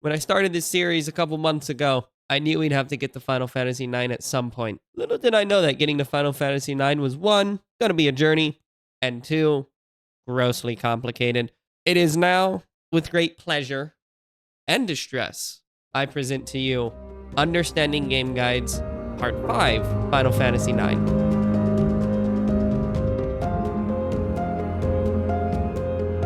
When I started this series a couple months ago, I knew we'd have to get to Final Fantasy IX at some point. Little did I know that getting to Final Fantasy IX was one, gonna be a journey, and two, grossly complicated. It is now, with great pleasure and distress, I present to you Understanding Game Guides Part 5, Final Fantasy IX.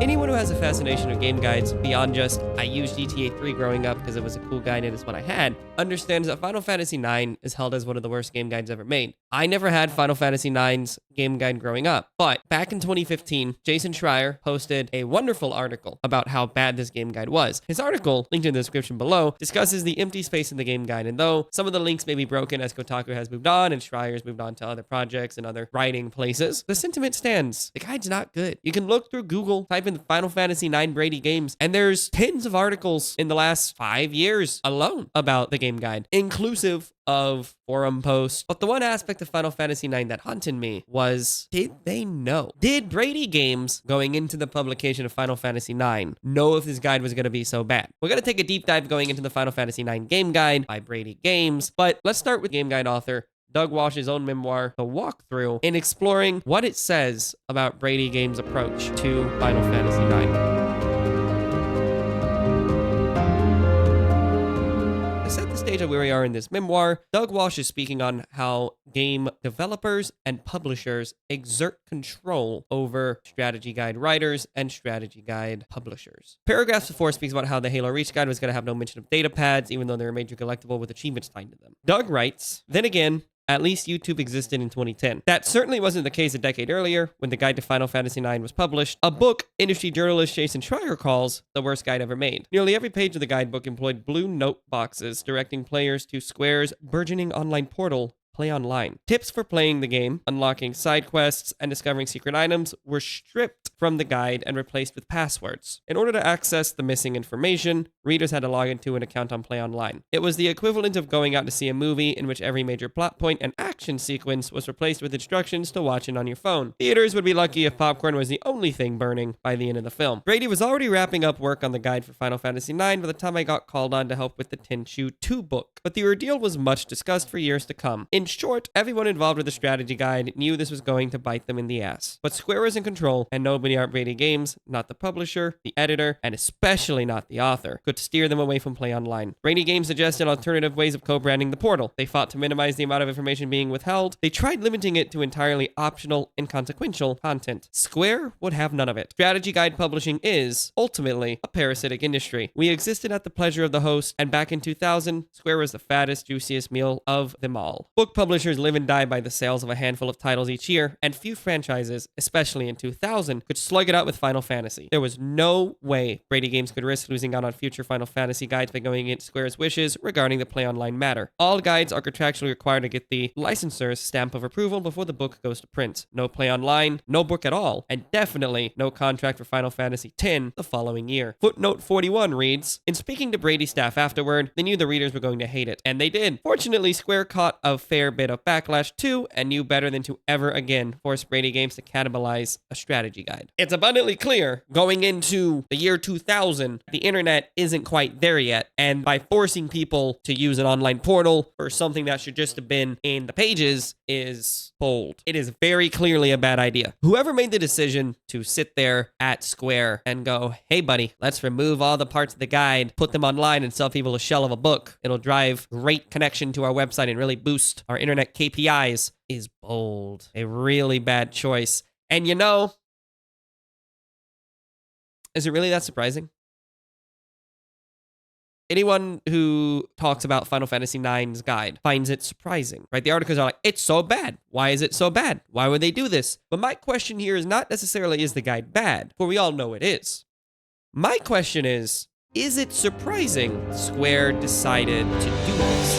Anyone who has a fascination with game guides beyond just, I used GTA 3 growing up because it was a cool guide and it's what I had, understands that Final Fantasy IX is held as one of the worst game guides ever made. I never had Final Fantasy IX's game guide growing up, but back in 2015, Jason Schreier posted a wonderful article about how bad this game guide was. His article, linked in the description below, discusses the empty space in the game guide, and though some of the links may be broken as Kotaku has moved on and Schreier's moved on to other projects and other writing places, the sentiment stands. The guide's not good. You can look through Google, type in Final Fantasy IX BradyGames, and there's tens of articles in the last 5 years alone about the game guide, inclusive of forum posts. But the one aspect of Final Fantasy IX that haunted me was, did they know? Did BradyGames, going into the publication of Final Fantasy IX, know if this guide was going to be so bad? We're going to take a deep dive going into the Final Fantasy IX game guide by BradyGames, but let's start with game guide author Doug Walsh's own memoir, The Walkthrough, in exploring what it says about BradyGames' approach to Final Fantasy IX. To set the stage of where we are in this memoir, Doug Walsh is speaking on how game developers and publishers exert control over strategy guide writers and strategy guide publishers. Paragraphs before speaks about how the Halo Reach guide was going to have no mention of data pads, even though they're a major collectible with achievements tied to them. Doug writes, then again, at least YouTube existed in 2010. That certainly wasn't the case a decade earlier when the guide to Final Fantasy IX was published, a book industry journalist Jason Schreier calls the worst guide ever made. Nearly every page of the guidebook employed blue note boxes directing players to Square's burgeoning online portal, PlayOnline. Tips for playing the game, unlocking side quests, and discovering secret items were stripped from the guide and replaced with passwords. In order to access the missing information, readers had to log into an account on PlayOnline. It was the equivalent of going out to see a movie in which every major plot point and action sequence was replaced with instructions to watch it on your phone. Theaters would be lucky if popcorn was the only thing burning by the end of the film. Brady was already wrapping up work on the guide for Final Fantasy IX by the time I got called on to help with the Tenchu 2 book, but the ordeal was much discussed for years to come. In short, everyone involved with the strategy guide knew this was going to bite them in the ass. But Square was in control, and nobody at BradyGames, not the publisher, the editor, and especially not the author, could steer them away from PlayOnline. BradyGames suggested alternative ways of co-branding the portal. They fought to minimize the amount of information being withheld. They tried limiting it to entirely optional, inconsequential content. Square would have none of it. Strategy guide publishing is, ultimately, a parasitic industry. We existed at the pleasure of the host, and back in 2000, Square was the fattest, juiciest meal of them all. Book publishers live and die by the sales of a handful of titles each year, and few franchises, especially in 2000, could slug it out with Final Fantasy. There was no way BradyGames could risk losing out on future Final Fantasy guides by going against Square's wishes regarding the PlayOnline matter. All guides are contractually required to get the licensor's stamp of approval before the book goes to print. No PlayOnline, no book at all, and definitely no contract for Final Fantasy X the following year. Footnote 41 reads, in speaking to Brady staff afterward, they knew the readers were going to hate it, and they did. Fortunately, Square caught a fair bit of backlash too, and knew better than to ever again force BradyGames to cannibalize a strategy guide. It's abundantly clear, going into the year 2000, the internet isn't quite there yet, and by forcing people to use an online portal for something that should just have been in the pages is bold. It is very clearly a bad idea. Whoever made the decision to sit there at Square and go, hey buddy, let's remove all the parts of the guide, put them online and sell people a shell of a book. It'll drive great connection to our website and really boost our internet KPIs, is bold. A really bad choice. And you know, is it really that surprising? Anyone who talks about Final Fantasy IX's guide finds it surprising, right? The articles are like, it's so bad. Why is it so bad? Why would they do this? But my question here is not necessarily, is the guide bad? For we all know it is. My question is it surprising Square decided to do this?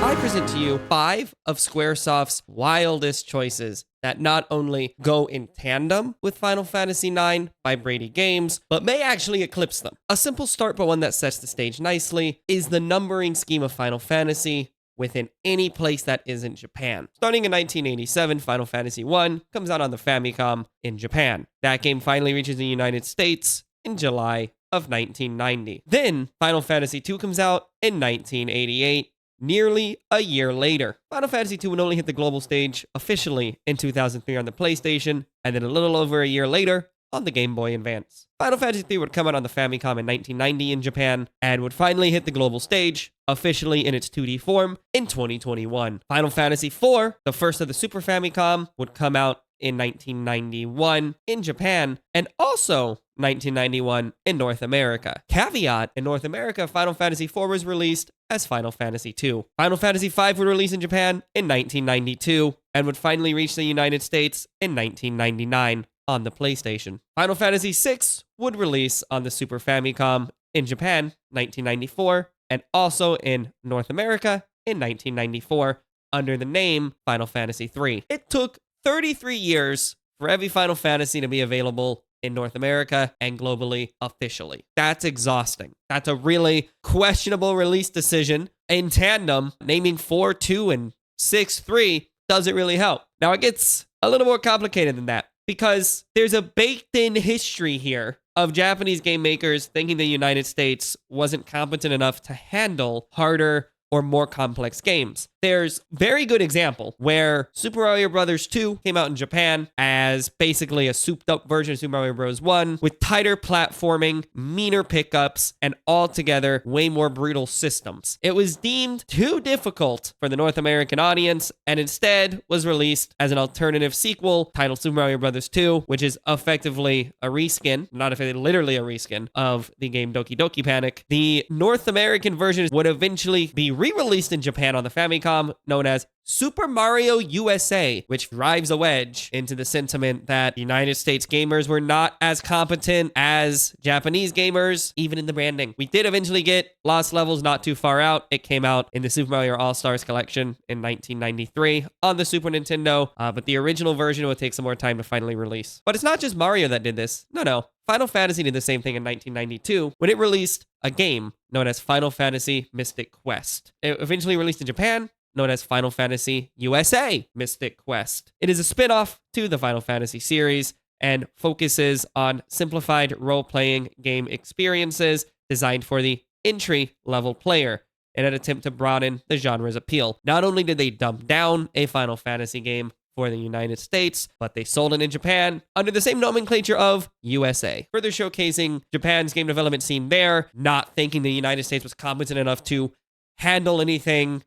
I present to you 5 of Squaresoft's wildest choices that not only go in tandem with Final Fantasy IX by BradyGames, but may actually eclipse them. A simple start, but one that sets the stage nicely, is the numbering scheme of Final Fantasy within any place that isn't Japan. Starting in 1987, Final Fantasy I comes out on the Famicom in Japan. That game finally reaches the United States in July of 1990. Then, Final Fantasy II comes out in 1988, nearly a year later. Final Fantasy II would only hit the global stage officially in 2003 on the PlayStation, and then a little over a year later on the Game Boy Advance. Final Fantasy III would come out on the Famicom in 1990 in Japan, and would finally hit the global stage officially in its 2D form in 2021. Final Fantasy IV, the first of the Super Famicom, would come out in 1991 in Japan, and also 1991 in North America. Caveat, in North America, Final Fantasy IV was released as Final Fantasy II. Final Fantasy V would release in Japan in 1992, and would finally reach the United States in 1999 on the PlayStation. Final Fantasy VI would release on the Super Famicom in Japan 1994, and also in North America in 1994 under the name Final Fantasy III. It took 33 years for every Final Fantasy to be available in North America and globally officially. That's exhausting. That's a really questionable release decision. In tandem, naming 4, 2, and 6, 3 doesn't really help. Now, it gets a little more complicated than that, because there's a baked-in history here of Japanese game makers thinking the United States wasn't competent enough to handle harder or more complex games. There's a very good example where Super Mario Bros. 2 came out in Japan as basically a souped-up version of Super Mario Bros. 1 with tighter platforming, meaner pickups, and altogether way more brutal systems. It was deemed too difficult for the North American audience, and instead was released as an alternative sequel titled Super Mario Bros. 2, which is effectively a reskin, not effectively, literally a reskin of the game Doki Doki Panic. The North American version would eventually be re-released in Japan on the Famicom, known as Super Mario USA, which drives a wedge into the sentiment that United States gamers were not as competent as Japanese gamers, even in the branding. We did eventually get Lost Levels not too far out. It came out in the Super Mario All-Stars collection in 1993 on the Super Nintendo, but the original version would take some more time to finally release. But it's not just Mario that did this. No. Final Fantasy did the same thing in 1992 when it released a game known as Final Fantasy Mystic Quest. It eventually released in Japan, known as Final Fantasy USA Mystic Quest. It is a spin-off to the Final Fantasy series and focuses on simplified role-playing game experiences designed for the entry-level player in an attempt to broaden the genre's appeal. Not only did they dumb down a Final Fantasy game for the United States, but they sold it in Japan under the same nomenclature of USA, further showcasing Japan's game development scene there, not thinking the United States was competent enough to handle anything.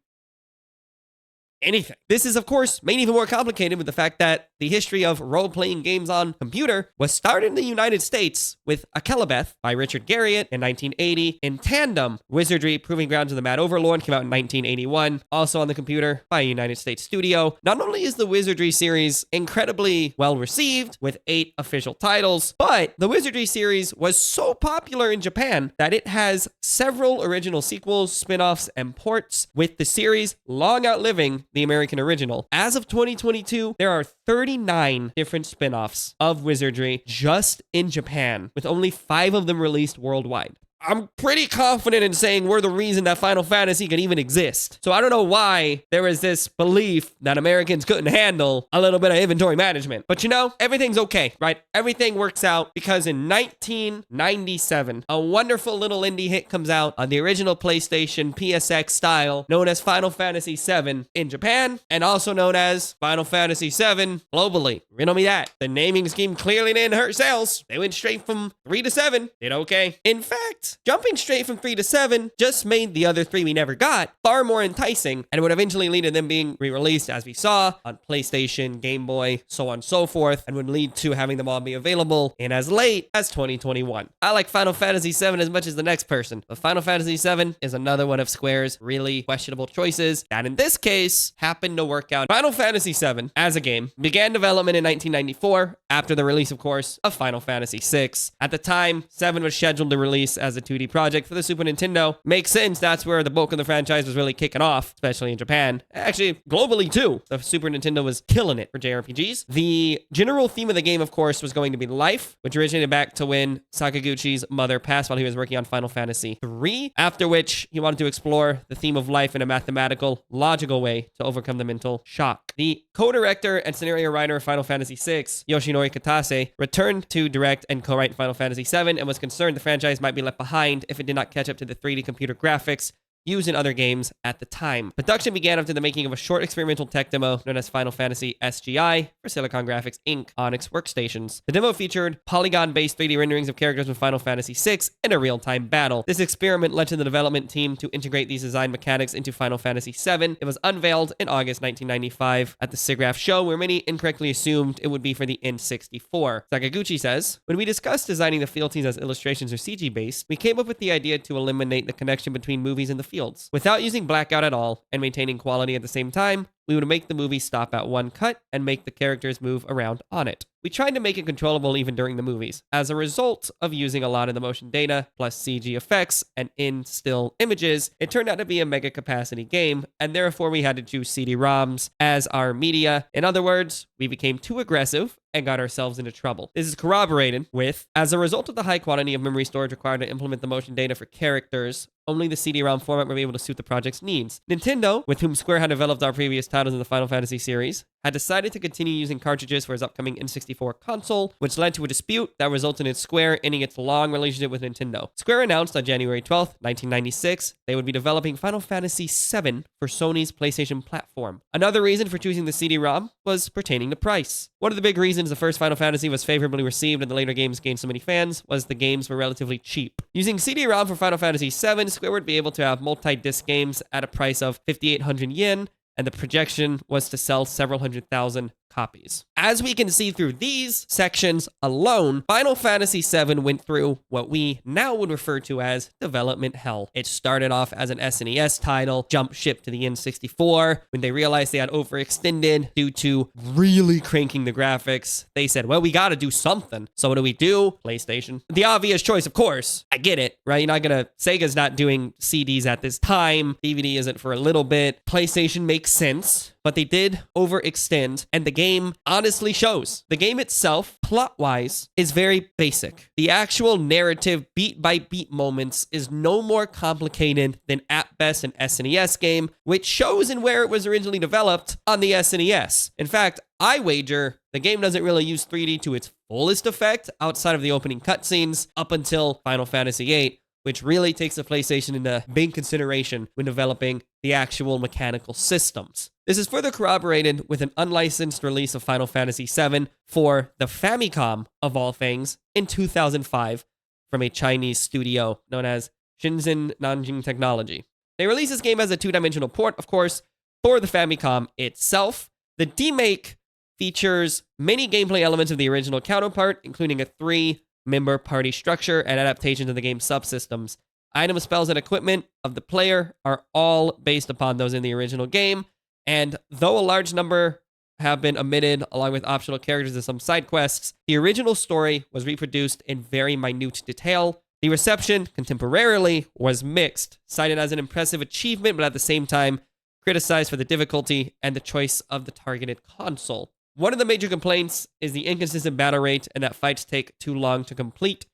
This is, of course, made even more complicated with the fact that the history of role-playing games on computer was started in the United States with Akelabeth by Richard Garriott in 1980. In tandem, Wizardry Proving Grounds of the Mad Overlord came out in 1981, also on the computer by a United States studio. Not only is the Wizardry series incredibly well-received with 8 official titles, but the Wizardry series was so popular in Japan that it has several original sequels, spin-offs, and ports, with the series long outliving the American original. As of 2022, there are 39 different spin-offs of Wizardry just in Japan, with only 5 of them released worldwide. I'm pretty confident in saying we're the reason that Final Fantasy can even exist. So I don't know why there is this belief that Americans couldn't handle a little bit of inventory management. But you know, everything's okay, right? Everything works out because in 1997, a wonderful little indie hit comes out on the original PlayStation PSX style, known as Final Fantasy VII in Japan, and also known as Final Fantasy VII globally. Riddle me that. The naming scheme clearly didn't hurt sales. They went straight from 3 to 7. Did okay. In fact, jumping straight from 3 to 7 just made the other 3 we never got far more enticing, and would eventually lead to them being re-released, as we saw, on PlayStation, Game Boy, so on and so forth, and would lead to having them all be available in as late as 2021. I like Final Fantasy VII as much as the next person, but Final Fantasy VII is another one of Square's really questionable choices that in this case happened to work out. Final Fantasy VII, as a game, began development in 1994 after the release, of course, of Final Fantasy VI. At the time, 7 was scheduled to release as a 2D project for the Super Nintendo. Makes sense. That's where the bulk of the franchise was really kicking off, especially in Japan. Actually, globally too. The Super Nintendo was killing it for JRPGs. The general theme of the game, of course, was going to be life, which originated back to when Sakaguchi's mother passed while he was working on Final Fantasy III, after which he wanted to explore the theme of life in a mathematical, logical way to overcome the mental shock. The co-director and scenario writer of Final Fantasy VI, Yoshinori Katase, returned to direct and co-write Final Fantasy VII and was concerned the franchise might be left behind if it did not catch up to the 3D computer graphics used in other games at the time. Production began after the making of a short experimental tech demo known as Final Fantasy SGI for Silicon Graphics Inc. Onyx workstations. The demo featured polygon-based 3D renderings of characters from Final Fantasy VI in a real-time battle. This experiment led to the development team to integrate these design mechanics into Final Fantasy VII. It was unveiled in August 1995 at the SIGGRAPH show, where many incorrectly assumed it would be for the N64. Sakaguchi says, "When we discussed designing the field scenes as illustrations or CG-based, we came up with the idea to eliminate the connection between movies and the fields. Without using blackout at all and maintaining quality at the same time, we would make the movie stop at one cut and make the characters move around on it. We tried to make it controllable even during the movies. As a result of using a lot of the motion data, plus CG effects and in-still images, it turned out to be a mega capacity game, and therefore we had to choose CD-ROMs as our media. In other words, we became too aggressive and got ourselves into trouble." This is corroborated with, as a result of the high quantity of memory storage required to implement the motion data for characters, only the CD-ROM format were able to suit the project's needs. Nintendo, with whom Square had developed our previous titles in the Final Fantasy series, had decided to continue using cartridges for his upcoming N64 console, which led to a dispute that resulted in Square ending its long relationship with Nintendo. Square announced on January 12th, 1996, they would be developing Final Fantasy VII for Sony's PlayStation platform. Another reason for choosing the CD-ROM was pertaining to price. One of the big reasons the first Final Fantasy was favorably received and the later games gained so many fans was the games were relatively cheap. Using CD-ROM for Final Fantasy VII, Square would be able to have multi-disc games at a price of 5,800 yen, and the projection was to sell several 100,000 copies. As we can see through these sections alone, Final Fantasy VII went through what we now would refer to as development hell. It started off as an SNES title, jumped ship to the N64. When they realized they had overextended due to really cranking the graphics, they said, well, we gotta do something. So what do? PlayStation. The obvious choice, of course. I get it, right? You're not gonna... Sega's not doing CDs at this time. DVD isn't for a little bit. PlayStation makes sense, but they did overextend, and the game honestly shows. The game itself, plot-wise, is very basic. The actual narrative, beat-by-beat moments is no more complicated than at best an SNES game, which shows in where it was originally developed on the SNES. In fact, I wager the game doesn't really use 3D to its fullest effect outside of the opening cutscenes up until Final Fantasy VIII, which really takes the PlayStation into big consideration when developing the actual mechanical systems. This is further corroborated with an unlicensed release of Final Fantasy VII for the Famicom, of all things, in 2005 from a Chinese studio known as Shenzhen Nanjing Technology. They released this game as a two-dimensional port, of course, for the Famicom itself. The demake features many gameplay elements of the original counterpart, including a 3-member party structure and adaptations of the game's subsystems. Items, spells, and equipment of the player are all based upon those in the original game, and though a large number have been omitted along with optional characters and some side quests, the original story was reproduced in very minute detail. The reception, contemporarily, was mixed, cited as an impressive achievement, but at the same time, criticized for the difficulty and the choice of the targeted console. One of the major complaints is the inconsistent battle rate and that fights take too long to complete.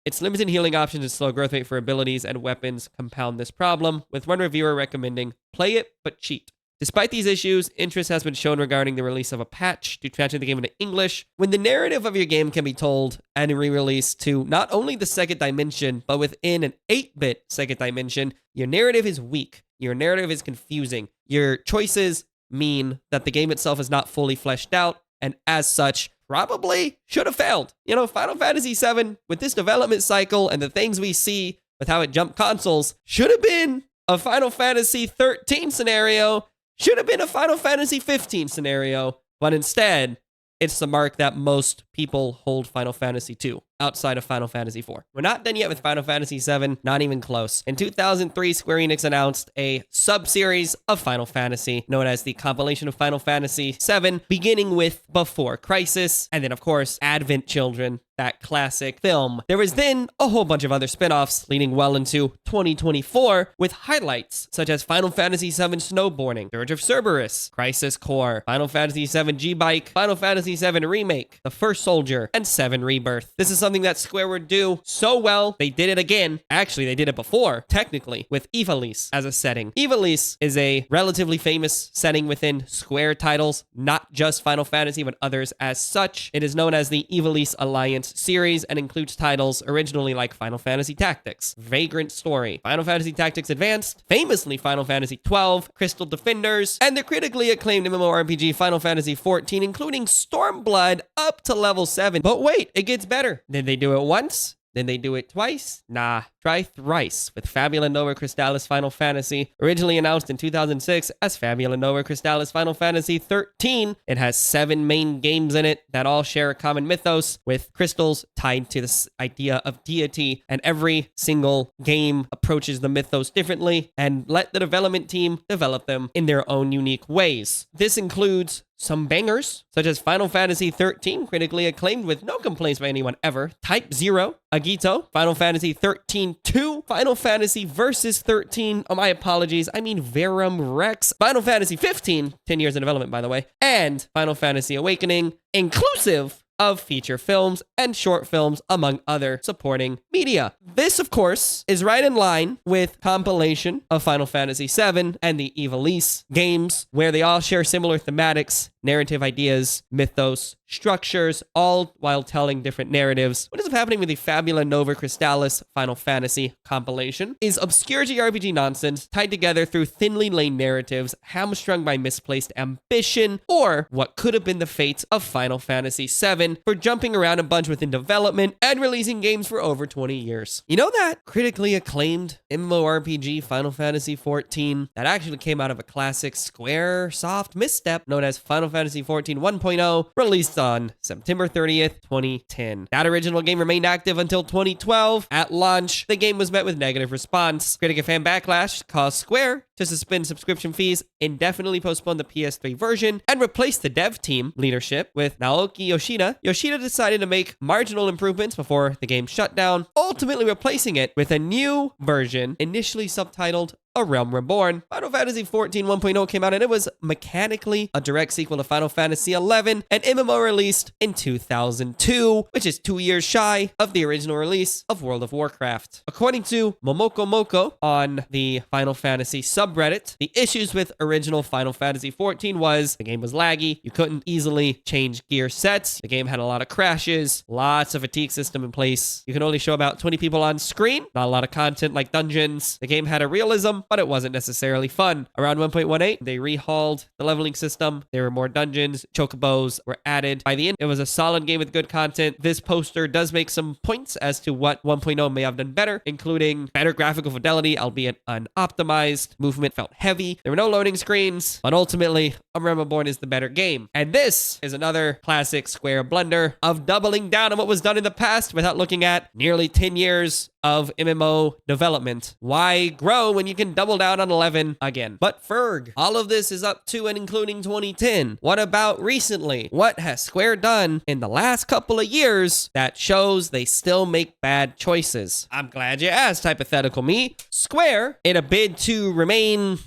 Its limited healing options and slow growth rate for abilities and weapons compound this problem, with one reviewer recommending, play it, but cheat. Despite these issues, interest has been shown regarding the release of a patch to translate the game into English, when the narrative of your game can be told and re-released to not only the second dimension, but within an 8-bit second dimension. Your narrative is weak. Your narrative is confusing. Your choices mean that the game itself is not fully fleshed out, and as such, probably should have failed. You know, Final Fantasy VII, with this development cycle and the things we see with how it jumped consoles, should have been a Final Fantasy 13 scenario, should have been a Final Fantasy 15 scenario, but instead, it's the mark that most people hold Final Fantasy II outside of Final Fantasy IV. We're not done yet with Final Fantasy VII, not even close. In 2003, Square Enix announced a sub-series of Final Fantasy known as the compilation of Final Fantasy VII, beginning with Before Crisis, and then, of course, Advent Children, that classic film. There was then a whole bunch of other spin-offs leading well into 2024 with highlights such as Final Fantasy VII Snowboarding, Dirge of Cerberus, Crisis Core, Final Fantasy VII G-Bike, Final Fantasy VII Remake, The First Soldier, and 7 Rebirth. This is something that Square would do so well. They did it again. Actually, they did it before, technically, with Ivalice as a setting. Ivalice is a relatively famous setting within Square titles, not just Final Fantasy, but others as such. It is known as the Ivalice Alliance series and includes titles originally like Final Fantasy Tactics, Vagrant Story, Final Fantasy Tactics Advanced, famously Final Fantasy XII, Crystal Defenders, and the critically acclaimed MMORPG Final Fantasy XIV, including Stormblood up to level 7. But wait, it gets better. Did they do it once? Did they do it twice? Nah. Try thrice with Fabula Nova Crystallis Final Fantasy, originally announced in 2006 as Fabula Nova Crystallis Final Fantasy 13. It has 7 main games in it that all share a common mythos, with crystals tied to this idea of deity, and every single game approaches the mythos differently and let the development team develop them in their own unique ways. This includes some bangers, such as Final Fantasy 13, critically acclaimed with no complaints by anyone ever, Type 0, Agito, Final Fantasy 13-2, Final Fantasy Versus 13, oh my apologies, I mean Verum Rex, Final Fantasy 15, 10 years in development by the way, and Final Fantasy Awakening, inclusive of feature films and short films, among other supporting media. This, of course, is right in line with compilation of Final Fantasy VII and the Ivalice games, where they all share similar thematics, narrative ideas, mythos, structures, all while telling different narratives. What ends up happening with the Fabula Nova Crystallis Final Fantasy compilation is obscure JRPG nonsense tied together through thinly laid narratives, hamstrung by misplaced ambition, or what could have been the fate of Final Fantasy VII for jumping around a bunch within development and releasing games for over 20 years. You know that critically acclaimed MMORPG Final Fantasy XIV that actually came out of a classic Squaresoft misstep known as Final Fantasy XIV 1.0, released on September 30th, 2010. That original game remained active until 2012. At launch, the game was met with negative response. Critic and fan backlash caused Square to suspend subscription fees, indefinitely postpone the PS3 version, and replace the dev team leadership with Naoki Yoshida. Yoshida decided to make marginal improvements before the game shut down, ultimately replacing it with a new version, initially subtitled A Realm Reborn. Final Fantasy XIV 1.0 came out, and it was mechanically a direct sequel to Final Fantasy XI, an MMO released in 2002, which is 2 years shy of the original release of World of Warcraft. According to Momoko Moko on the Final Fantasy subreddit, the issues with original Final Fantasy XIV was the game was laggy, you couldn't easily change gear sets, the game had a lot of crashes, lots of fatigue system in place, you can only show about 20 people on screen, not a lot of content like dungeons, the game had a realism, but it wasn't necessarily fun. Around 1.18, they rehauled the leveling system. There were more dungeons. Chocobos were added. By the end, it was a solid game with good content. This poster does make some points as to what 1.0 may have done better, including better graphical fidelity, albeit unoptimized. Movement felt heavy. There were no loading screens, but ultimately, A Realm Reborn is the better game. And this is another classic Square blunder of doubling down on what was done in the past without looking at nearly 10 years of MMO development. Why grow when you can double down on 11 again? But Ferg, all of this is up to and including 2010. What about recently? What has Square done in the last couple of years that shows they still make bad choices? I'm glad you asked, hypothetical me. Square, in a bid to remain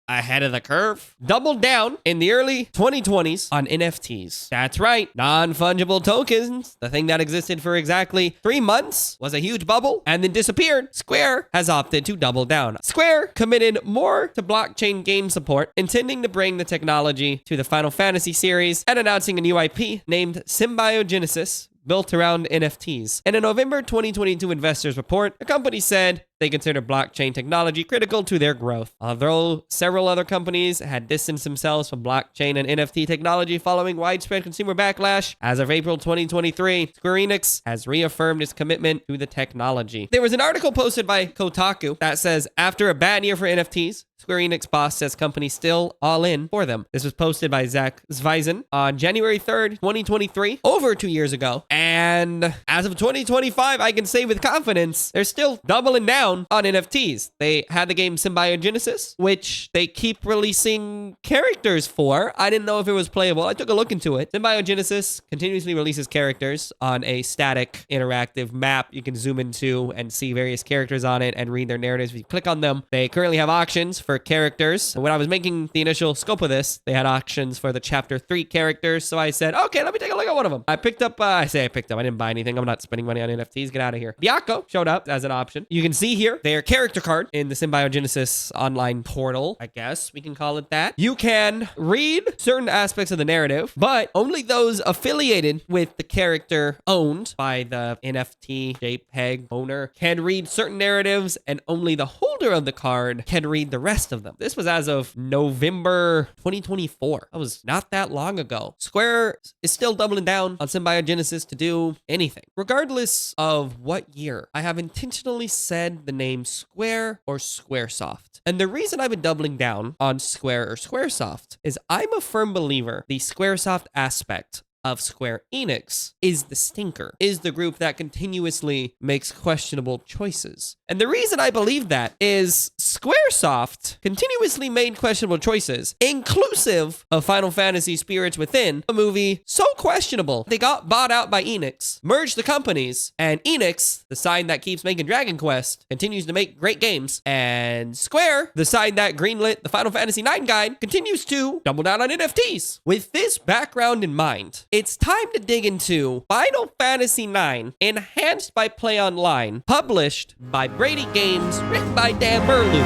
ahead of the curve, doubled down in the early 2020s on NFTs. That's right, non-fungible tokens, the thing that existed for exactly 3 months, was a huge bubble and then disappeared. Square has opted to double down. Square committed more to blockchain game support, intending to bring the technology to the Final Fantasy series and announcing a new IP named Symbiogenesis, built around NFTs. In a November 2022 investors report, the company said, they consider blockchain technology critical to their growth. Although several other companies had distanced themselves from blockchain and NFT technology following widespread consumer backlash, as of April 2023, Square Enix has reaffirmed its commitment to the technology. There was an article posted by Kotaku that says, after a bad year for NFTs, Square Enix boss says company still all in for them. This was posted by Zach Zweisen on January 3rd, 2023, over 2 years ago. And as of 2025, I can say with confidence, they're still doubling down on NFTs. They had the game Symbiogenesis, which they keep releasing characters for. I didn't know if it was playable. I took a look into it. Symbiogenesis continuously releases characters on a static interactive map you can zoom into and see various characters on it and read their narratives if you click on them. They currently have auctions for characters. When I was making the initial scope of this, they had auctions for the chapter 3 characters. So I said, okay, let me take a look at one of them. I picked up, I didn't buy anything. I'm not spending money on NFTs. Get out of here. Byakko showed up as an option. You can see here their character card in the Symbiogenesis online portal. I guess we can call it that. You can read certain aspects of the narrative, but only those affiliated with the character owned by the NFT JPEG owner can read certain narratives, and only the holder of the card can read the rest of them. This was as of November 2024. That was not that long ago. Square is still doubling down on Symbiogenesis to do anything. Regardless of what year, I have intentionally said the name Square or Squaresoft. And the reason I've been doubling down on Square or Squaresoft is I'm a firm believer the Squaresoft aspect of Square Enix is the stinker, is the group that continuously makes questionable choices. And the reason I believe that is Squaresoft continuously made questionable choices, inclusive of Final Fantasy Spirits Within, a movie so questionable. They got bought out by Enix, merged the companies, and Enix, the side that keeps making Dragon Quest, continues to make great games, and Square, the side that greenlit the Final Fantasy IX guide, continues to double down on NFTs. With this background in mind, it's time to dig into Final Fantasy IX, enhanced by PlayOnline, published by BradyGames, written by Dan Burlew.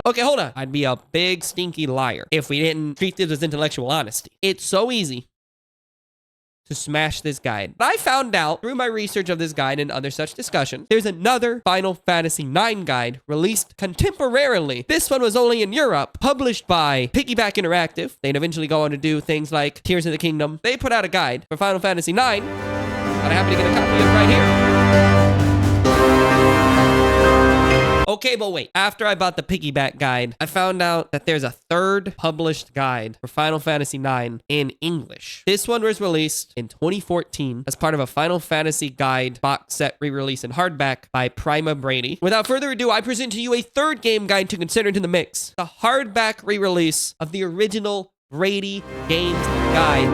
Okay, hold on. I'd be a big stinky liar if we didn't treat this as intellectual honesty. It's so easy to smash this guide. But I found out through my research of this guide and other such discussion, there's another Final Fantasy IX guide released contemporarily. This one was only in Europe, published by Piggyback Interactive. They'd eventually go on to do things like Tears of the Kingdom. They put out a guide for Final Fantasy IX, and I'm happy to get a copy of it right here. Okay, but wait. After I bought the Piggyback guide, I found out that there's a third published guide for Final Fantasy IX in English. This one was released in 2014 as part of a Final Fantasy guide box set re-release in hardback by Prima Brady. Without further ado, I present to you a third game guide to consider into the mix. The hardback re-release of the original BradyGames guide.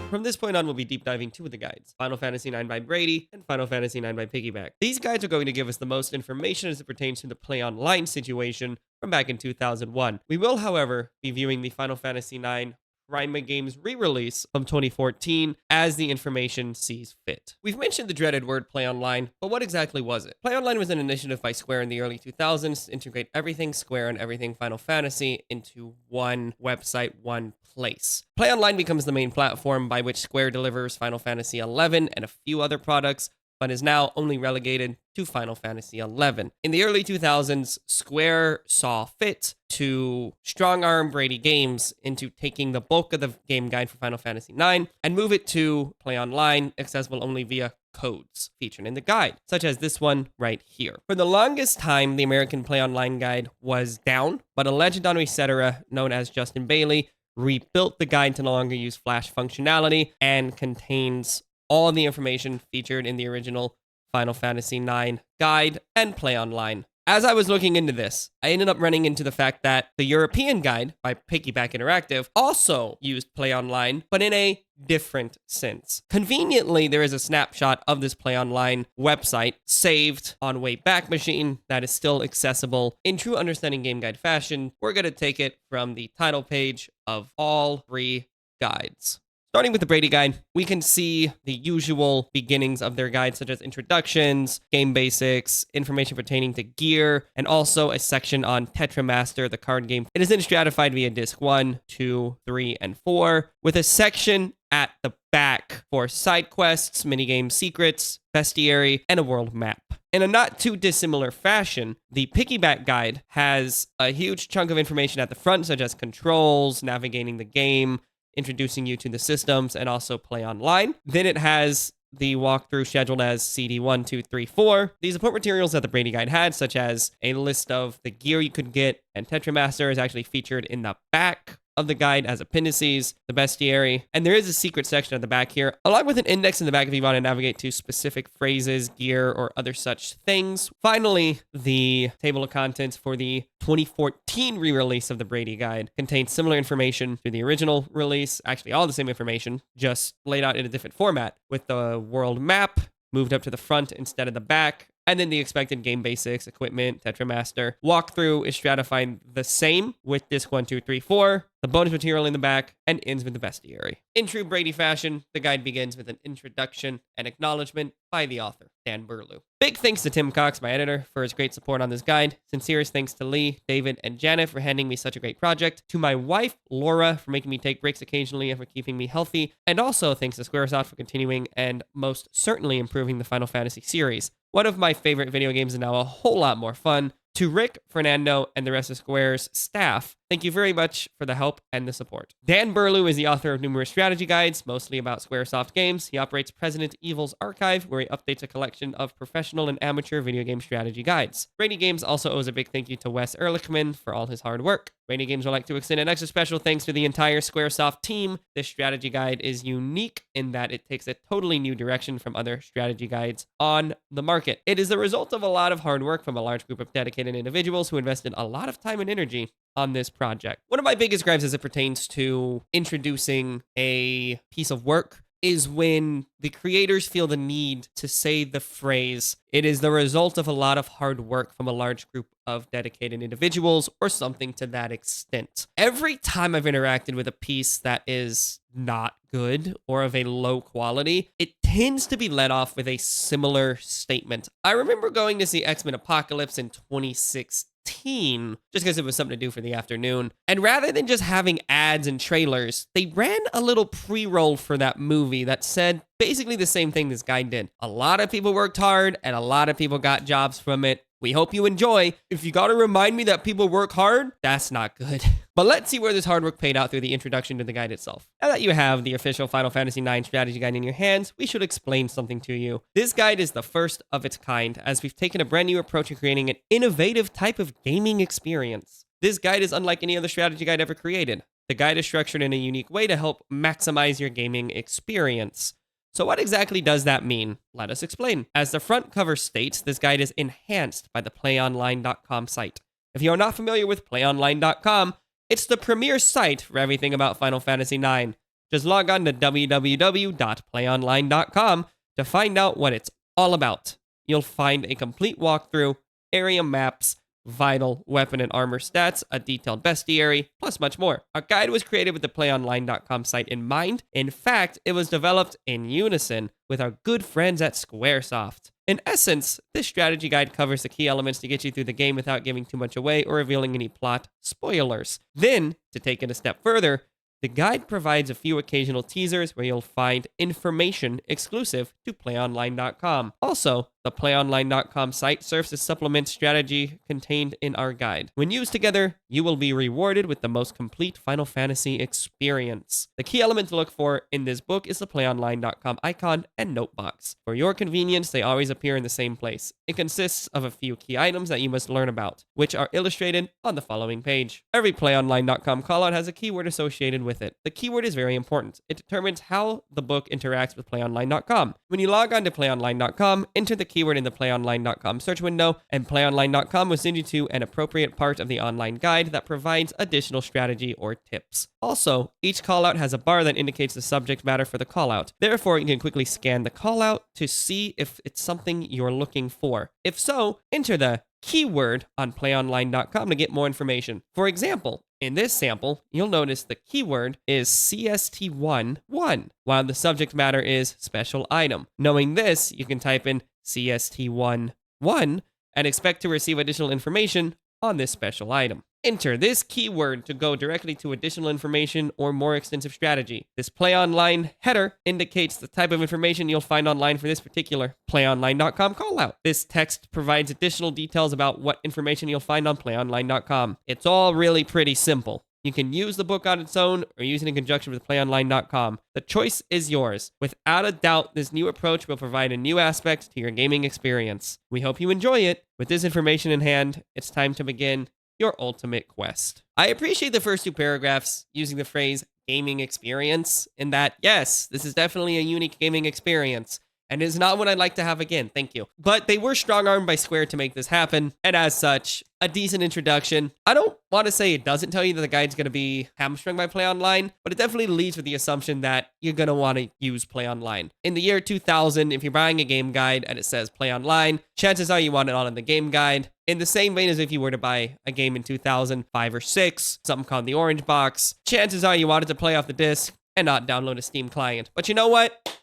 From this point on, we'll be deep diving two of the guides, Final Fantasy IX by Brady and Final Fantasy IX by Piggyback. These guides are going to give us the most information as it pertains to the PlayOnline situation from back in 2001. We will, however, be viewing the Final Fantasy IX Rima Games re-release from 2014 as the information sees fit. We've mentioned the dreaded word PlayOnline, but what exactly was it? PlayOnline was an initiative by Square in the early 2000s to integrate everything Square and everything Final Fantasy into one website, one place. PlayOnline becomes the main platform by which Square delivers Final Fantasy XI and a few other products, but is now only relegated to Final Fantasy XI. In the early 2000s, Square saw fit to strong-arm BradyGames into taking the bulk of the game guide for Final Fantasy IX and move it to PlayOnline, accessible only via codes featured in the guide, such as this one right here. For the longest time, the American PlayOnline guide was down, but a legendary cetera known as Justin Bailey rebuilt the guide to no longer use Flash functionality and contains all the information featured in the original Final Fantasy IX guide and PlayOnline. As I was looking into this, I ended up running into the fact that the European guide by Piggyback Interactive also used PlayOnline, but in a different sense. Conveniently, there is a snapshot of this PlayOnline website saved on Wayback Machine that is still accessible in true Understanding Game Guide fashion. We're going to take it from the title page of all three guides. Starting with the Brady Guide, we can see the usual beginnings of their guide, such as introductions, game basics, information pertaining to gear, and also a section on Tetramaster, the card game. It is then stratified via disc 1, 2, 3, and 4, with a section at the back for side quests, minigame secrets, bestiary, and a world map. In a not too dissimilar fashion, the Piggyback Guide has a huge chunk of information at the front, such as controls, navigating the game, introducing you to the systems, and also PlayOnline. Then it has the walkthrough scheduled as CD 1, 2, 3, 4. The support materials that the Brady Guide had, such as a list of the gear you could get, and Tetramaster is actually featured in the back of the guide as appendices, the bestiary, and there is a secret section at the back here, along with an index in the back if you want to navigate to specific phrases, gear, or other such things. Finally, the table of contents for the 2014 re-release of the Brady Guide contains similar information to the original release, actually all the same information, just laid out in a different format, with the world map moved up to the front instead of the back, and then the expected game basics, equipment, Tetramaster. Walkthrough is stratified the same with disc 1, 2, 3, 4, the bonus material in the back, and ends with the bestiary. In true Brady fashion, the guide begins with an introduction and acknowledgement by the author, Dan Burlew. Big thanks to Tim Cox, my editor, for his great support on this guide. Sincerest thanks to Lee, David, and Janet for handing me such a great project. To my wife, Laura, for making me take breaks occasionally and for keeping me healthy. And also thanks to Squaresoft for continuing and most certainly improving the Final Fantasy series. One of my favorite video games and now a whole lot more fun. To Rick, Fernando, and the rest of Square's staff, thank you very much for the help and the support. Dan Burlew is the author of numerous strategy guides, mostly about Squaresoft games. He operates President Evil's Archive, where he updates a collection of professional and amateur video game strategy guides. BradyGames also owes a big thank you to Wes Ehrlichman for all his hard work. BradyGames would like to extend an extra special thanks to the entire Squaresoft team. This strategy guide is unique in that it takes a totally new direction from other strategy guides on the market. It is the result of a lot of hard work from a large group of dedicated individuals who invested a lot of time and energy on this project. One of my biggest gripes as it pertains to introducing a piece of work is when the creators feel the need to say the phrase, "It is the result of a lot of hard work from a large group of dedicated individuals," or something to that extent. Every time I've interacted with a piece that is not good or of a low quality, it tends to be led off with a similar statement. I remember going to see X-Men Apocalypse in 2016, just because it was something to do for the afternoon. And rather than just having ads and trailers, they ran a little pre-roll for that movie that said basically the same thing this guy did. A lot of people worked hard and a lot of people got jobs from it. We hope you enjoy. If you gotta remind me that people work hard, that's not good. But let's see where this hard work paid out through the introduction to the guide itself. Now that you have the official Final Fantasy IX strategy guide in your hands, we should explain something to you. This guide is the first of its kind, as we've taken a brand new approach to creating an innovative type of gaming experience. This guide is unlike any other strategy guide ever created. The guide is structured in a unique way to help maximize your gaming experience. So what exactly does that mean? Let us explain. As the front cover states, this guide is enhanced by the PlayOnline.com site. If you are not familiar with PlayOnline.com, it's the premier site for everything about Final Fantasy IX. Just log on to www.playonline.com to find out what it's all about. You'll find a complete walkthrough, area maps, vital weapon and armor stats, a detailed bestiary, plus much more. Our guide was created with the PlayOnline.com site in mind. In fact, it was developed in unison with our good friends at Squaresoft. In essence, this strategy guide covers the key elements to get you through the game without giving too much away or revealing any plot spoilers. Then, to take it a step further, the guide provides a few occasional teasers where you'll find information exclusive to PlayOnline.com. Also, the PlayOnline.com site serves to supplement strategy contained in our guide. When used together, you will be rewarded with the most complete Final Fantasy experience. The key element to look for in this book is the PlayOnline.com icon and note box. For your convenience, they always appear in the same place. It consists of a few key items that you must learn about, which are illustrated on the following page. Every PlayOnline.com callout has a keyword associated with it. The keyword is very important. It determines how the book interacts with PlayOnline.com. When you log on to PlayOnline.com, enter the keyword in the PlayOnline.com search window, and PlayOnline.com will send you to an appropriate part of the online guide that provides additional strategy or tips. Also, each callout has a bar that indicates the subject matter for the callout. Therefore, you can quickly scan the callout to see if it's something you're looking for. If so, enter the keyword on PlayOnline.com to get more information. For example, In this sample, you'll notice the keyword is CST1-1, while the subject matter is special item. Knowing this, you can type in CST1-1 and expect to receive additional information on this special item. Enter this keyword to go directly to additional information or more extensive strategy. This PlayOnline header indicates the type of information you'll find online for this particular PlayOnline.com callout. This text provides additional details about what information you'll find on PlayOnline.com. It's all really pretty simple. You can use the book on its own or use it in conjunction with PlayOnline.com. The choice is yours. Without a doubt, this new approach will provide a new aspect to your gaming experience. We hope you enjoy it. With this information in hand, it's time to begin your ultimate quest. I appreciate the first two paragraphs using the phrase gaming experience in that, yes, this is definitely a unique gaming experience. And it's not what I'd like to have again, thank you. But they were strong-armed by Square to make this happen, and as such, a decent introduction. I don't want to say it doesn't tell you that the guide's going to be hamstrung by PlayOnline, but it definitely leads with the assumption that you're going to want to use PlayOnline. In the year 2000, if you're buying a game guide and it says PlayOnline, chances are you want it on in the game guide. In the same vein as if you were to buy a game in 2005 or 6, something called the Orange Box, chances are you want it to play off the disc and not download a Steam client. But you know what?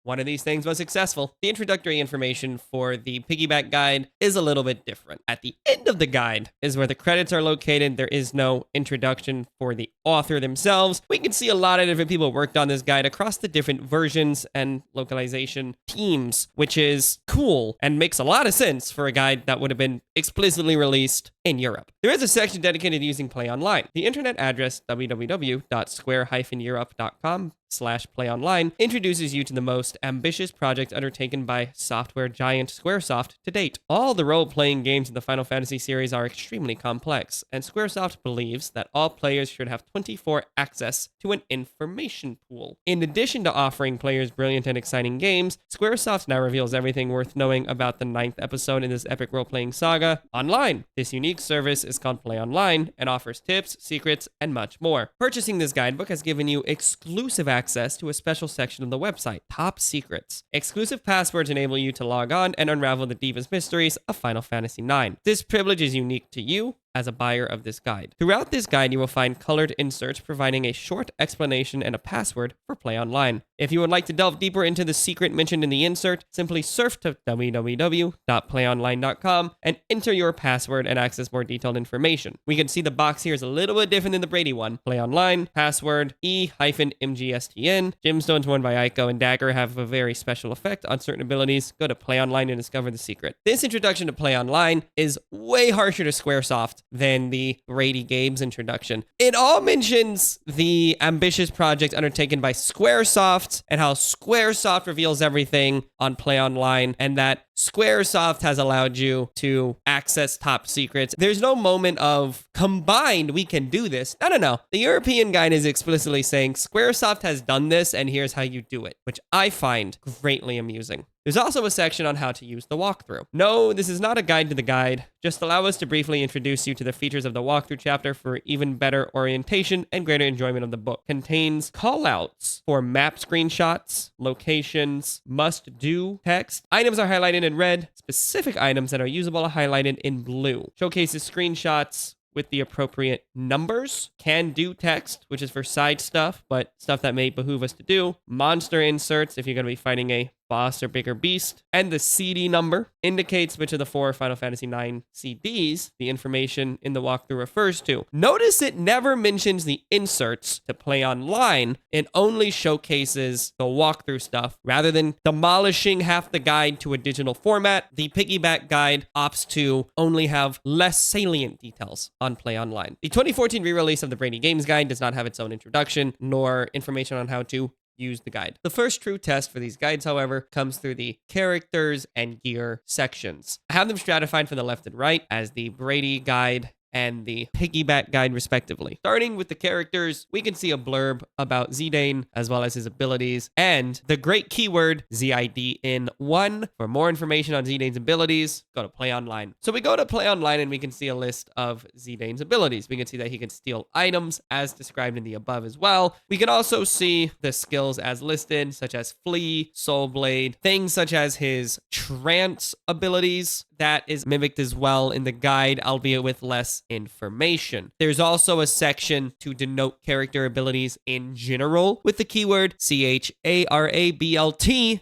One of these things was successful. The introductory information for the piggyback guide is a little bit different. At the end of the guide is where the credits are located. There is no introduction for the author themselves. We can see a lot of different people worked on this guide across the different versions and localization teams, which is cool and makes a lot of sense for a guide that would have been explicitly released in Europe. There is a section dedicated to using PlayOnline. The internet address www.square-europe.com/PlayOnline introduces you to the most ambitious project undertaken by software giant Squaresoft to date. All the role-playing games in the Final Fantasy series are extremely complex, and Squaresoft believes that all players should have 24 access to an information pool. In addition to offering players brilliant and exciting games, Squaresoft now reveals everything worth knowing about the 9th episode in this epic role-playing saga online. This unique service is called PlayOnline and offers tips, secrets, and much more. Purchasing this guidebook has given you exclusive access to a special section of the website, Top Secrets. Exclusive passwords enable you to log on and unravel the deepest mysteries of Final Fantasy IX. This privilege is unique to you as a buyer of this guide. Throughout this guide, you will find colored inserts providing a short explanation and a password for PlayOnline. If you would like to delve deeper into the secret mentioned in the insert, simply surf to www.playonline.com and enter your password and access more detailed information. We can see the box here is a little bit different than the Brady one. PlayOnline, password, E-MGSTN. Gemstones worn by Aiko and Dagger have a very special effect on certain abilities. Go to PlayOnline and discover the secret. This introduction to PlayOnline is way harsher to Squaresoft than the BradyGames introduction. It all mentions the ambitious project undertaken by Squaresoft and how Squaresoft reveals everything on PlayOnline and that Squaresoft has allowed you to access top secrets. There's no moment of combined, we can do this. No. The European guide is explicitly saying Squaresoft has done this and here's how you do it, which I find greatly amusing. There's also a section on how to use the walkthrough. No, this is not a guide to the guide. Just allow us to briefly introduce you to the features of the walkthrough chapter for even better orientation and greater enjoyment of the book. Contains callouts for map screenshots, locations, must-do text. Items are highlighted in red. Specific items that are usable are highlighted in blue. Showcases screenshots with the appropriate numbers. Can do text, which is for side stuff, but stuff that may behoove us to do. Monster inserts if you're going to be fighting a boss or bigger beast. And the CD number indicates which of the 4 Final Fantasy IX CDs the information in the walkthrough refers to. Notice it never mentions the inserts to PlayOnline. It only showcases the walkthrough stuff. Rather than demolishing half the guide to a digital format, the piggyback guide opts to only have less salient details on PlayOnline. The 2014 re-release of the BradyGames guide does not have its own introduction, nor information on how to use the guide. The first true test for these guides, however, comes through the characters and gear sections. I have them stratified from the left and right as the Brady guide and the piggyback guide respectively. Starting with the characters, we can see a blurb about Zidane as well as his abilities and the great keyword ZIDN1. For more information on Zidane's abilities, go to PlayOnline. So we go to PlayOnline and we can see a list of Zidane's abilities. We can see that he can steal items as described in the above as well. We can also see the skills as listed, such as Flee, Soul Blade, things such as his trance abilities that is mimicked as well in the guide, albeit with less information. There's also a section to denote character abilities in general with the keyword CHARABLT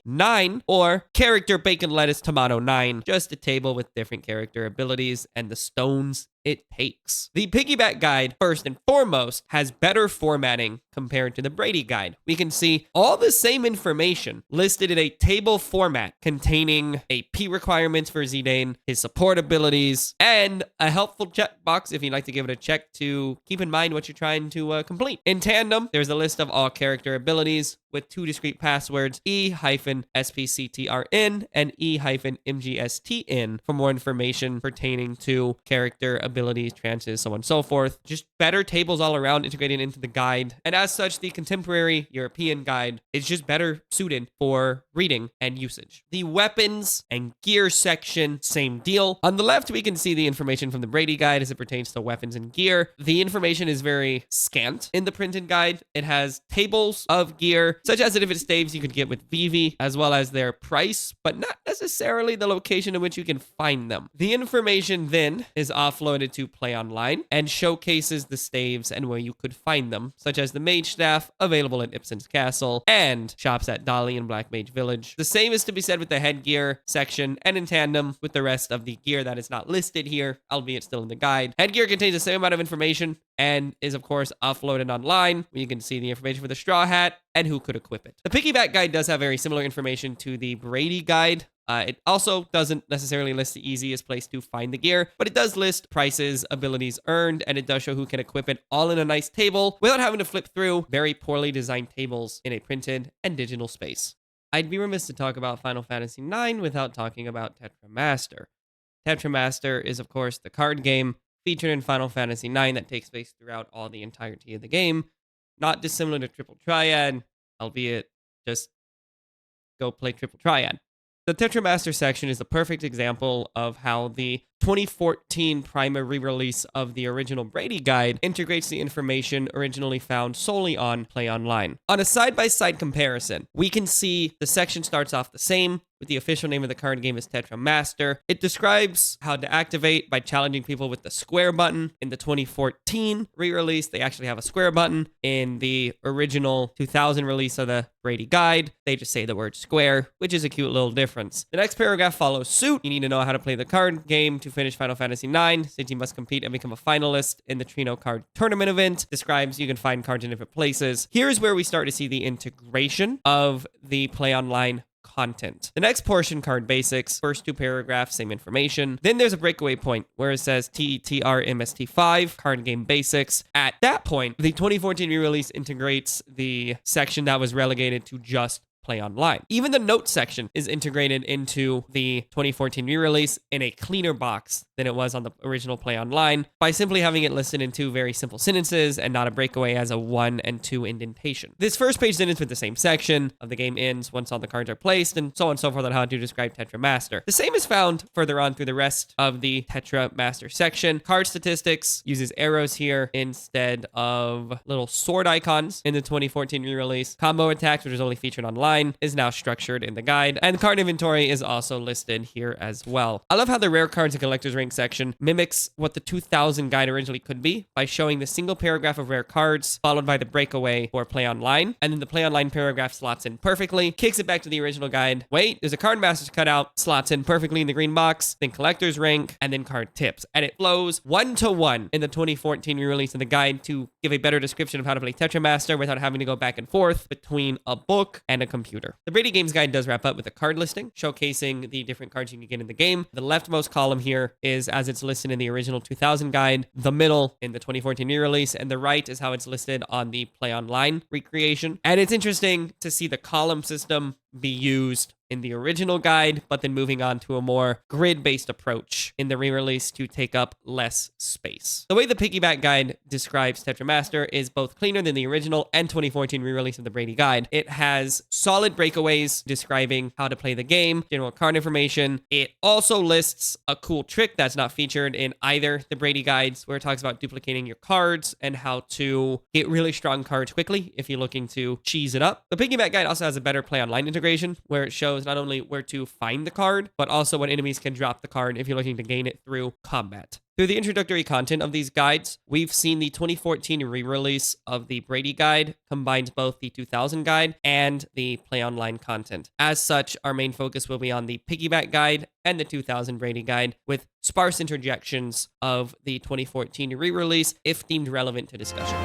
9 or character bacon lettuce tomato 9, just a table with different character abilities and the stones it takes. The piggyback guide, first and foremost, has better formatting compared to the Brady guide. We can see all the same information listed in a table format containing AP requirements for Zidane, his support abilities, and a helpful checkbox if you'd like to give it a check to keep in mind what you're trying to complete. In tandem, there's a list of all character abilities with 2 discrete passwords, E-SPCTRN and E-MGSTN for more information pertaining to character abilities, trances, so on and so forth. Just better tables all around integrated into the guide. And as such, the contemporary European guide is just better suited for reading and usage. The weapons and gear section, same deal. On the left, we can see the information from the Brady guide as it pertains to weapons and gear. The information is very scant in the printed guide. It has tables of gear, such as if it staves you could get with Vivi, as well as their price, but not necessarily the location in which you can find them. The information then is offloaded to PlayOnline and showcases the staves and where you could find them, such as the Mage Staff, available at Ipsen's Castle, and shops at Dali and Black Mage Village. The same is to be said with the headgear section, and in tandem with the rest of the gear that is not listed here, albeit still in the guide. Headgear contains the same amount of information and is, of course, offloaded online, where you can see the information for the straw hat and who could equip it. The piggyback guide does have very similar information to the Brady guide. It also doesn't necessarily list the easiest place to find the gear, but it does list prices, abilities earned, and it does show who can equip it all in a nice table without having to flip through very poorly designed tables in a printed and digital space. I'd be remiss to talk about Final Fantasy IX without talking about Tetramaster. Tetramaster is, of course, the card game featured in Final Fantasy IX that takes place throughout all the entirety of the game. Not dissimilar to Triple Triad, albeit just go play Triple Triad. The Tetramaster section is the perfect example of how the 2014 primary release of the original Brady guide integrates the information originally found solely on PlayOnline. On a side-by-side comparison, we can see the section starts off the same, with the official name of the card game as Tetramaster. It describes how to activate by challenging people with the square button. In the 2014 re-release, they actually have a square button. In the original 2000 release of the Brady guide, they just say the word square, which is a cute little difference. The next paragraph follows suit. You need to know how to play the card game to finish Final Fantasy IX, since you must compete and become a finalist in the Trino card tournament event. Describes you can find cards in different places. Here's where we start to see the integration of the PlayOnline content. The next portion, card basics, first 2 paragraphs, same information. Then there's a breakaway point where it says TTRMST5, card game basics. At that point, the 2014 re-release integrates the section that was relegated to just PlayOnline. Even the notes section is integrated into the 2014 re-release in a cleaner box than it was on the original PlayOnline by simply having it listed in 2 very simple sentences and not a breakaway as a 1 and 2 indentation. This first page then ends with the same section of the game ends once all the cards are placed, and so on and so forth on how to describe Tetramaster. The same is found further on through the rest of the Tetramaster section. Card statistics uses arrows here instead of little sword icons in the 2014 re-release. Combo attacks, which is only featured online, is now structured in the guide, and card inventory is also listed here as well. I love how the rare cards and collector's rank section mimics what the 2000 guide originally could be by showing the single paragraph of rare cards followed by the breakaway for PlayOnline, and then the PlayOnline paragraph slots in perfectly, kicks it back to the original guide. Wait, there's a card master's cutout, slots in perfectly in the green box, then collector's rank, and then card tips, and it flows 1-to-1 in the 2014 re-release of the guide to give a better description of how to play Tetramaster without having to go back and forth between a book and a computer. The BradyGames guide does wrap up with a card listing, showcasing the different cards you can get in the game. The leftmost column here is as it's listed in the original 2000 guide, the middle in the 2014 re-release, and the right is how it's listed on the PlayOnline recreation. And it's interesting to see the column system be used in the original guide, but then moving on to a more grid-based approach in the re-release to take up less space. The way the piggyback guide describes Tetramaster is both cleaner than the original and 2014 re-release of the Brady guide. It has solid breakaways describing how to play the game, general card information. It also lists a cool trick that's not featured in either the Brady guides, where it talks about duplicating your cards and how to get really strong cards quickly if you're looking to cheese it up. The piggyback guide also has a better PlayOnline integration integration where it shows not only where to find the card, but also when enemies can drop the card if you're looking to gain it through combat. Through the introductory content of these guides, we've seen the 2014 re-release of the Brady Guide combines both the 2000 guide and the PlayOnline content. As such, our main focus will be on the Piggyback Guide and the 2000 Brady Guide, with sparse interjections of the 2014 re-release if deemed relevant to discussion.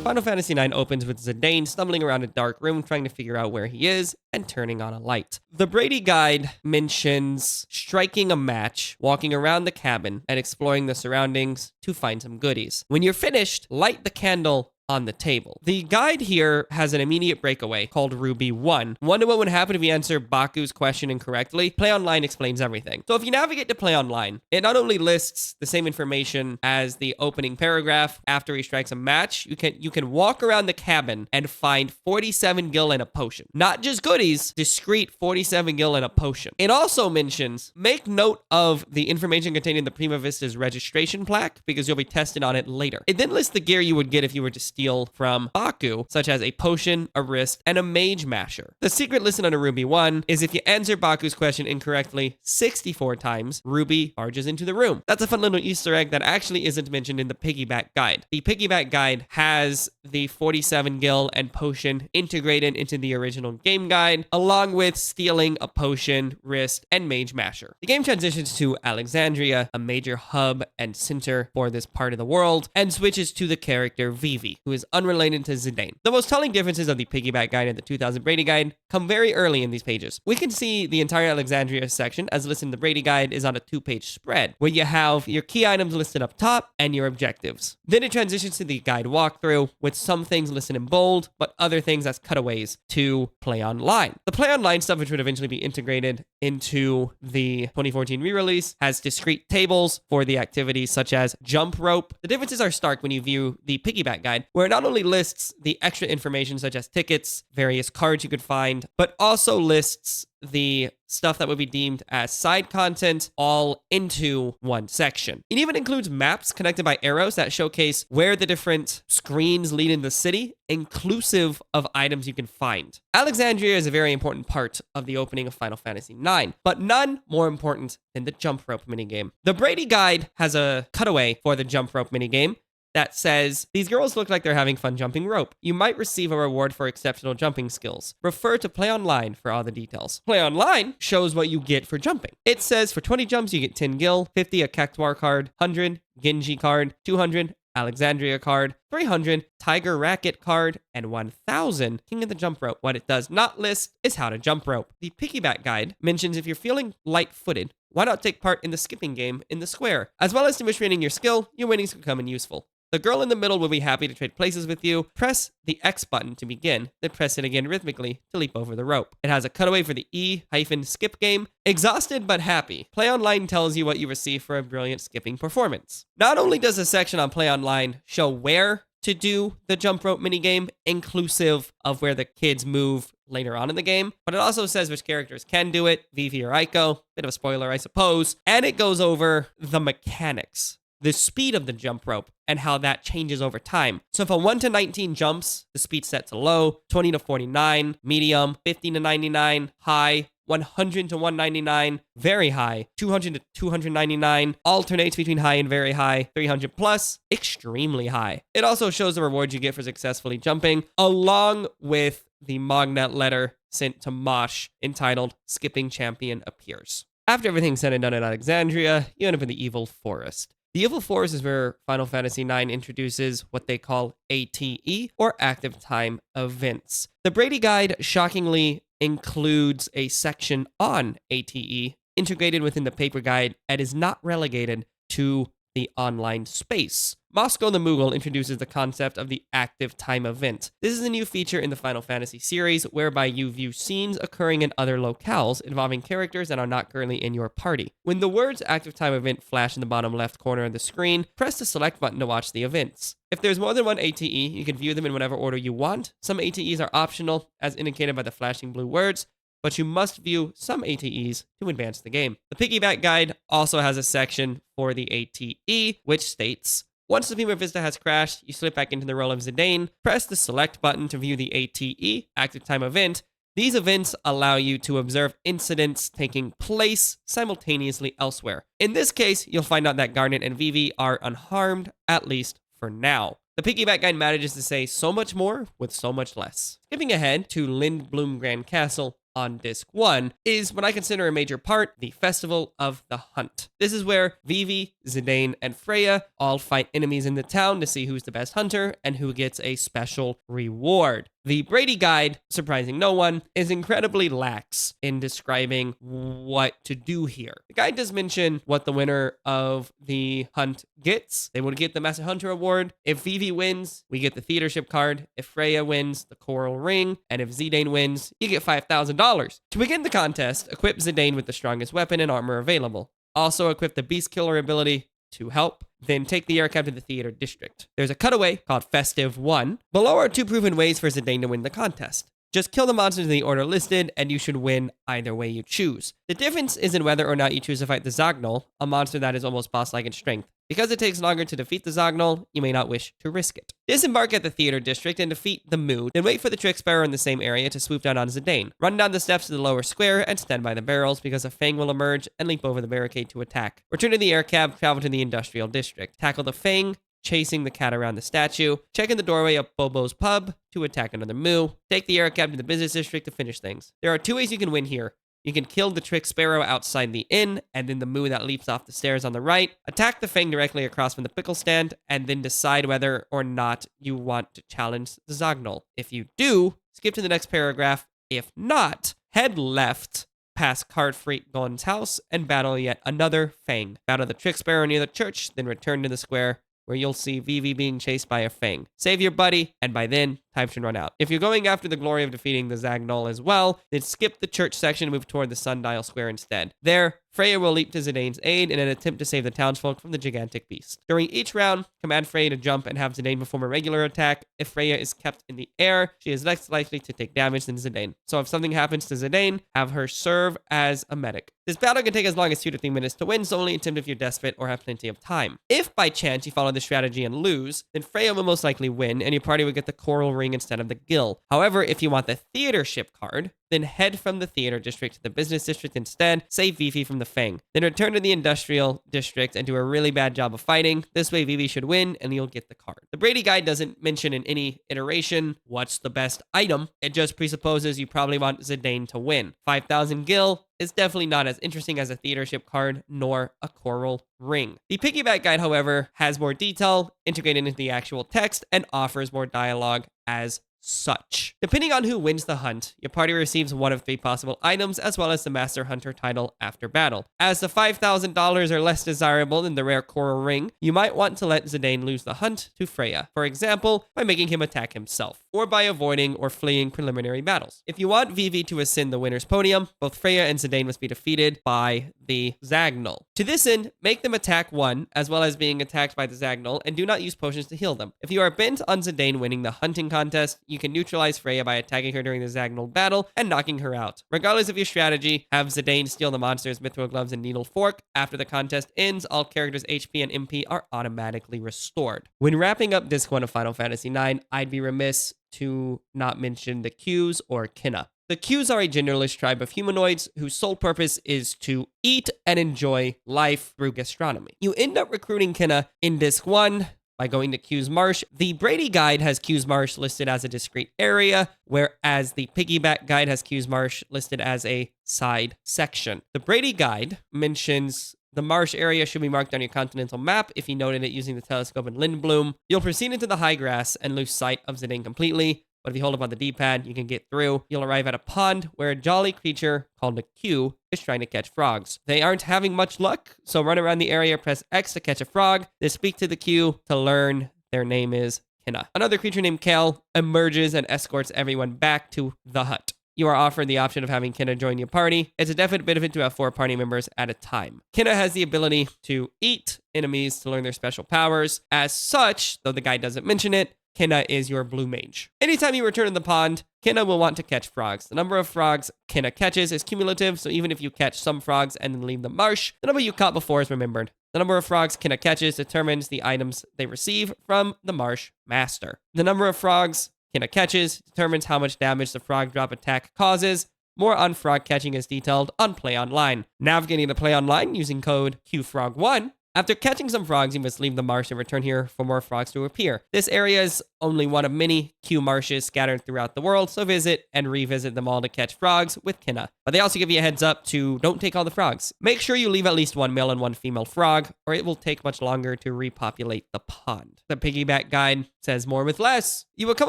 Final Fantasy IX opens with Zidane stumbling around a dark room trying to figure out where he is and turning on a light. The Brady Guide mentions striking a match, walking around the cabin, and exploring the surroundings to find some goodies. When you're finished, light the candle on the table. The guide here has an immediate breakaway called Ruby 1. Wonder what would happen if you answer Baku's question incorrectly? PlayOnline explains everything. So if you navigate to PlayOnline, it not only lists the same information as the opening paragraph after he strikes a match, you can walk around the cabin and find 47 gil and a potion. Not just goodies, discrete 47 gil and a potion. It also mentions, make note of the information contained in the Prima Vista's registration plaque because you'll be tested on it later. It then lists the gear you would get if you were to steal from Baku, such as a potion, a wrist, and a mage masher. The secret listed under Ruby 1 is if you answer Baku's question incorrectly 64 times, Ruby barges into the room. That's a fun little Easter egg that actually isn't mentioned in the Piggyback Guide. The Piggyback Guide has the 47 gil and potion integrated into the original game guide, along with stealing a potion, wrist, and mage masher. The game transitions to Alexandria, a major hub and center for this part of the world, and switches to the character Vivi, who is unrelated to Zidane. The most telling differences of the Piggyback Guide and the 2000 Brady Guide come very early in these pages. We can see the entire Alexandria section, as listed in the Brady Guide, is on a 2-page spread, where you have your key items listed up top and your objectives. Then it transitions to the guide walkthrough, with some things listed in bold, but other things as cutaways to PlayOnline. The PlayOnline stuff, which would eventually be integrated into the 2014 re-release, has discrete tables for the activities such as jump rope. The differences are stark when you view the Piggyback Guide, where it not only lists the extra information such as tickets, various cards you could find, but also lists the stuff that would be deemed as side content all into one section. It even includes maps connected by arrows that showcase where the different screens lead in the city, inclusive of items you can find. Alexandria is a very important part of the opening of Final Fantasy IX, but none more important than the jump rope minigame. The Brady Guide has a cutaway for the jump rope minigame that says, these girls look like they're having fun jumping rope. You might receive a reward for exceptional jumping skills. Refer to PlayOnline for all the details. PlayOnline shows what you get for jumping. It says for 20 jumps, you get 10 gil, 50 a Cactuar card, 100 Genji card, 200 Alexandria card, 300 Tiger Racket card, and 1000 King of the Jump Rope. What it does not list is how to jump rope. The Piggyback Guide mentions if you're feeling light-footed, why not take part in the skipping game in the square? As well as demonstrating your skill, your winnings can come in useful. The girl in the middle will be happy to trade places with you. Press the X button to begin, then press it again rhythmically to leap over the rope. It has a cutaway for the E-skip game. Exhausted but happy. PlayOnline tells you what you receive for a brilliant skipping performance. Not only does the section on PlayOnline show where to do the jump rope minigame, inclusive of where the kids move later on in the game, but it also says which characters can do it, Vivi or Aiko. Bit of a spoiler, I suppose. And it goes over the mechanics, the speed of the jump rope, and how that changes over time. So if a 1 to 19 jumps, the speed set to low, 20 to 49, medium, 50 to 99, high, 100 to 199, very high, 200 to 299, alternates between high and very high, 300 plus, extremely high. It also shows the rewards you get for successfully jumping, along with the Magnet letter sent to Mosh entitled Skipping Champion Appears. After everything's said and done in Alexandria, you end up in the Evil Forest. The Evil Forest is where Final Fantasy IX introduces what they call ATE, or Active Time Events. The Brady Guide shockingly includes a section on ATE integrated within the paper guide and is not relegated to the online space. Moscow the Moogle introduces the concept of the active time event. This is a new feature in the Final Fantasy series whereby you view scenes occurring in other locales involving characters that are not currently in your party. When the words active time event flash in the bottom left corner of the screen, press the select button to watch the events. If there's more than one ATE, you can view them in whatever order you want. Some ATEs are optional, as indicated by the flashing blue words, but you must view some ATEs to advance the game. The Piggyback Guide also has a section for the ATE, which states, Once the Prima Vista has crashed, you slip back into the role of Zidane, press the select button to view the ATE, Active Time Event. These events allow you to observe incidents taking place simultaneously elsewhere. In this case, you'll find out that Garnet and Vivi are unharmed, at least for now. The Piggyback Guide manages to say so much more with so much less. Skipping ahead to Lindblom Grand Castle on Disc 1 is what I consider a major part, the Festival of the Hunt. This is where Vivi, Zidane, and Freya all fight enemies in the town to see who's the best hunter and who gets a special reward. The Brady Guide, surprising no one, is incredibly lax in describing what to do here. The guide does mention what the winner of the hunt gets. They would get the Master Hunter Award. If Vivi wins, we get the Theatership card. If Freya wins, the Coral Ring. And if Zidane wins, you get $5,000. To begin the contest, equip Zidane with the strongest weapon and armor available. Also equip the Beast Killer ability to help, then take the aircraft to the theater district. There's a cutaway called Festive 1. Below are 2 proven ways for Zidane to win the contest. Just kill the monsters in the order listed, and you should win either way you choose. The difference is in whether or not you choose to fight the Zagnol, a monster that is almost boss-like in strength. Because it takes longer to defeat the Zagnol, you may not wish to risk it. Disembark at the theater district and defeat the Mood, then wait for the Trick Sparrow in the same area to swoop down on Zidane. Run down the steps to the lower square and stand by the barrels because a Fang will emerge and leap over the barricade to attack. Return to the air cab, travel to the industrial district. Tackle the Fang, chasing the cat around the statue. Check in the doorway of Bobo's pub to attack another Moo. Take the air cab to the business district to finish things. There are 2 ways you can win here. You can kill the Trick Sparrow outside the inn, and then the Moo that leaps off the stairs on the right. Attack the Fang directly across from the pickle stand, and then decide whether or not you want to challenge the Zagnol. If you do, skip to the next paragraph. If not, head left past Cardfreak Gon's house and battle yet another Fang. Battle the Trick Sparrow near the church, then return to the square, where you'll see Vivi being chased by a Fang. Save your buddy, and by then, time should run out. If you're going after the glory of defeating the Zagnol as well, then skip the church section and move toward the Sundial Square instead. There, Freya will leap to Zidane's aid in an attempt to save the townsfolk from the gigantic beast. During each round, command Freya to jump and have Zidane perform a regular attack. If Freya is kept in the air, she is less likely to take damage than Zidane. So if something happens to Zidane, have her serve as a medic. This battle can take as long as 2 to 3 minutes to win, so only attempt if you're desperate or have plenty of time. If by chance you follow this strategy and lose, then Freya will most likely win, and your party will get the Coral Ring instead of the Gill. However, if you want the Theatership card, then head from the theater district to the business district instead, save Vivi from the Fang. Then return to the industrial district and do a really bad job of fighting. This way Vivi should win and you'll get the card. The Brady Guide doesn't mention in any iteration what's the best item. It just presupposes you probably want Zidane to win. 5,000 Gil is definitely not as interesting as a Theatership card nor a Coral Ring. The Piggyback Guide, however, has more detail integrated into the actual text and offers more dialogue as such. Depending on who wins the hunt, your party receives one of 3 possible items as well as the Master Hunter title after battle. As the $5,000 are less desirable than the rare Coral Ring, you might want to let Zidane lose the hunt to Freya, for example, by making him attack himself, or by avoiding or fleeing preliminary battles. If you want Vivi to ascend the winner's podium, both Freya and Zidane must be defeated by the Zagnol. To this end, make them attack 1, as well as being attacked by the Zagnol, and do not use potions to heal them. If you are bent on Zidane winning the hunting contest, you can neutralize Freya by attacking her during the Zagnol battle and knocking her out. Regardless of your strategy, have Zidane steal the monster's Mithril Gloves and Needle Fork. After the contest ends, all characters' HP and MP are automatically restored. When wrapping up Disc 1 of Final Fantasy IX, I'd be remiss to not mention the Qs or Kinna. The Qs are a genderless tribe of humanoids whose sole purpose is to eat and enjoy life through gastronomy. You end up recruiting Kinna in Disc 1 by going to Q's Marsh. The Brady Guide has Q's Marsh listed as a discrete area, whereas the Piggyback Guide has Q's Marsh listed as a side section. The Brady Guide mentions the marsh area should be marked on your continental map if you noted it using the telescope in Lindblom. You'll proceed into the high grass and lose sight of Zidane completely, but if you hold up on the D-pad, you can get through. You'll arrive at a pond where a jolly creature called a Q is trying to catch frogs. They aren't having much luck, so run around the area, press X to catch a frog, then speak to the Q to learn their name is Kinna. Another creature named Kel emerges and escorts everyone back to the hut. You are offered the option of having Kinna join your party. It's a definite benefit to have 4 party members at a time. Kinna has the ability to eat enemies to learn their special powers. As such, though the guide doesn't mention it, Kinna is your blue mage. Anytime you return to the pond, Kinna will want to catch frogs. The number of frogs Kinna catches is cumulative, so even if you catch some frogs and then leave the marsh, the number you caught before is remembered. The number of frogs Kinna catches determines the items they receive from the marsh master. The number of frogs Kinna catches determines how much damage the frog drop attack causes. More on frog catching is detailed on PlayOnline. Navigating to PlayOnline using code QFrog1. After catching some frogs, you must leave the marsh and return here for more frogs to appear. This area is only one of many Q marshes scattered throughout the world, so visit and revisit them all to catch frogs with Kinna. But they also give you a heads up to don't take all the frogs. Make sure you leave at least one male and one female frog, or it will take much longer to repopulate the pond. The piggyback guide says more with less. You will come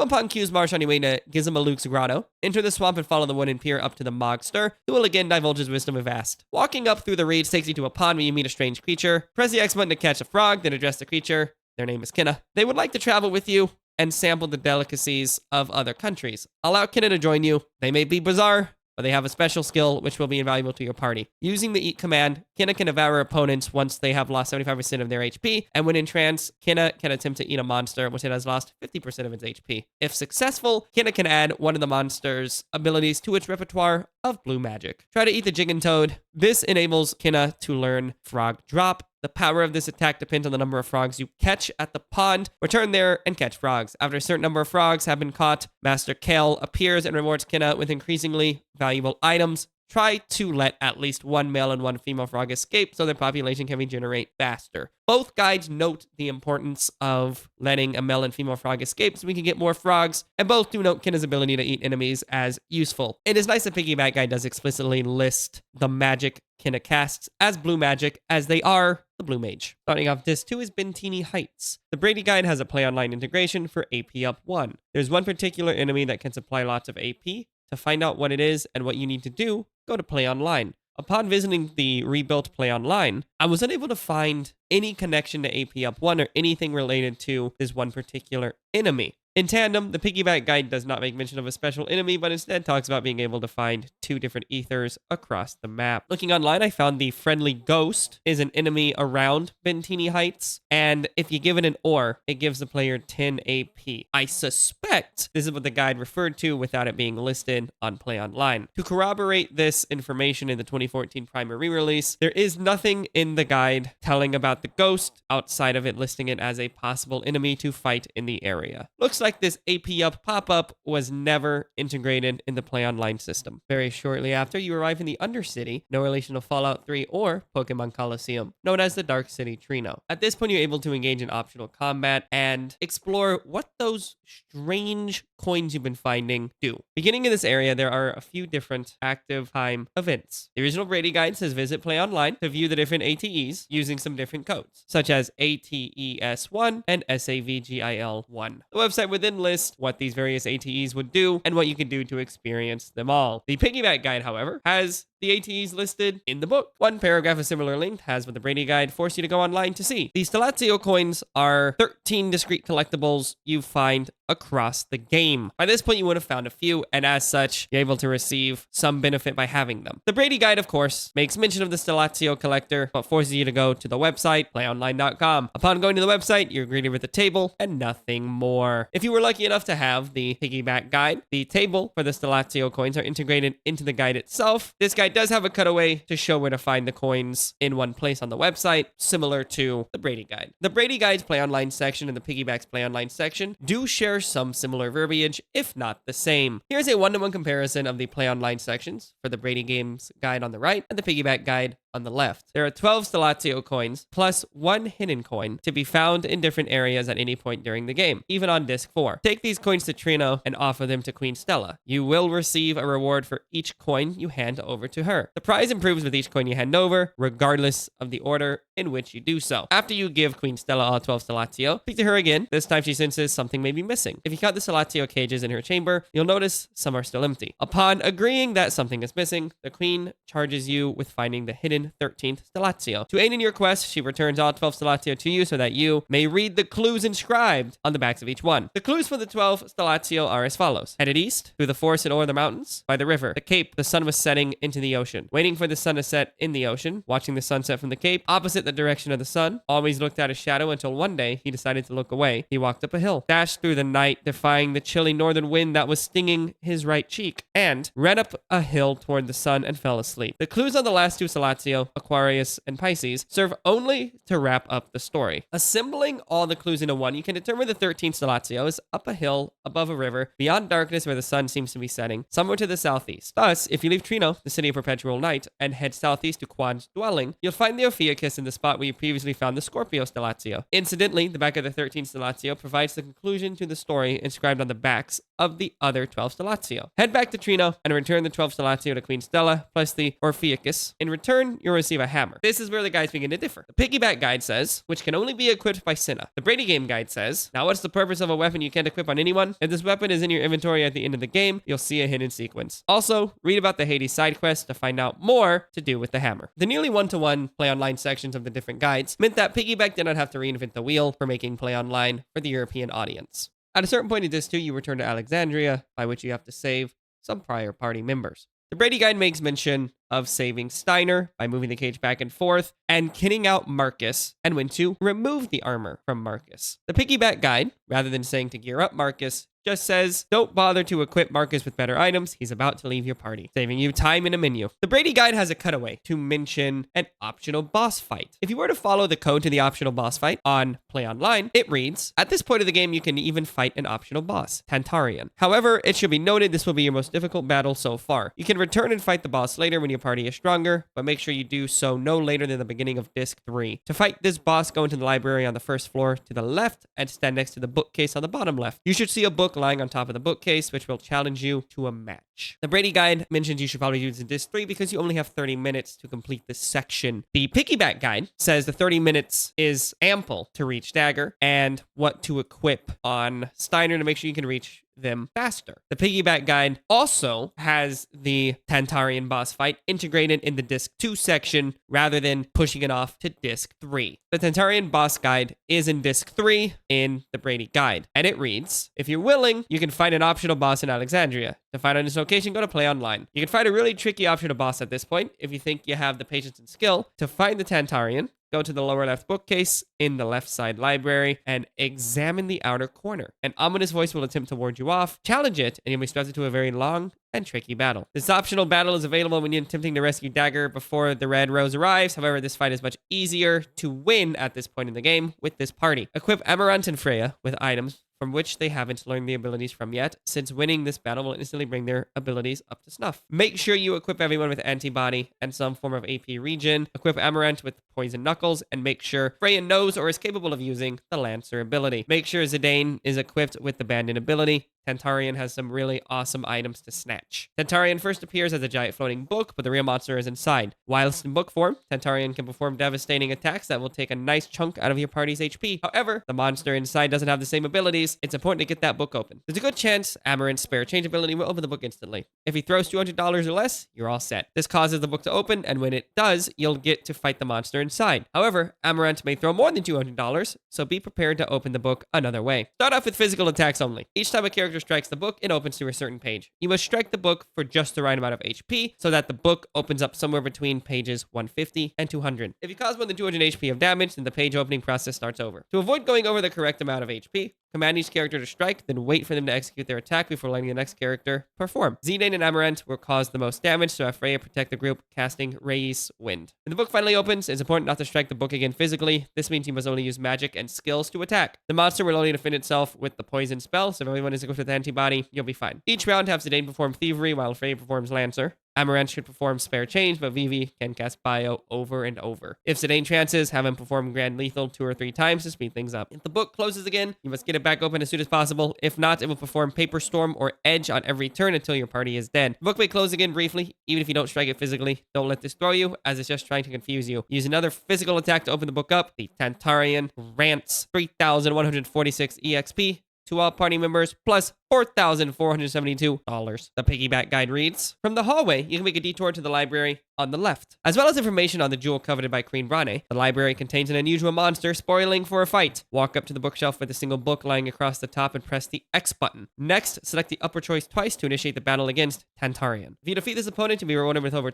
upon Q's marsh on your way to Gizmaluk's grotto. Enter the swamp and follow the wooden pier up to the Mogster, who will again divulge his wisdom of vast. Walking up through the reeds takes you to a pond where you meet a strange creature. Press the X button to catch a frog, then address the creature. Their name is Kinna. They would like to travel with you and sample the delicacies of other countries. Allow Kinna to join you. They may be bizarre, but they have a special skill which will be invaluable to your party. Using the Eat command, Kinna can devour opponents once they have lost 75% of their HP, and when in trance, Kinna can attempt to eat a monster once it has lost 50% of its HP. If successful, Kinna can add one of the monster's abilities to its repertoire of blue magic. Try to eat the Jiggin Toad. This enables Kinna to learn Frog Drop. The power of this attack depends on the number of frogs you catch at the pond. Return there and catch frogs. After a certain number of frogs have been caught, Master Kale appears and rewards Kinna with increasingly valuable items. Try to let at least one male and one female frog escape so their population can regenerate faster. Both guides note the importance of letting a male and female frog escape so we can get more frogs, and both do note Kinna's ability to eat enemies as useful. It is nice that Piggyback Guide does explicitly list the magic Kinna casts as blue magic, as they are the blue mage. Starting off Disc 2 is Bentini Heights. The Brady Guide has a PlayOnline integration for AP Up 1. There's one particular enemy that can supply lots of AP. To find out what it is and what you need to do, go to PlayOnline. Upon visiting the rebuilt PlayOnline, I was unable to find any connection to AP Up 1 or anything related to this one particular enemy. In tandem, the Piggyback Guide does not make mention of a special enemy, but instead talks about being able to find 2 different ethers across the map. Looking online, I found the Friendly Ghost is an enemy around Bentini Heights, and if you give it an ore, it gives the player 10 AP. I suspect this is what the guide referred to without it being listed on PlayOnline. To corroborate this information in the 2014 primary release, there is nothing in the guide telling about the ghost outside of it listing it as a possible enemy to fight in the area. Looks like this AP Up pop-up was never integrated in the PlayOnline system. Very shortly after, you arrive in the Undercity, no relation to Fallout 3 or Pokemon Coliseum, known as the Dark City Trino. At this point, you're able to engage in optional combat and explore what those strange coins you've been finding do. Beginning in this area, there are a few different active time events. The original Brady Guide says visit PlayOnline to view the different ATEs using some different codes, such as ATES1 and SAVGIL1. The website would then list what these various ATEs would do and what you could do to experience them all. The Piggyback Guide, however, has the ATEs listed in the book. One paragraph of similar length has what the Brady Guide forced you to go online to see. The Stellatio coins are 13 discrete collectibles you find across the game. By this point, you would have found a few, and as such, you're able to receive some benefit by having them. The Brady Guide, of course, makes mention of the Stellatio collector, but forces you to go to the website, playonline.com. Upon going to the website, you're greeted with a table and nothing more. If you were lucky enough to have the Piggyback Guide, the table for the Stellatio coins are integrated into the guide itself. This guide does have a cutaway to show where to find the coins in one place on the website, similar to the Brady Guide. The Brady Guide's PlayOnline section and the Piggyback's PlayOnline section do share some similar verbiage, if not the same. Here's a one-to-one comparison of the PlayOnline sections for the BradyGames guide on the right and the Piggyback Guide on the left. There are 12 Stellatio coins plus 1 hidden coin to be found in different areas at any point during the game, even on Disc 4. Take these coins to Trino and offer them to Queen Stella. You will receive a reward for each coin you hand over to her. The prize improves with each coin you hand over, regardless of the order in which you do so. After you give Queen Stella all 12 Stellatio, speak to her again. This time she senses something may be missing. If you count the Stellatio cages in her chamber, you'll notice some are still empty. Upon agreeing that something is missing, the Queen charges you with finding the hidden 13th Stellatio. To aid in your quest, she returns all 12 Stellatio to you so that you may read the clues inscribed on the backs of each one. The clues for the 12 Stellatio are as follows. Headed east, through the forest and o'er the mountains, by the river, the cape, the sun was setting into the ocean. Waiting for the sun to set in the ocean, watching the sunset from the cape, opposite the direction of the sun, always looked at his shadow until one day he decided to look away. He walked up a hill, dashed through the night, defying the chilly northern wind that was stinging his right cheek, and ran up a hill toward the sun and fell asleep. The clues on the last two Salatio, Aquarius and Pisces, serve only to wrap up the story. Assembling all the clues into one, you can determine the 13th Salatio is up a hill, above a river, beyond darkness where the sun seems to be setting, somewhere to the southeast. Thus, if you leave Trino, the city of perpetual night, and head southeast to Quan's dwelling, you'll find the Ophiuchus in the spot where you previously found the Scorpio Stellatio. Incidentally, the back of the 13th Stellatio provides the conclusion to the story inscribed on the backs of the other 12 Stellatio. Head back to Trino and return the 12 Stellatio to Queen Stella plus the Orpheus. In return, you'll receive a hammer. This is where the guides begin to differ. The Piggyback Guide says, which can only be equipped by Cinna. The Brady Game Guide says, now what's the purpose of a weapon you can't equip on anyone? If this weapon is in your inventory at the end of the game, you'll see a hidden sequence. Also, read about the Hades side quest to find out more to do with the hammer. The nearly one-to-one PlayOnline sections of the different guides meant that Piggyback did not have to reinvent the wheel for making PlayOnline for the European audience. At a certain point in Disc 2, you return to Alexandria, by which you have to save some prior party members. The Brady Guide makes mention of saving Steiner by moving the cage back and forth and kitting out Marcus and when to remove the armor from Marcus. The Piggyback Guide, rather than saying to gear up Marcus, just says, don't bother to equip Marcus with better items. He's about to leave your party, saving you time in a menu. The Brady Guide has a cutaway to mention an optional boss fight. If you were to follow the code to the optional boss fight on PlayOnline, it reads, at this point of the game, you can even fight an optional boss, Tantarian. However, it should be noted this will be your most difficult battle so far. You can return and fight the boss later when your party is stronger, but make sure you do so no later than the beginning of Disc 3. To fight this boss, go into the library on the first floor to the left and stand next to the bookcase on the bottom left. You should see a book lying on top of the bookcase, which will challenge you to a match. The Brady Guide mentions you should probably use in Disc 3 because you only have 30 minutes to complete this section. The Piggyback Guide says the 30 minutes is ample to reach Dagger and what to equip on Steiner to make sure you can reach them faster. The Piggyback Guide also has the Tantarian boss fight integrated in the Disc 2 section rather than pushing it off to Disc 3. The Tantarian boss guide is in Disc 3 in the Brady Guide, and it reads, if you're willing, you can find an optional boss in Alexandria. To find out his location, go to PlayOnline. You can find a really tricky optional boss at this point if you think you have the patience and skill to find the Tantarian. Go to the lower left bookcase in the left side library and examine the outer corner. An ominous voice will attempt to ward you off. Challenge it, and you'll be thrust into a very long and tricky battle. This optional battle is available when you're attempting to rescue Dagger before the Red Rose arrives. However, this fight is much easier to win at this point in the game with this party. Equip Amaranth and Freya with items from which they haven't learned the abilities from yet, since winning this battle will instantly bring their abilities up to snuff. Make sure you equip everyone with antibody and some form of AP regen. Equip Amaranth with poison knuckles, and make sure Freya knows or is capable of using the Lancer ability. Make sure Zidane is equipped with the Bandit ability. Tantarian has some really awesome items to snatch. Tantarian first appears as a giant floating book, but the real monster is inside. Whilst in book form, Tantarian can perform devastating attacks that will take a nice chunk out of your party's HP. However, the monster inside doesn't have the same abilities. It's important to get that book open. There's a good chance Amaranth's spare change ability will open the book instantly. If he throws $200 or less, you're all set. This causes the book to open, and when it does, you'll get to fight the monster inside. However, Amaranth may throw more than $200, so be prepared to open the book another way. Start off with physical attacks only. Each time a character strikes the book, it opens to a certain page. You must strike the book for just the right amount of HP so that the book opens up somewhere between pages 150 and 200. If you cause more than 200 HP of damage, then the page opening process starts over. To avoid going over the correct amount of HP, command each character to strike, then wait for them to execute their attack before letting the next character perform. Zidane and Amaranth will cause the most damage, so have Freya protect the group, casting Ray's Wind. When the book finally opens, it's important not to strike the book again physically. This means you must only use magic and skills to attack. The monster will only defend itself with the poison spell, so if everyone is equipped with antibody, you'll be fine. Each round, have Zidane perform Thievery, while Freya performs Lancer. Amaranth should perform Spare Change, but Vivi can cast Bio over and over. If Zidane trances, have him perform Grand Lethal 2 or 3 times to speed things up. If the book closes again, you must get it back open as soon as possible. If not, it will perform Paper Storm or Edge on every turn until your party is dead. The book may close again briefly, even if you don't strike it physically. Don't let this throw you, as it's just trying to confuse you. Use another physical attack to open the book up. The Tantarian grants 3,146 EXP to all party members, plus $4,472. The Piggyback Guide reads, from the hallway, you can make a detour to the library on the left. As well as information on the jewel coveted by Queen Brane, the library contains an unusual monster spoiling for a fight. Walk up to the bookshelf with a single book lying across the top and press the X button. Next, select the upper choice twice to initiate the battle against Tantarian. If you defeat this opponent, you'll be rewarded with over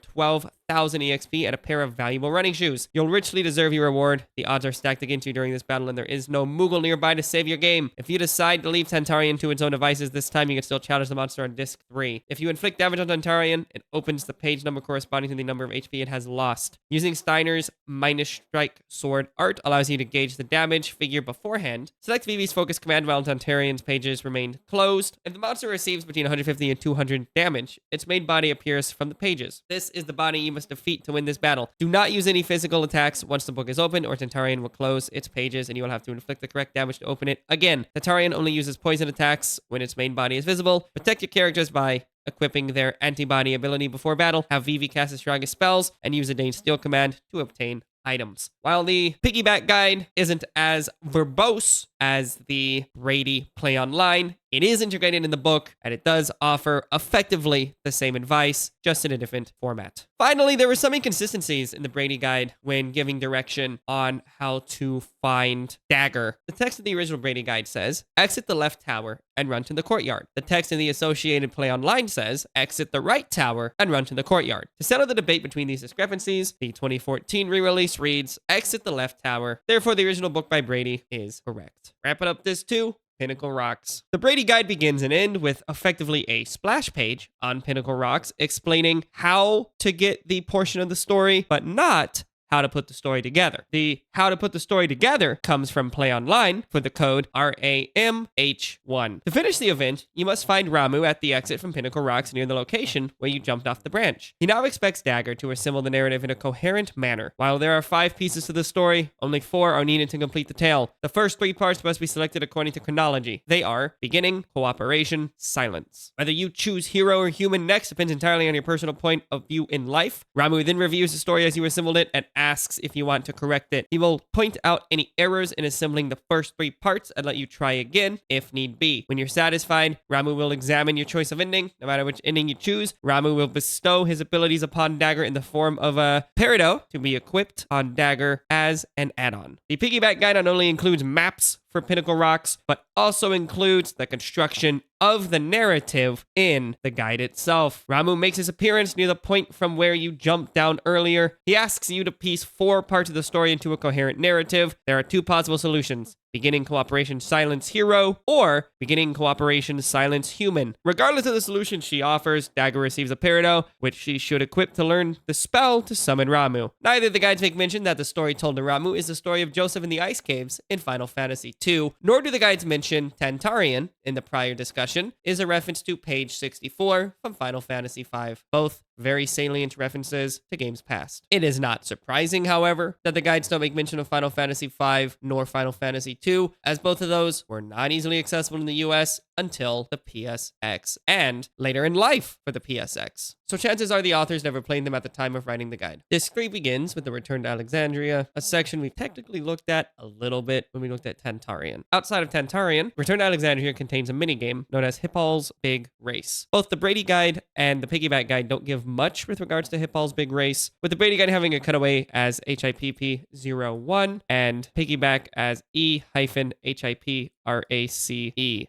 1,000 EXP and a pair of valuable running shoes. You'll richly deserve your reward. The odds are stacked against you during this battle, and there is no Moogle nearby to save your game. If you decide to leave Tantarian to its own devices this time, you can still challenge the monster on disc 3. If you inflict damage on Tantarian, it opens the page number corresponding to the number of HP it has lost. Using Steiner's minus strike sword art allows you to gauge the damage figure beforehand. Select Vivi's focus command while Tantarian's pages remain closed. If the monster receives between 150 and 200 damage, its main body appears from the pages. This is the body you must defeat to win this battle. Do not use any physical attacks once the book is open, or Tantarian will close its pages and you will have to inflict the correct damage to open it again. Tantarian only uses poison attacks when its main body is visible. Protect your characters by equipping their antibody ability before battle, have Vivi cast the strongest spells, and use a Dane Steel command to obtain items. While the piggyback guide isn't as verbose as the Brady PlayOnline, it is integrated in the book, and it does offer effectively the same advice, just in a different format. Finally, there were some inconsistencies in the Brady guide when giving direction on how to find Dagger. The text of the original Brady guide says, exit the left tower and run to the courtyard. The text in the associated PlayOnline says, exit the right tower and run to the courtyard. To settle the debate between these discrepancies, the 2014 re-release reads, exit the left tower. Therefore, the original book by Brady is correct. Wrapping up this too, Pinnacle Rocks. The Brady Guide begins and ends with effectively a splash page on Pinnacle Rocks explaining how to get the portion of the story, but not how to put the story together. The how to put the story together comes from PlayOnline for the code RAMH1. To finish the event, you must find Ramu at the exit from Pinnacle Rocks near the location where you jumped off the branch. He now expects Dagger to assemble the narrative in a coherent manner. While there are 5 pieces to the story, only 4 are needed to complete the tale. The first 3 parts must be selected according to chronology. They are beginning, cooperation, silence. Whether you choose hero or human next depends entirely on your personal point of view in life. Ramu then reviews the story as you assembled it and asks if you want to correct it. He will point out any errors in assembling the first 3 parts and let you try again if need be. When you're satisfied, Ramu will examine your choice of ending. No matter which ending you choose, Ramu will bestow his abilities upon Dagger in the form of a peridot to be equipped on Dagger as an add-on. The piggyback guide not only includes maps for Pinnacle Rocks, but also includes the construction of the narrative in the guide itself. Ramu makes his appearance near the point from where you jumped down earlier. He asks you to piece 4 parts of the story into a coherent narrative. There are 2 possible solutions: beginning cooperation silence hero, or beginning cooperation silence human. Regardless of the solution she offers, Dagger receives a peridot, which she should equip to learn the spell to summon Ramu. Neither of the guides make mention that the story told to Ramu is the story of Joseph in the Ice Caves in Final Fantasy II, nor do the guides mention Tantarian in the prior discussion is a reference to page 64 from Final Fantasy V. Both very salient references to games past. It is not surprising, however, that the guides don't make mention of Final Fantasy V nor Final Fantasy II, as both of those were not easily accessible in the US until the PSX, and later in life for the PSX. So chances are the authors never played them at the time of writing the guide. Disc 3 begins with the Return to Alexandria, a section we've technically looked at a little bit when we looked at Tantarian. Outside of Tantarian, Return to Alexandria contains a minigame known as Hippol's Big Race. Both the Brady Guide and the Piggyback Guide don't give much with regards to Hippol's Big Race, with the Brady Guide having a cutaway as HIPP01 and Piggyback as E-HIPRACE.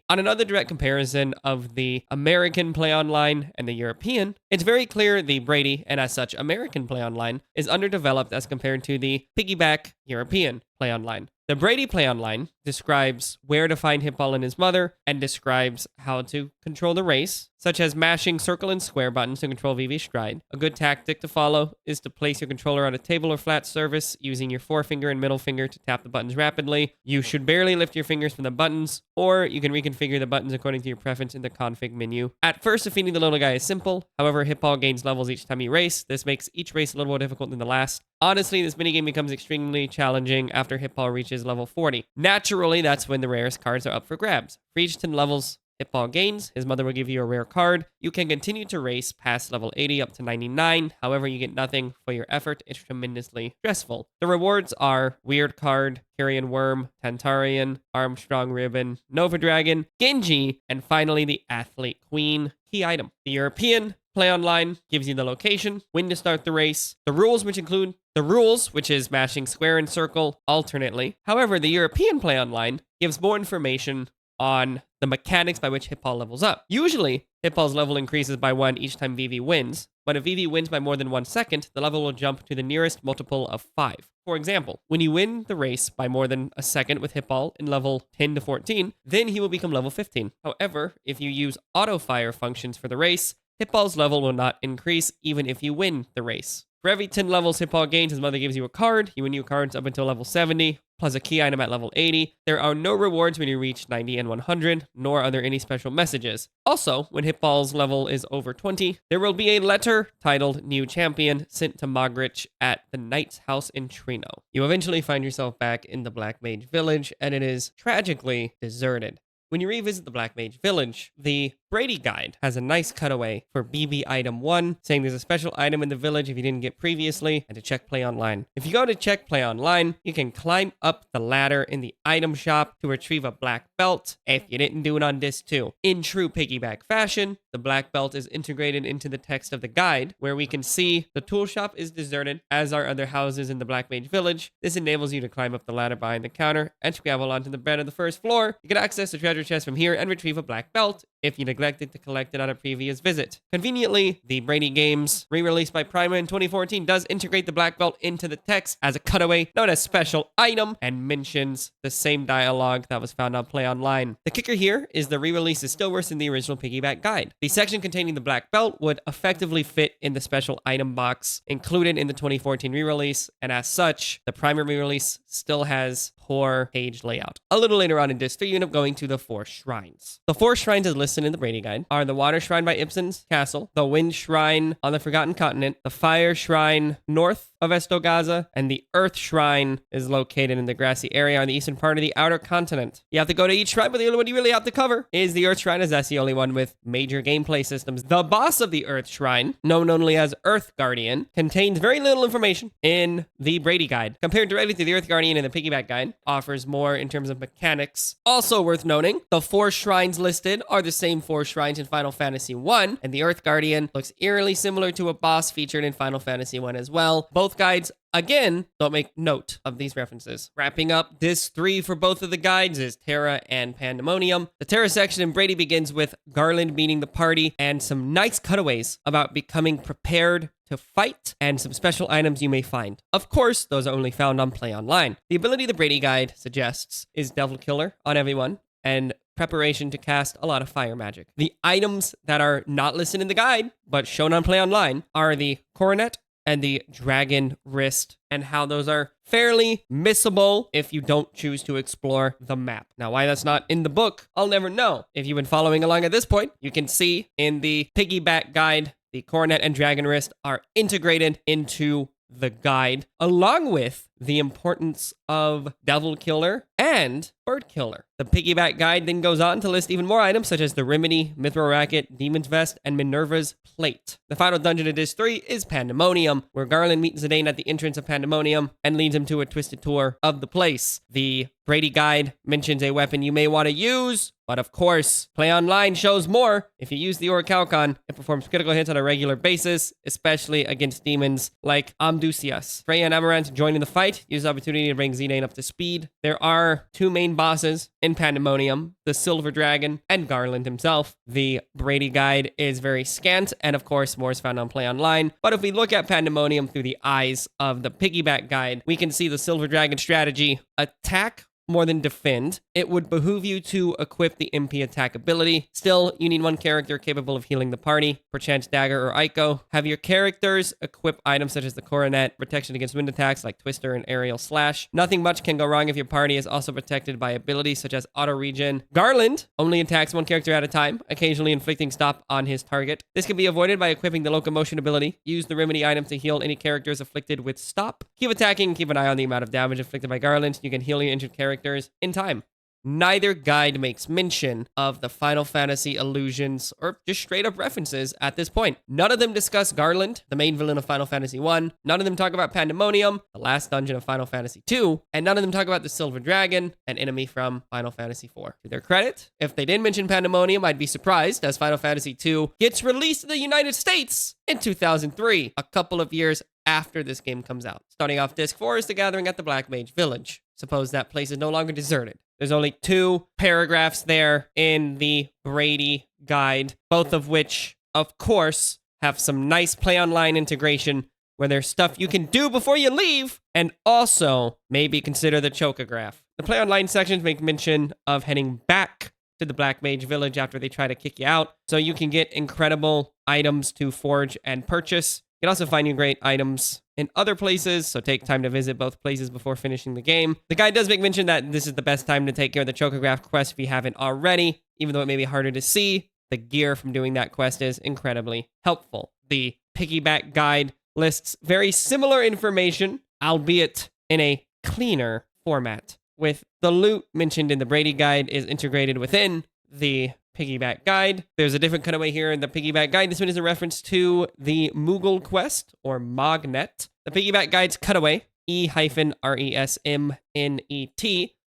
On another direct comparison of the American PlayOnline and the European, it's very clear the Brady, and as such American PlayOnline, is underdeveloped as compared to the Piggyback European PlayOnline. The Brady PlayOnline describes where to find Hippol and his mother, and describes how to control the race, such as mashing circle and square buttons to control Vivi's stride. A good tactic to follow is to place your controller on a table or flat surface using your forefinger and middle finger to tap the buttons rapidly. You should barely lift your fingers from the buttons, or you can reconfigure the buttons according to your preference in the config menu. At first, defeating the little guy is simple. However, Hippol gains levels each time you race. This makes each race a little more difficult than the last. Honestly, this minigame becomes extremely challenging after Hippol reaches level 40. Naturally, that's when the rarest cards are up for grabs. For each 10 levels Hippol gains, his mother will give you a rare card. You can continue to race past level 80 up to 99. However, you get nothing for your effort. It's tremendously stressful. The rewards are Weird Card, Carrion Worm, Tantarian, Armstrong Ribbon, Nova Dragon, Genji, and finally the Athlete Queen key item. The European PlayOnline gives you the location, when to start the race, the rules, which is mashing square and circle alternately. However, the European PlayOnline gives more information on the mechanics by which Hippol levels up. Usually, Hippol's level increases by 1 each time Vivi wins. When a VV wins by more than 1 second, the level will jump to the nearest multiple of 5. For example, when you win the race by more than a second with Hitball in level 10 to 14, then he will become level 15. However, if you use auto-fire functions for the race, Hitball's level will not increase even if you win the race. For every 10 levels Hitball gains, his mother gives you a card. You win new cards up until level 70, plus a key item at level 80. There are no rewards when you reach 90 and 100, nor are there any special messages. Also, when Hitball's level is over 20, there will be a letter titled New Champion sent to Mogridge at the Knight's House in Trino. You eventually find yourself back in the Black Mage Village, and it is tragically deserted. When you revisit the Black Mage Village, the Brady Guide has a nice cutaway for BB Item 1, saying there's a special item in the village if you didn't get previously, and to check PlayOnline. If you go to check PlayOnline, you can climb up the ladder in the item shop to retrieve a black belt, if you didn't do it on disc 2. In true piggyback fashion, the black belt is integrated into the text of the guide, where we can see the tool shop is deserted, as are other houses in the Black Mage Village. This enables you to climb up the ladder behind the counter and travel onto the bed of the first floor. You can access the treasure chest from here and retrieve a black belt if you neglected to collect it on a previous visit. Conveniently, the BradyGames, re-released by Prima in 2014, does integrate the black belt into the text as a cutaway known as Special Item and mentions the same dialogue that was found on PlayOnline. The kicker here is the re-release is still worse than the original piggyback guide. The section containing the black belt would effectively fit in the Special Item box included in the 2014 re-release, and as such, the Prima re-release still has poor page layout. A little later on in disc 3, you end up going to the 4 shrines. The 4 shrines as listed in the Brady Guide are the Water Shrine by Ibsen's Castle, the Wind Shrine on the Forgotten Continent, the Fire Shrine north of Estogaza, and the Earth Shrine is located in the grassy area on the eastern part of the Outer Continent. You have to go to each shrine, but the only one you really have to cover is the Earth Shrine, as that's the only one with major gameplay systems. The boss of the Earth Shrine, known only as Earth Guardian, contains very little information in the Brady Guide. Compared directly to the Earth Guardian in the Piggyback Guide, offers more in terms of mechanics. Also worth noting, the 4 shrines listed are the same 4 shrines in Final Fantasy I, and the Earth Guardian looks eerily similar to a boss featured in Final Fantasy I as well. Both guides, again, don't make note of these references. Wrapping up disc 3 for both of the guides is Terra and Pandemonium. The Terra section in Brady begins with Garland meeting the party and some nice cutaways about becoming prepared to fight and some special items you may find. Of course, those are only found on PlayOnline. The ability the Brady Guide suggests is Devil Killer on everyone and preparation to cast a lot of fire magic. The items that are not listed in the guide but shown on PlayOnline are the Coronet and the Dragon Wrist, and how those are fairly missable if you don't choose to explore the map. Now, why that's not in the book, I'll never know. If you've been following along at this point, you can see in the Piggyback Guide, the Coronet and Dragon Wrist are integrated into the guide, along with the importance of Devil Killer and Bird Killer. The Piggyback Guide then goes on to list even more items such as the Remedy, Mithril Racket, Demon's Vest, and Minerva's Plate. The final dungeon of Disc 3 is Pandemonium, where Garland meets Zidane at the entrance of Pandemonium and leads him to a twisted tour of the place. The Brady Guide mentions a weapon you may want to use, but of course, PlayOnline shows more. If you use the Orichalcon, it performs critical hits on a regular basis, especially against demons like Amdusias. Freya and Amaranth join in the fight, use the opportunity to bring Zidane up to speed. There are 2 main bosses in Pandemonium, the Silver Dragon and Garland himself. The Brady Guide is very scant, and of course, more is found on PlayOnline. But if we look at Pandemonium through the eyes of the Piggyback Guide, we can see the Silver Dragon strategy: attack more than defend. It would behoove you to equip the MP attack ability. Still, you need 1 character capable of healing the party, perchance Dagger or Aiko. Have your characters equip items such as the Coronet, protection against wind attacks like Twister and Aerial Slash. Nothing much can go wrong if your party is also protected by abilities such as Auto Regen. Garland only attacks 1 character at a time, occasionally inflicting stop on his target. This can be avoided by equipping the Locomotion ability. Use the Remedy item to heal any characters afflicted with stop. Keep attacking and keep an eye on the amount of damage inflicted by Garland. You can heal your injured characters in time. Neither guide makes mention of the Final Fantasy allusions or just straight up references at this point. None of them discuss Garland, the main villain of Final Fantasy I. None of them talk about Pandemonium, the last dungeon of Final Fantasy II. And none of them talk about the Silver Dragon, an enemy from Final Fantasy IV. To their credit, if they didn't mention Pandemonium, I'd be surprised, as Final Fantasy II gets released in the United States in 2003, a couple of years after this game comes out. Starting off Disc 4 is the gathering at the Black Mage Village. Suppose that place is no longer deserted. There's only 2 paragraphs there in the Brady Guide, both of which, of course, have some nice PlayOnline integration where there's stuff you can do before you leave, and also maybe consider the chocograph. The PlayOnline sections make mention of heading back to the Black Mage Village after they try to kick you out, so you can get incredible items to forge and purchase. You can also find new great items in other places, so take time to visit both places before finishing the game. The guide does make mention that this is the best time to take care of the chocograph quest if you haven't already, even though it may be harder to see. The gear from doing that quest is incredibly helpful. The piggyback guide lists very similar information, albeit in a cleaner format, with the loot mentioned in the Brady guide is integrated within the piggyback guide. There's a different cutaway here in the piggyback guide. This one is a reference to the Moogle quest, or Mognet. The piggyback guide's cutaway, E-RESMNET,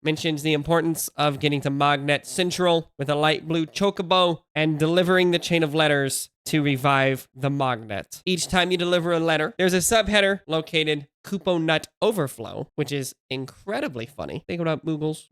mentions the importance of getting to Mognet Central with a light blue chocobo and delivering the chain of letters to revive the Mognet. Each time you deliver a letter, there's a subheader located Coupon Nut Overflow, which is incredibly funny. Think about Moogles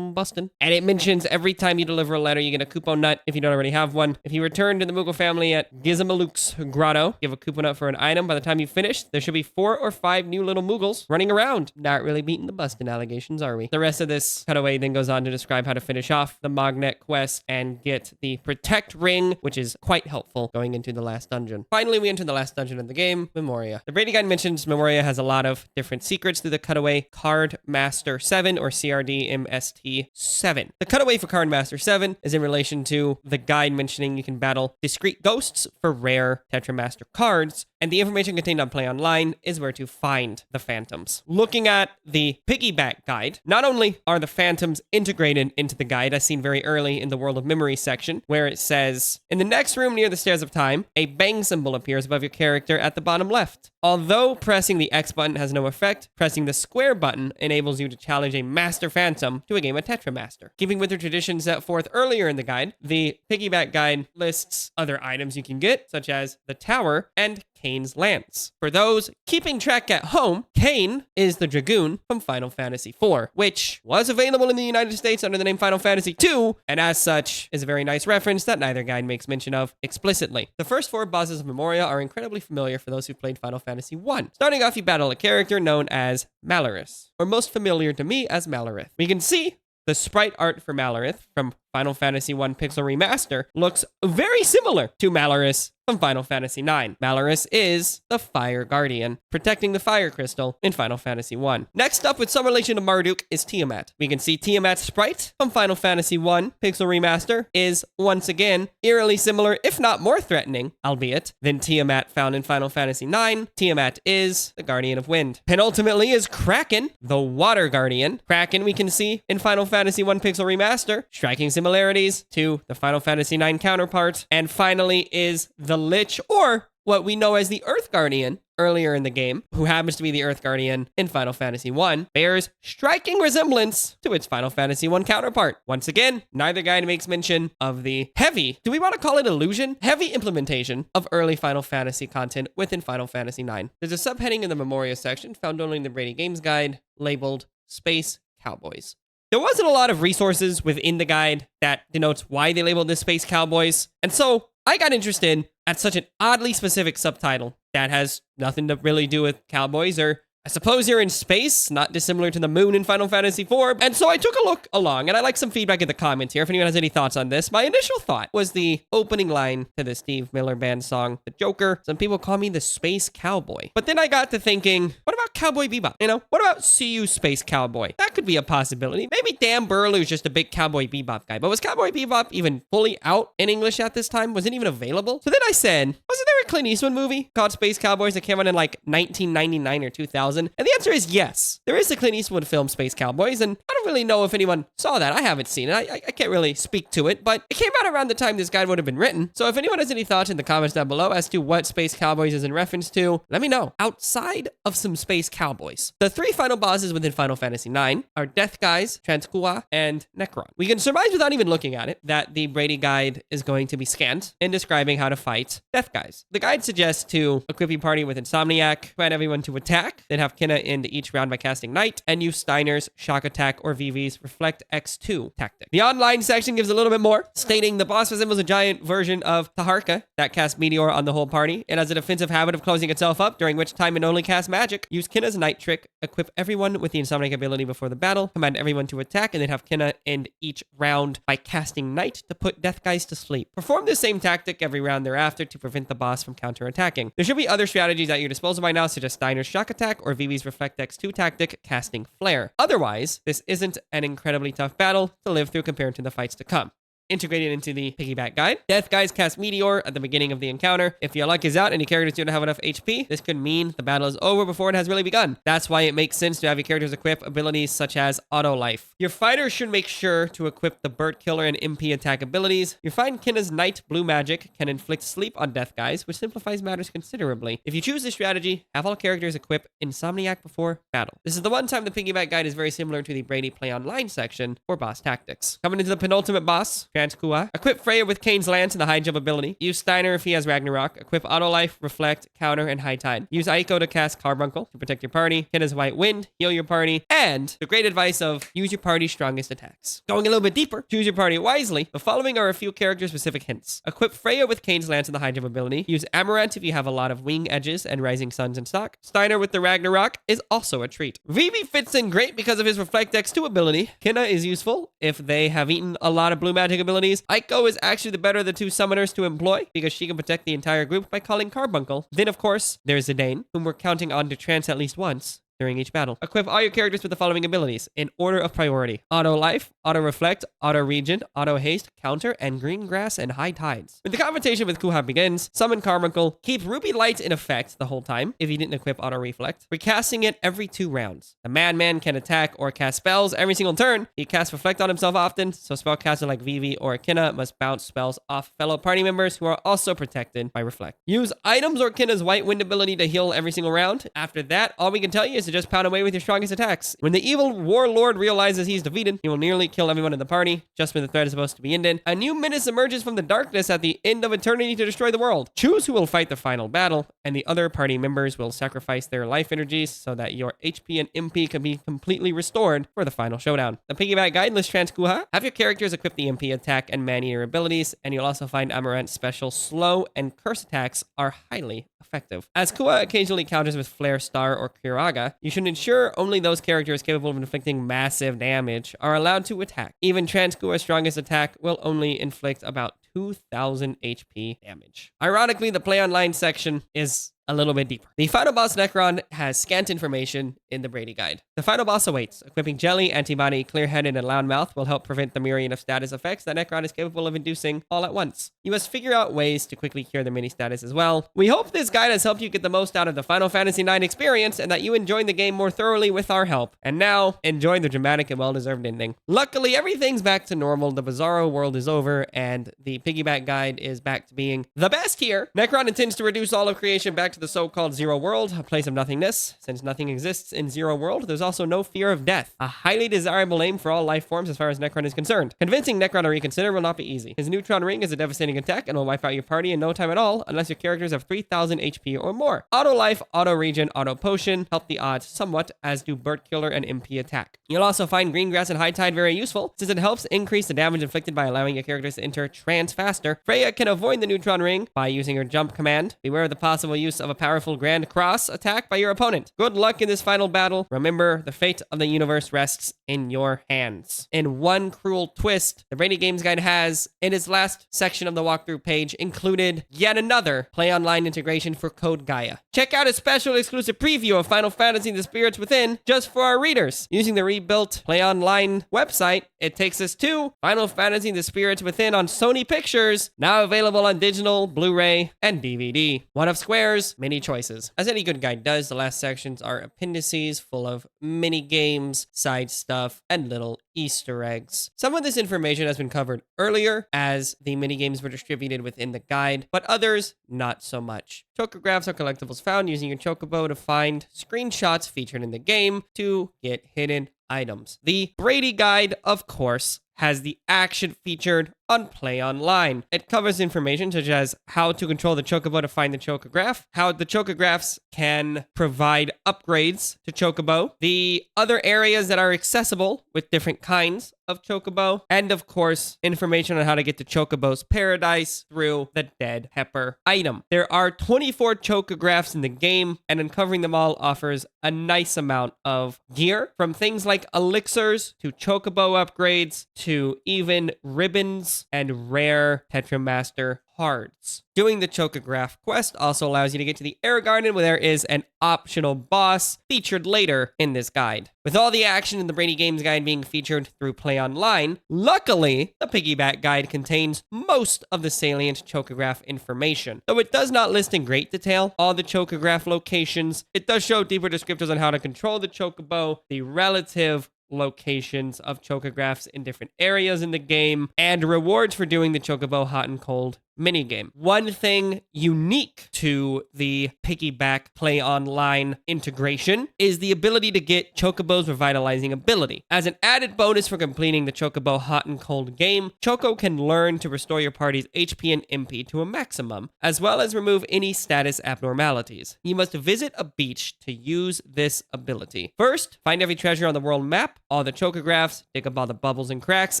bustin'. And it mentions every time you deliver a letter, you get a coupon nut if you don't already have one. If you return to the Moogle family at Gizmaluke's Grotto, give a coupon nut for an item. By the time you finish, there should be 4 or 5 new little Moogles running around. Not really beating the bustin' allegations, are we? The rest of this cutaway then goes on to describe how to finish off the Mognet quest and get the Protect Ring, which is quite helpful going into the last dungeon. Finally, we enter the last dungeon in the game, Memoria. The Brady Guide mentions Memoria has a lot of different secrets through the cutaway Card Master 7 or CRD-MST 7. The cutaway for Card Master 7 is in relation to the guide mentioning you can battle discrete ghosts for rare Tetramaster cards, and the information contained on PlayOnline is where to find the phantoms. Looking at the piggyback guide, not only are the phantoms integrated into the guide, as seen very early in the World of Memory section, where it says, in the next room near the Stairs of Time, a bang symbol appears above your character at the bottom left. Although pressing the X button has no effect, pressing the square button enables you to challenge a Master Phantom to a game of Tetramaster. Keeping with the tradition set forth earlier in the guide, the piggyback guide lists other items you can get, such as the Tower and Kane's Lance. For those keeping track at home, Kane is the Dragoon from Final Fantasy IV, which was available in the United States under the name Final Fantasy II, and as such is a very nice reference that neither guide makes mention of explicitly. The first 4 bosses of Memoria are incredibly familiar for those who played Final Fantasy I. Starting off, you battle a character known as Malorith, or most familiar to me as Malorith. We can see the sprite art for Malorith from Final Fantasy I Pixel Remaster looks very similar to Malorith from Final Fantasy IX. Malorith is the Fire Guardian, protecting the Fire Crystal in Final Fantasy I. Next up, with some relation to Marduk, is Tiamat. We can see Tiamat's sprite from Final Fantasy I Pixel Remaster is, once again, eerily similar, if not more threatening, albeit, than Tiamat found in Final Fantasy IX. Tiamat is the Guardian of Wind. Penultimately is Kraken, the Water Guardian. Kraken we can see in Final Fantasy I Pixel Remaster, striking similarities to the Final Fantasy IX counterpart. And finally is the Lich, or what we know as the Earth Guardian earlier in the game, who happens to be the Earth Guardian in Final Fantasy I, bears striking resemblance to its Final Fantasy I counterpart. Once again, neither guide makes mention of the heavy, do we want to call it illusion? Heavy implementation of early Final Fantasy content within Final Fantasy IX. There's a subheading in the Memoria section found only in the BradyGames guide labeled Space Cowboys. There wasn't a lot of resources within the guide that denotes why they labeled this Space Cowboys, and so I got interested at such an oddly specific subtitle that has nothing to really do with cowboys, or I suppose you're in space, not dissimilar to the moon in Final Fantasy IV. And so I took a look along, and I'd like some feedback in the comments here if anyone has any thoughts on this. My initial thought was the opening line to the Steve Miller Band song, The Joker. Some people call me the Space Cowboy. But then I got to thinking, what about Cowboy Bebop? You know, what about See You Space Cowboy? That could be a possibility. Maybe Dan Burlow's just a big Cowboy Bebop guy. But was Cowboy Bebop even fully out in English at this time? Was it even available? So then I said, wasn't there a Clint Eastwood movie called Space Cowboys that came out in like 1999 or 2000? And the answer is yes. There is a Clint Eastwood film, Space Cowboys, and I don't really know if anyone saw that. I haven't seen it. I can't really speak to it, but it came out around the time this guide would have been written. So if anyone has any thoughts in the comments down below as to what Space Cowboys is in reference to, let me know. Outside of some Space Cowboys, the 3 final bosses within Final Fantasy IX are Death Guys, Transqua, and Necron. We can surmise without even looking at it that the Brady guide is going to be scant in describing how to fight Death Guys. The guide suggests to equip your party with Insomniac, command everyone to attack, then have have Kinna end each round by casting Knight, and use Steiner's Shock Attack or Vivi's Reflect X2 tactic. The online section gives a little bit more, stating the boss resembles a giant version of Taharka that casts Meteor on the whole party. It has a defensive habit of closing itself up, during which time it only casts magic. Use Kinna's Knight trick, equip everyone with the Insomniac ability before the battle, command everyone to attack, and then have Kinna end each round by casting Knight to put Death Guys to sleep. Perform the same tactic every round thereafter to prevent the boss from counterattacking. There should be other strategies at your disposal by now, such as Steiner's Shock Attack or Vivi's Reflect X2 tactic, casting Flare. Otherwise, this isn't an incredibly tough battle to live through compared to the fights to come. Integrated into the piggyback guide. Death Guys cast Meteor at the beginning of the encounter. If your luck is out and your characters don't have enough HP, this could mean the battle is over before it has really begun. That's why it makes sense to have your characters equip abilities such as Auto Life. Your fighters should make sure to equip the Bird Killer and MP attack abilities. Your fine Kinna's Knight Blue Magic can inflict sleep on Death Guys, which simplifies matters considerably. If you choose this strategy, have all characters equip Insomniac before battle. This is the one time the piggyback guide is very similar to the Brady PlayOnline section for boss tactics. Coming into the penultimate boss, Transkua. Equip Freya with Kane's Lance and the high jump ability. Use Steiner if he has Ragnarok. Equip Auto Life, Reflect, Counter, and High Tide. Use Aiko to cast Carbuncle to protect your party. Kinna's White Wind, heal your party. And the great advice of use your party's strongest attacks. Going a little bit deeper, choose your party wisely. The following are a few character-specific hints. Equip Freya with Kane's Lance and the high jump ability. Use Amaranth if you have a lot of wing edges and rising suns in stock. Steiner with the Ragnarok is also a treat. Vivi fits in great because of his Reflect X2 ability. Kinna is useful if they have eaten a lot of blue magic abilities. Aiko is actually the better of the two summoners to employ because she can protect the entire group by calling Carbuncle. Then, of course, there's Zidane, whom we're counting on to trance at least once during each battle. Equip all your characters with the following abilities in order of priority: Auto Life, Auto Reflect, Auto Regen, Auto Haste, Counter, and Green Grass and High Tides. When the confrontation with Kuha begins, summon Carbuncle, keep Ruby Light in effect the whole time if you didn't equip Auto Reflect, recasting it every 2 rounds. The Madman can attack or cast spells every single turn. He casts Reflect on himself often, so spellcaster like Vivi or Kinna must bounce spells off fellow party members who are also protected by Reflect. Use items or Kinna's White Wind ability to heal every single round. After that, all we can tell you is to just pound away with your strongest attacks. When the evil warlord realizes he's defeated, he will nearly kill everyone in the party, just when the threat is supposed to be ended. A new menace emerges from the darkness at the end of eternity to destroy the world. Choose who will fight the final battle, and the other party members will sacrifice their life energies so that your HP and MP can be completely restored for the final showdown. The piggyback guide lists Transkuha. Have your characters equip the MP attack and Man-Eater abilities, and you'll also find Amaranth's special slow and curse attacks are highly effective. As Kua occasionally counters with Flare Star or Kiraga, you should ensure only those characters capable of inflicting massive damage are allowed to attack. Even Transkua's strongest attack will only inflict about 2,000 HP damage. Ironically, the PlayOnline section is a little bit deeper. The final boss Necron has scant information in the Brady guide. The final boss awaits. Equipping Jelly, Antibody, Clear-Headed, and Loudmouth will help prevent the myriad of status effects that Necron is capable of inducing all at once. You must figure out ways to quickly cure the mini status as well. We hope this guide has helped you get the most out of the Final Fantasy IX experience and that you enjoyed the game more thoroughly with our help. And now, enjoy the dramatic and well-deserved ending. Luckily, everything's back to normal. The Bizarro world is over, and the piggyback guide is back to being the best here. Necron intends to reduce all of creation back to the so-called Zero World, a place of nothingness. Since nothing exists in Zero World, there's also no fear of death, a highly desirable aim for all life forms as far as Necron is concerned. Convincing Necron to reconsider will not be easy. His Neutron Ring is a devastating attack and will wipe out your party in no time at all, unless your characters have 3,000 HP or more. Auto Life, Auto Regen, Auto Potion help the odds somewhat, as do Bird Killer and MP attack. You'll also find Green Grass and High Tide very useful, since it helps increase the damage inflicted by allowing your characters to enter trance faster. Freya can avoid the Neutron Ring by using her jump command. Beware of the possible use of a powerful Grand Cross attack by your opponent. Good luck in this final battle. Remember, the fate of the universe rests in your hands. In one cruel twist, the BradyGames guide has, in its last section of the walkthrough page, included yet another PlayOnline integration for Code Gaia. Check out a special exclusive preview of Final Fantasy The Spirits Within just for our readers. Using the rebuilt PlayOnline website, it takes us to Final Fantasy The Spirits Within on Sony Pictures, now available on digital, Blu-ray, and DVD. One of Square's many choices. As any good guide does, the last sections are appendices full of mini games, side stuff, and little Easter eggs. Some of this information has been covered earlier as the minigames were distributed within the guide, but others not so much. Chocographs are collectibles found using your chocobo to find screenshots featured in the game to get hidden items. The Brady guide, of course, has the action featured on PlayOnline. It covers information such as how to control the Chocobo to find the Chocograph, how the Chocographs can provide upgrades to Chocobo, the other areas that are accessible with different kinds of Chocobo, and of course, information on how to get to Chocobo's Paradise through the Dead Pepper item. There are 24 Chocographs in the game, and uncovering them all offers a nice amount of gear, from things like elixirs to Chocobo upgrades to even ribbons and rare Tetramaster hearts. Doing the Chocograph quest also allows you to get to the Air Garden, where there is an optional boss featured later in this guide. With all the action in the BradyGames guide being featured through PlayOnline, luckily, the Piggyback guide contains most of the salient Chocograph information. Though it does not list in great detail all the Chocograph locations, it does show deeper descriptors on how to control the Chocobo, the relative locations of Chocographs in different areas in the game, and rewards for doing the Chocobo Hot and Cold minigame. One thing unique to the Piggyback PlayOnline integration is the ability to get Chocobo's revitalizing ability. As an added bonus for completing the Chocobo Hot and Cold game, Choco can learn to restore your party's HP and MP to a maximum, as well as remove any status abnormalities. You must visit a beach to use this ability. First, find every treasure on the world map, all the Chocographs, dig up all the bubbles and cracks,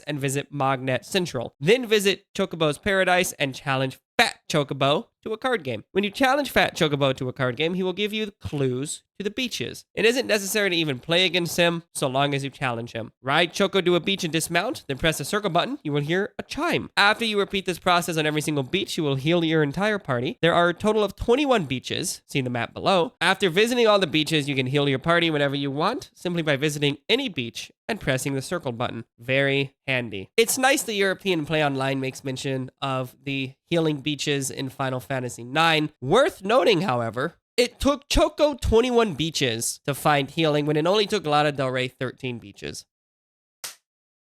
and visit Mognet Central. Then visit Chocobo's Paradise and challenge Fat Chocobo to a card game. When you challenge Fat Chocobo to a card game, he will give you clues to the beaches. It isn't necessary to even play against him, so long as you challenge him. Ride Choco to a beach and dismount, then press the circle button. You will hear a chime. After you repeat this process on every single beach, you will heal your entire party. There are a total of 21 beaches, see the map below. After visiting all the beaches, you can heal your party whenever you want, simply by visiting any beach and pressing the circle button. Very handy. It's nice the European PlayOnline makes mention of the healing beaches in Final Fantasy IX. Worth noting, however, it took Choco 21 beaches to find healing when it only took Lana Del Rey 13 beaches.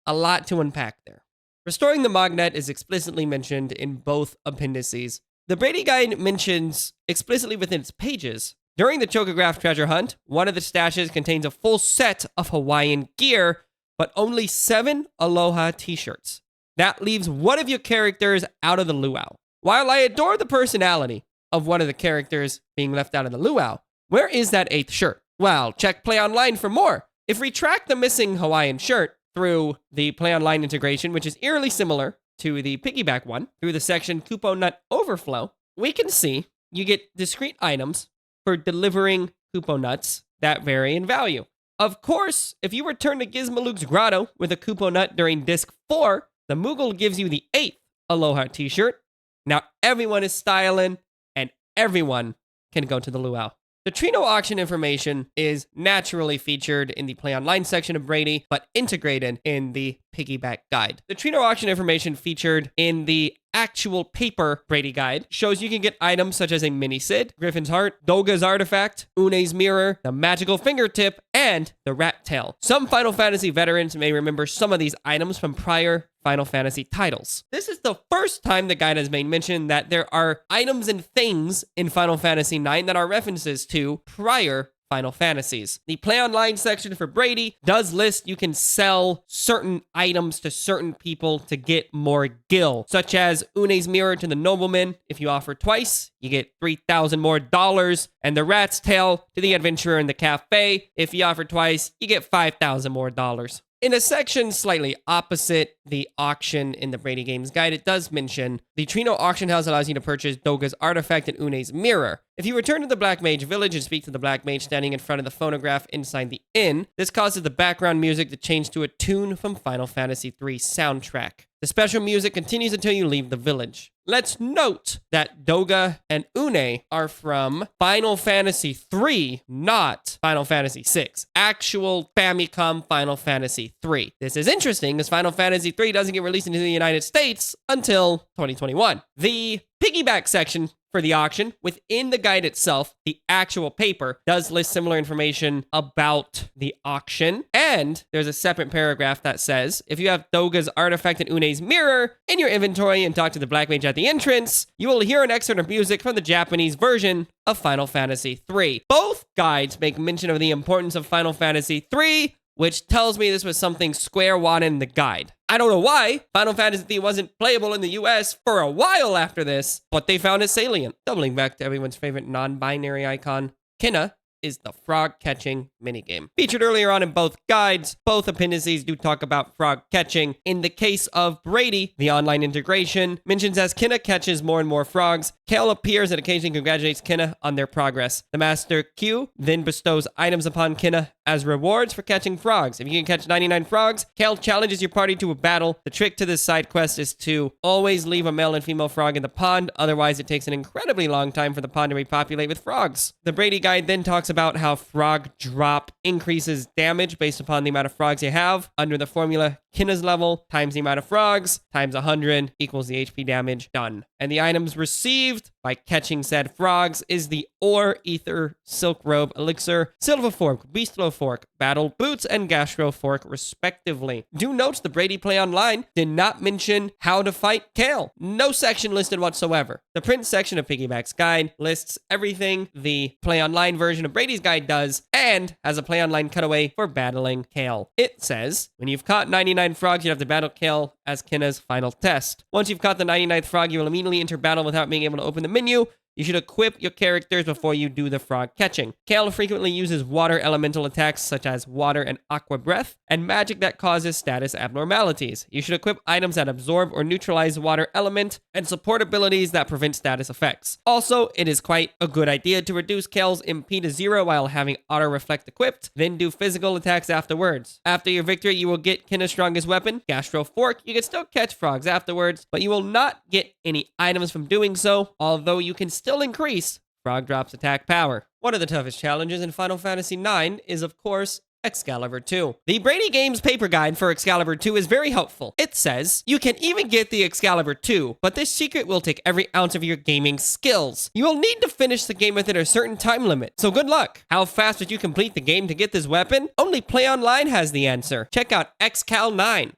A lot to unpack there. Restoring the Mognet is explicitly mentioned in both appendices. The Brady Guide mentions explicitly within its pages, during the Chocograph treasure hunt, one of the stashes contains a full set of Hawaiian gear, but only 7 Aloha t-shirts. That leaves one of your characters out of the luau. While I adore the personality of one of the characters being left out of the luau, where is that 8th shirt? Well, check PlayOnline for more. If we track the missing Hawaiian shirt through the PlayOnline integration, which is eerily similar to the Piggyback one, through the section Coupon Nut Overflow, we can see you get discrete items for delivering Kupo nuts that vary in value. Of course, if you return to Gizmaluke's grotto with a Kupo nut during Disc 4, the Moogle gives you the 8th Aloha t-shirt. Now everyone is styling, and everyone can go to the luau. The Trino auction information is naturally featured in the PlayOnline section of Brady, but integrated in the Piggyback guide. The Trino auction information featured in the actual paper Brady guide shows you can get items such as a mini Sid, Griffin's Heart, Dolga's Artifact, Une's Mirror, the Magical Fingertip, and the Rat Tail. Some Final Fantasy veterans may remember some of these items from prior Final Fantasy titles. This is the first time the guide has made mention that there are items and things in Final Fantasy IX that are references to prior Final Fantasies. The PlayOnline section for Brady does list you can sell certain items to certain people to get more gil, such as Une's Mirror to the Nobleman. If you offer twice, you get 3,000 more dollars, and the Rat's Tail to the Adventurer in the Cafe. If you offer twice, you get 5,000 more dollars. In a section slightly opposite the auction in the Brady Games guide, it does mention the Trino auction house allows you to purchase Dolga's Artifact and Une's Mirror. If you return to the Black Mage Village and speak to the Black Mage standing in front of the phonograph inside the inn, this causes the background music to change to a tune from Final Fantasy III soundtrack. The special music continues until you leave the village. Let's note that Doga and Une are from Final Fantasy III, not Final Fantasy VI. Actual Famicom Final Fantasy III. This is interesting as Final Fantasy III doesn't get released into the United States until 2021. The Piggyback section for the auction, within the guide itself, the actual paper does list similar information about the auction. And there's a separate paragraph that says, if you have Doga's Artifact and Une's Mirror in your inventory and talk to the Black Mage at the entrance, you will hear an excerpt of music from the Japanese version of Final Fantasy III. Both guides make mention of the importance of Final Fantasy III which tells me this was something Square wanted in the guide. I don't know why Final Fantasy IX wasn't playable in the US for a while after this, but they found it salient. Doubling back to everyone's favorite non-binary icon, Kinna is the frog catching minigame. Featured earlier on in both guides, both appendices do talk about frog catching. In the case of Brady, the online integration mentions as Kinna catches more and more frogs, Kale appears and occasionally congratulates Kinna on their progress. The Master Q then bestows items upon Kinna as rewards for catching frogs. If you can catch 99 frogs, Kale challenges your party to a battle. The trick to this side quest is to always leave a male and female frog in the pond, otherwise it takes an incredibly long time for the pond to repopulate with frogs. The Brady guide then talks about how frog drop increases damage based upon the amount of frogs you have. Under the formula, Kinna's level times the amount of frogs times 100 equals the HP damage. Done. And the items received by catching said frogs is the Ore, Ether, Silk Robe, Elixir, Silver Fork, Beastlo Fork, Battle Boots, and Gastro Fork, respectively. Do note the Brady PlayOnline did not mention how to fight Kale. No section listed whatsoever. The print section of Piggyback's guide lists everything the PlayOnline version of Brady's guide does, and has a PlayOnline cutaway for battling Kale. It says, when you've caught 99 frogs, you have to battle Kale as Kinna's final test. Once you've caught the 99th frog, you will immediately enter battle without being able to open the menu. You should equip your characters before you do the frog catching. Kale frequently uses water elemental attacks such as water and aqua breath, and magic that causes status abnormalities. You should equip items that absorb or neutralize water element, and support abilities that prevent status effects. Also, it is quite a good idea to reduce Kale's MP to 0 while having auto reflect equipped, then do physical attacks afterwards. After your victory, you will get Kinna's strongest weapon, Gastro Fork. You can still catch frogs afterwards, but you will not get any items from doing so, although you can still increase Frog Drop's attack power. One of the toughest challenges in Final Fantasy IX is, of course, Excalibur 2. The BradyGames paper guide for Excalibur 2 is very helpful. It says, you can even get the Excalibur 2, but this secret will take every ounce of your gaming skills. You will need to finish the game within a certain time limit, so good luck. How fast would you complete the game to get this weapon? Only PlayOnline has the answer. Check out Excal 9.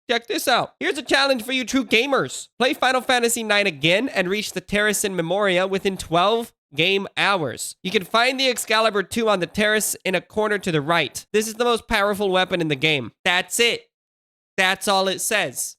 Check this out. Here's a challenge for you true gamers. Play Final Fantasy IX again and reach the Terrace in Memoria within 12 game hours. You can find the Excalibur 2 on the terrace in a corner to the right. This is the most powerful weapon in the game. That's it. That's all it says.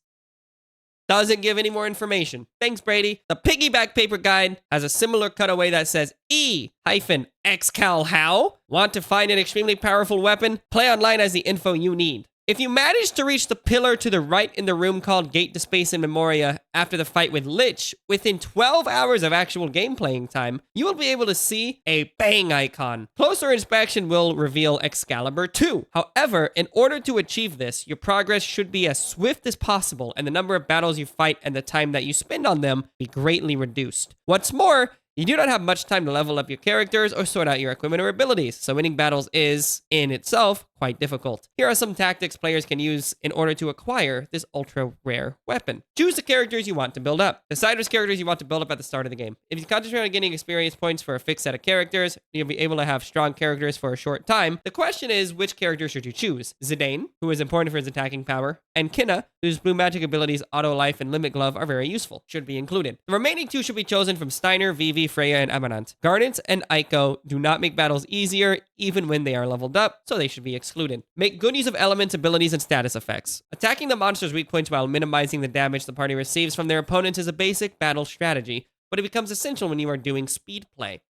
Doesn't give any more information. Thanks, Brady. The Piggyback paper guide has a similar cutaway that says E-Excal how? Want to find an extremely powerful weapon? PlayOnline has the info you need. If you manage to reach the pillar to the right in the room called Gate to Space in Memoria after the fight with Lich, within 12 hours of actual game playing time, you will be able to see a bang icon. Closer inspection will reveal Excalibur 2. However, in order to achieve this, your progress should be as swift as possible, and the number of battles you fight and the time that you spend on them be greatly reduced. What's more, you do not have much time to level up your characters or sort out your equipment or abilities, so winning battles is, in itself, quite difficult. Here are some tactics players can use in order to acquire this ultra-rare weapon. Choose the characters you want to build up. Decide which characters you want to build up at the start of the game. If you concentrate on getting experience points for a fixed set of characters, you'll be able to have strong characters for a short time. The question is, which character should you choose? Zidane, who is important for his attacking power, and Kinna, whose blue magic abilities Auto Life and Limit Glove are very useful, should be included. The remaining two should be chosen from Steiner, Vivi, Freya, and Amarant. Garnet and Aiko do not make battles easier, even when they are leveled up, so they should be excluded. Make good use of elements, abilities, and status effects. Attacking the monster's weak points while minimizing the damage the party receives from their opponents is a basic battle strategy, but it becomes essential when you are doing speed play.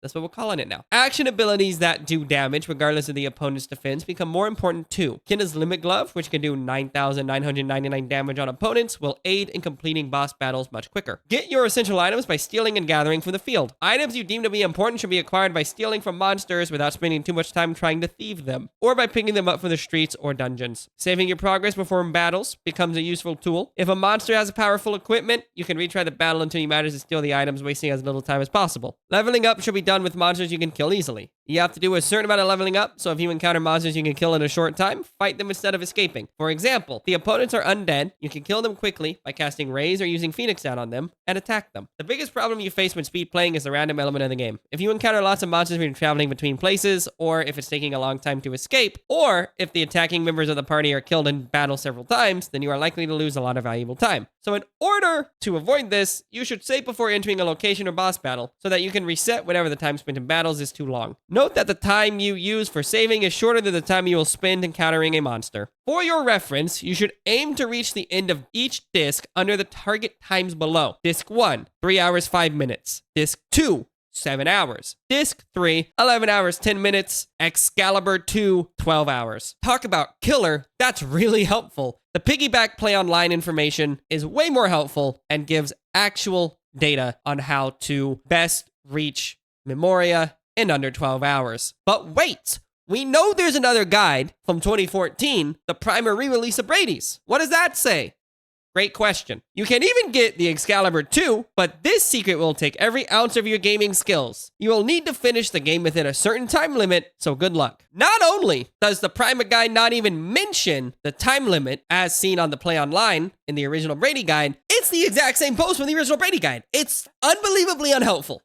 That's what we're calling it now. Action abilities that do damage, regardless of the opponent's defense, become more important too. Kinna's Limit Glove, which can do 9,999 damage on opponents, will aid in completing boss battles much quicker. Get your essential items by stealing and gathering from the field. Items you deem to be important should be acquired by stealing from monsters without spending too much time trying to thieve them, or by picking them up from the streets or dungeons. Saving your progress before battles becomes a useful tool. If a monster has a powerful equipment, you can retry the battle until you manage to steal the items, wasting as little time as possible. Leveling up should be done with monsters you can kill easily. You have to do a certain amount of leveling up, so if you encounter monsters you can kill in a short time, fight them instead of escaping. For example, the opponents are undead, you can kill them quickly by casting Raise or using Phoenix down on them, and attack them. The biggest problem you face when speed playing is the random element of the game. If you encounter lots of monsters when you're traveling between places, or if it's taking a long time to escape, or if the attacking members of the party are killed in battle several times, then you are likely to lose a lot of valuable time. So in order to avoid this, you should save before entering a location or boss battle, so that you can reset whenever the time spent in battles is too long. Note that the time you use for saving is shorter than the time you will spend encountering a monster. For your reference, you should aim to reach the end of each disc under the target times below. Disc 1, 3 hours 5 minutes. Disc 2, 7 hours. Disc 3, 11 hours 10 minutes. Excalibur 2, 12 hours. Talk about killer, that's really helpful. The piggyback PlayOnline information is way more helpful and gives actual data on how to best reach Memoria in under 12 hours. But wait! We know there's another guide from 2014, the primer re-release of Brady's. What does that say? Great question. You can even get the Excalibur 2, but this secret will take every ounce of your gaming skills. You will need to finish the game within a certain time limit, so good luck. Not only does the primer guide not even mention the time limit as seen on the PlayOnline in the original Brady guide, it's the exact same post from the original Brady guide. It's unbelievably unhelpful.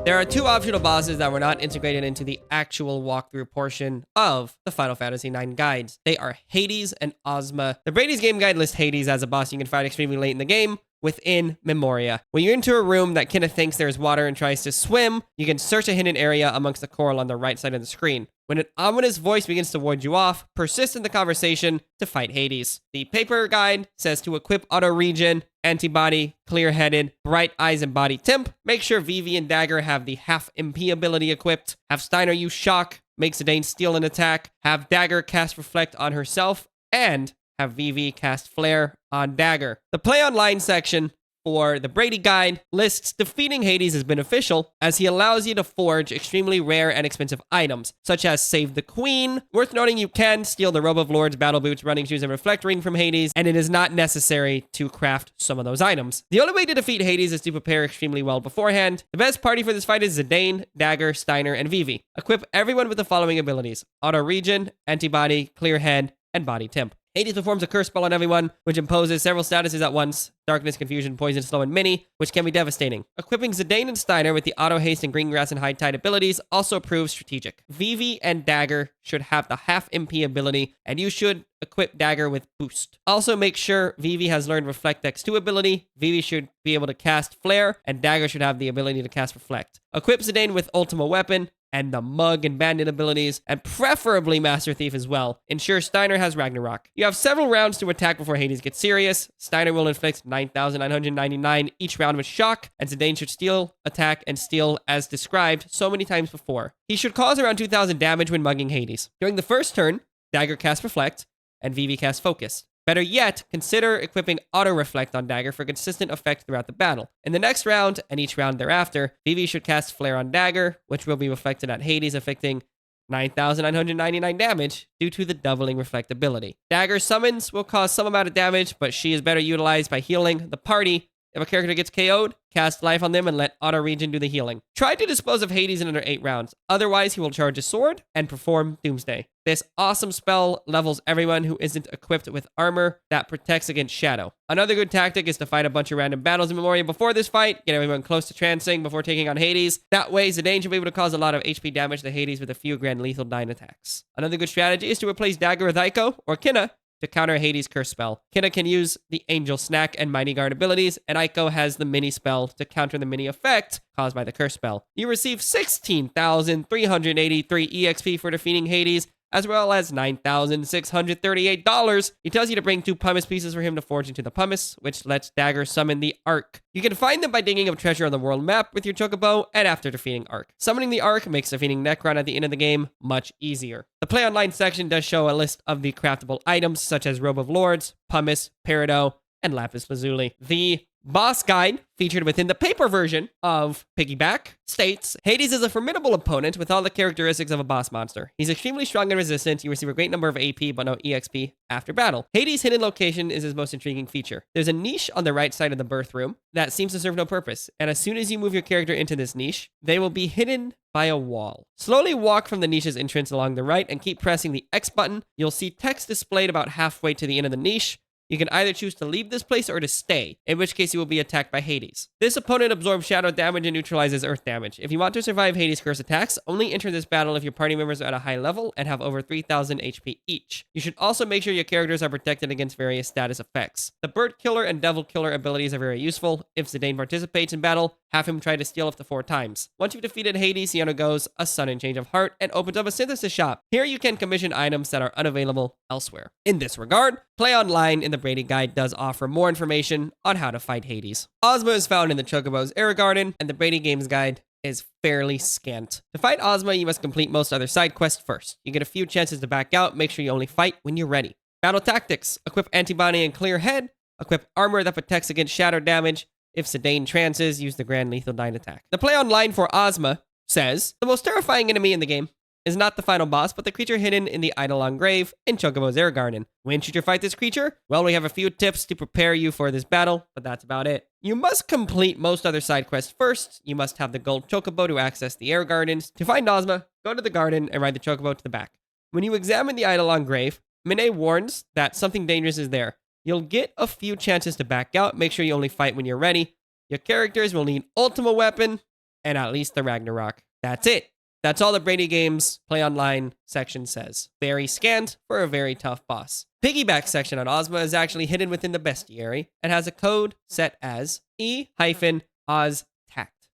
There are 2 optional bosses that were not integrated into the actual walkthrough portion of the Final Fantasy IX guides. They are Hades and Ozma. The Brady's Game Guide lists Hades as a boss you can fight extremely late in the game within Memoria. When you enter a room that Kina thinks there's water and tries to swim, you can search a hidden area amongst the coral on the right side of the screen. When an ominous voice begins to ward you off, persist in the conversation to fight Hades. The paper guide says to equip auto regen, antibody, clear-headed, bright eyes, and body temp. Make sure Vivi and Dagger have the half MP ability equipped. Have Steiner use shock, make Zidane steal an attack. Have Dagger cast reflect on herself, and have Vivi cast flare on Dagger. The PlayOnline section for the Brady guide lists defeating Hades as beneficial as he allows you to forge extremely rare and expensive items, such as Save the Queen. Worth noting, you can steal the Robe of Lords, Battle Boots, Running Shoes, and Reflect Ring from Hades, and it is not necessary to craft some of those items. The only way to defeat Hades is to prepare extremely well beforehand. The best party for this fight is Zidane, Dagger, Steiner, and Vivi. Equip everyone with the following abilities: Auto Regen, Antibody, Clear Head, and Body Temp. Hades performs a curse spell on everyone, which imposes several statuses at once: Darkness, Confusion, Poison, Slow, and Mini, which can be devastating. Equipping Zidane and Steiner with the Auto Haste and Green Grass and High Tide abilities also proves strategic. Vivi and Dagger should have the half MP ability, and you should equip Dagger with Boost. Also make sure Vivi has learned Reflect X2 ability. Vivi should be able to cast Flare, and Dagger should have the ability to cast Reflect. Equip Zidane with Ultima Weapon and the Mug and Bandit abilities, and preferably Master Thief as well. Ensure Steiner has Ragnarok. You have several rounds to attack before Hades gets serious. Steiner will inflict 9,999 each round with shock, and Zidane should steal, attack, and steal as described so many times before. He should cause around 2,000 damage when mugging Hades. During the first turn, Dagger casts Reflect, and Vivi casts Focus. Better yet, consider equipping Auto Reflect on Dagger for consistent effect throughout the battle. In the next round, and each round thereafter, Vivi should cast Flare on Dagger, which will be reflected at Hades, affecting 9,999 damage due to the doubling reflect ability. Dagger's summons will cause some amount of damage, but she is better utilized by healing the party. If a character gets KO'd, cast life on them and let Auto Regen do the healing. Try to dispose of Hades in under 8 rounds. Otherwise, he will charge a sword and perform Doomsday. This awesome spell levels everyone who isn't equipped with armor that protects against shadow. Another good tactic is to fight a bunch of random battles in Memoria before this fight. Get everyone close to Transing before taking on Hades. That way, Zidane should be able to cause a lot of HP damage to Hades with a few grand lethal dying attacks. Another good strategy is to replace Dagger with Aiko or Kina to counter Hades' curse spell. Kina can use the Angel Snack and Mighty Guard abilities, and Aiko has the mini spell to counter the mini effect caused by the curse spell. You receive 16,383 EXP for defeating Hades, as well as $9,638. He tells you to bring 2 pumice pieces for him to forge into the pumice, which lets Dagger summon the Ark. You can find them by digging up treasure on the world map with your chocobo, and after defeating Ark. Summoning the Ark makes defeating Necron at the end of the game much easier. The PlayOnline section does show a list of the craftable items, such as Robe of Lords, pumice, peridot, and lapis lazuli. The boss guide, featured within the paper version of Piggyback, states, Hades is a formidable opponent with all the characteristics of a boss monster. He's extremely strong and resistant. You receive a great number of AP, but no EXP after battle. Hades' hidden location is his most intriguing feature. There's a niche on the right side of the birth room that seems to serve no purpose, and as soon as you move your character into this niche, they will be hidden by a wall. Slowly walk from the niche's entrance along the right and keep pressing the X button. You'll see text displayed about halfway to the end of the niche. You can either choose to leave this place or to stay, in which case you will be attacked by Hades. This opponent absorbs shadow damage and neutralizes earth damage. If you want to survive Hades' curse attacks, only enter this battle if your party members are at a high level and have over 3,000 HP each. You should also make sure your characters are protected against various status effects. The Bird Killer and Devil Killer abilities are very useful. If Zidane participates in battle, have him try to steal up to 4 times. Once you've defeated Hades, he undergoes a sudden change of heart and opens up a synthesis shop. Here you can commission items that are unavailable elsewhere. In this regard, PlayOnline in the Brady Guide does offer more information on how to fight Hades. Ozma is found in the Chocobo's Air Garden, and the BradyGames Guide is fairly scant. To fight Ozma, you must complete most other side quests first. You get a few chances to back out, make sure you only fight when you're ready. Battle tactics: equip antibody and clear head, equip armor that protects against shadow damage. If Zidane trances, use the Grand Lethal Nine attack. The PlayOnline for Ozma says, the most terrifying enemy in the game is not the final boss, but the creature hidden in the Eidolon Grave in Chocobo's Air Garden. When should you fight this creature? Well, we have a few tips to prepare you for this battle, but that's about it. You must complete most other side quests first. You must have the gold Chocobo to access the Air Gardens. To find Ozma, go to the garden and ride the Chocobo to the back. When you examine the Eidolon Grave, Minnie warns that something dangerous is there. You'll get a few chances to back out. Make sure you only fight when you're ready. Your characters will need Ultima Weapon and at least the Ragnarok. That's it. That's all the BradyGames PlayOnline section says. Very scant for a very tough boss. Piggyback section on Ozma is actually hidden within the bestiary and has a code set as E-OzTact.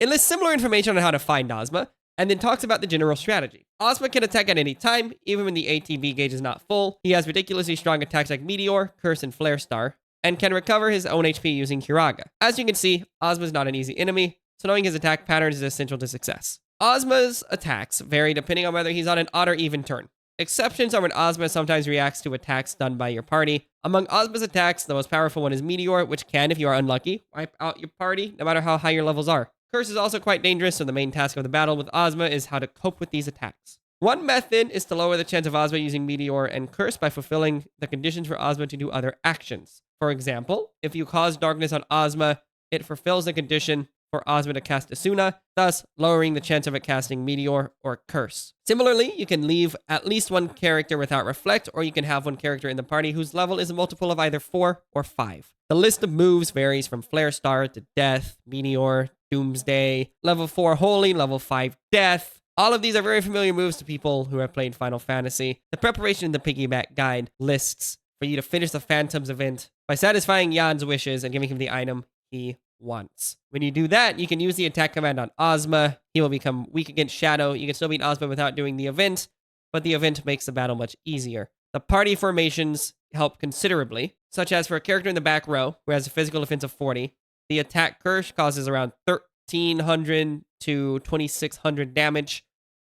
It lists similar information on how to find Ozma and then talks about the general strategy. Ozma can attack at any time, even when the ATB gauge is not full. He has ridiculously strong attacks like Meteor, Curse, and Flare Star, and can recover his own HP using Kiraga. As you can see, Ozma is not an easy enemy, so knowing his attack patterns is essential to success. Ozma's attacks vary depending on whether he's on an odd or even turn. Exceptions are when Ozma sometimes reacts to attacks done by your party. Among Ozma's attacks, the most powerful one is Meteor, which can, if you are unlucky, wipe out your party, no matter how high your levels are. Curse is also quite dangerous, so the main task of the battle with Ozma is how to cope with these attacks. One method is to lower the chance of Ozma using Meteor and Curse by fulfilling the conditions for Ozma to do other actions. For example, if you cause darkness on Ozma, it fulfills the condition for Ozma to cast Asuna, thus lowering the chance of it casting Meteor or Curse. Similarly, you can leave at least one character without Reflect, or you can have one character in the party whose level is a multiple of either 4 or 5. The list of moves varies from Flare Star to Death, Meteor, Doomsday, level 4 Holy, level 5 Death. All of these are very familiar moves to people who have played Final Fantasy. The preparation in the Piggyback Guide lists for you to finish the Phantoms event by satisfying Jan's wishes and giving him the item he wants. When you do that, you can use the attack command on Ozma. He will become weak against Shadow. You can still beat Ozma without doing the event, but the event makes the battle much easier. The party formations help considerably, such as for a character in the back row who has a physical defense of 40, the attack curse causes around 1,300 to 2,600 damage.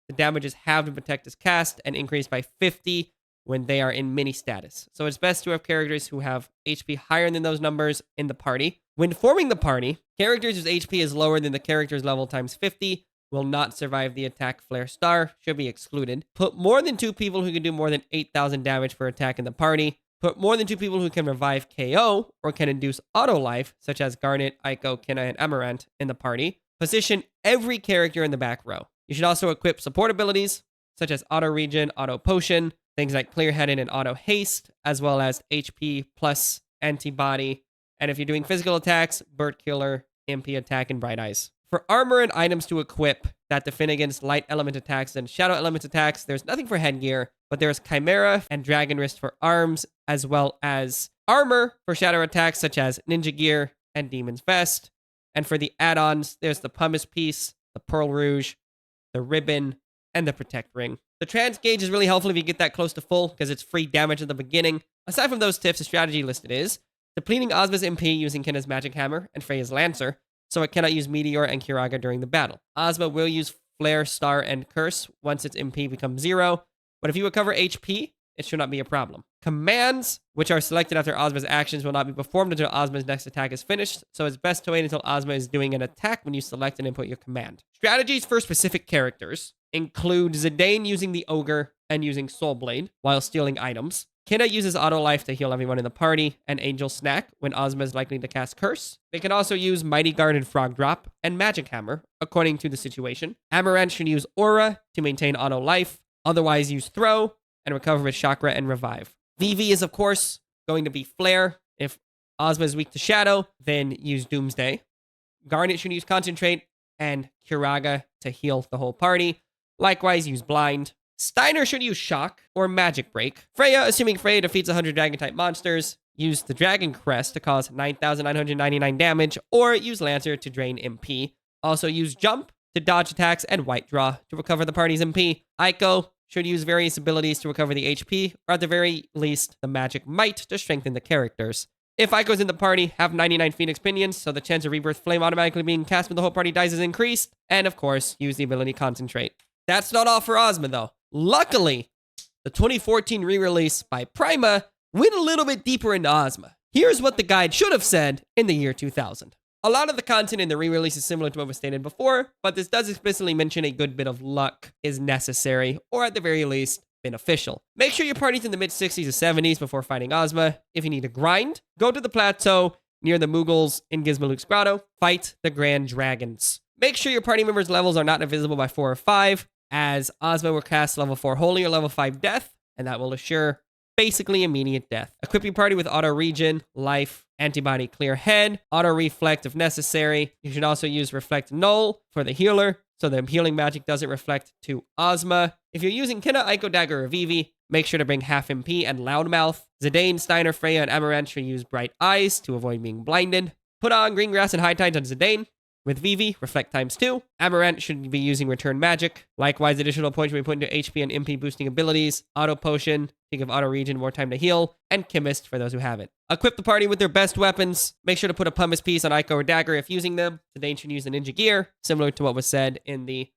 The damage is halved when Protect is cast and increased by 50 when they are in mini status. So it's best to have characters who have HP higher than those numbers in the party. When forming the party, characters whose HP is lower than the character's level times 50 will not survive the attack. Flare Star should be excluded. Put more than 2 people who can do more than 8,000 damage per attack in the party. Put more than 2 people who can revive KO or can induce auto life, such as Garnet, Aiko, Kenna, and Amaranth in the party. Position every character in the back row. You should also equip support abilities, such as auto regen, auto potion, things like clear headed and auto haste, as well as HP plus antibody. And if you're doing physical attacks, Bird Killer, MP attack, and Bright Eyes. For armor and items to equip that defend against light element attacks and shadow element attacks, there's nothing for headgear, but there's Chimera and Dragon Wrist for arms, as well as armor for shadow attacks such as Ninja Gear and Demon's Vest. And for the add-ons, there's the Pumice Piece, the Pearl Rouge, the Ribbon, and the Protect Ring. The Trance Gauge is really helpful if you get that close to full, because it's free damage at the beginning. Aside from those tips, the strategy listed is depleting Ozma's MP using Kenna's Magic Hammer and Freya's Lancer, so it cannot use Meteor and Kiraga during the battle. Ozma will use Flare, Star, and Curse once its MP becomes 0, but if you recover HP, it should not be a problem. Commands, which are selected after Ozma's actions, will not be performed until Ozma's next attack is finished, so it's best to wait until Ozma is doing an attack when you select and input your command. Strategies for specific characters include Zidane using the Ogre and using Soul Blade while stealing items. Kenna uses Auto Life to heal everyone in the party, and Angel Snack when Ozma is likely to cast Curse. They can also use Mighty Guard and Frog Drop, and Magic Hammer, according to the situation. Amaranth should use Aura to maintain Auto Life, otherwise use Throw, and recover with Chakra and Revive. Vivi is, of course, going to be Flare If Ozma is weak to Shadow, then use Doomsday. Garnet should use Concentrate, and Kiraga to heal the whole party. Likewise, use Blind. Steiner should use Shock or Magic Break. Freya, assuming Freya defeats 100 Dragon-type monsters, use the Dragon Crest to cause 9,999 damage, or use Lancer to drain MP. Also use Jump to dodge attacks, and White Draw to recover the party's MP. Aiko should use various abilities to recover the HP, or at the very least, the Magic Might to strengthen the characters. If Aiko's in the party, have 99 Phoenix Pinions, so the chance of Rebirth Flame automatically being cast when the whole party dies is increased, and of course, use the ability Concentrate. That's not all for Ozma, though. Luckily, the 2014 re-release by Prima went a little bit deeper into Ozma. Here's what the guide should have said in the year 2000. A lot of the content in the re-release is similar to what was stated before, but this does explicitly mention a good bit of luck is necessary, or at the very least, beneficial. Make sure your party's in the mid-60s to 70s before fighting Ozma. If you need to grind, go to the plateau near the Mughals in Gizmaluk's Grotto. Fight the Grand Dragons. Make sure your party members' levels are not invisible by 4 or 5, as Ozma will cast level 4 Holy or level 5 Death, and that will assure basically immediate death. Equip your party with auto regen, life, antibody clear head, auto reflect if necessary. You should also use reflect null for the healer, so the healing magic doesn't reflect to Ozma. If you're using Kina, Aiko, Dagger, or Vivi, make sure to bring half MP and Loudmouth. Zidane, Steiner, Freya, and Amaranth should use Bright Eyes to avoid being blinded. Put on Green Grass and High Tides on Zidane. With Vivi, reflect ×2. Amaranth should be using Return Magic. Likewise, additional points will be put into HP and MP boosting abilities. Auto Potion to give Auto Regen more time to heal. And Chemist for those who have it. Equip the party with their best weapons. Make sure to put a pumice piece on Aiko or Dagger if using them. Zidane should use the Ninja Gear, similar to what was said in the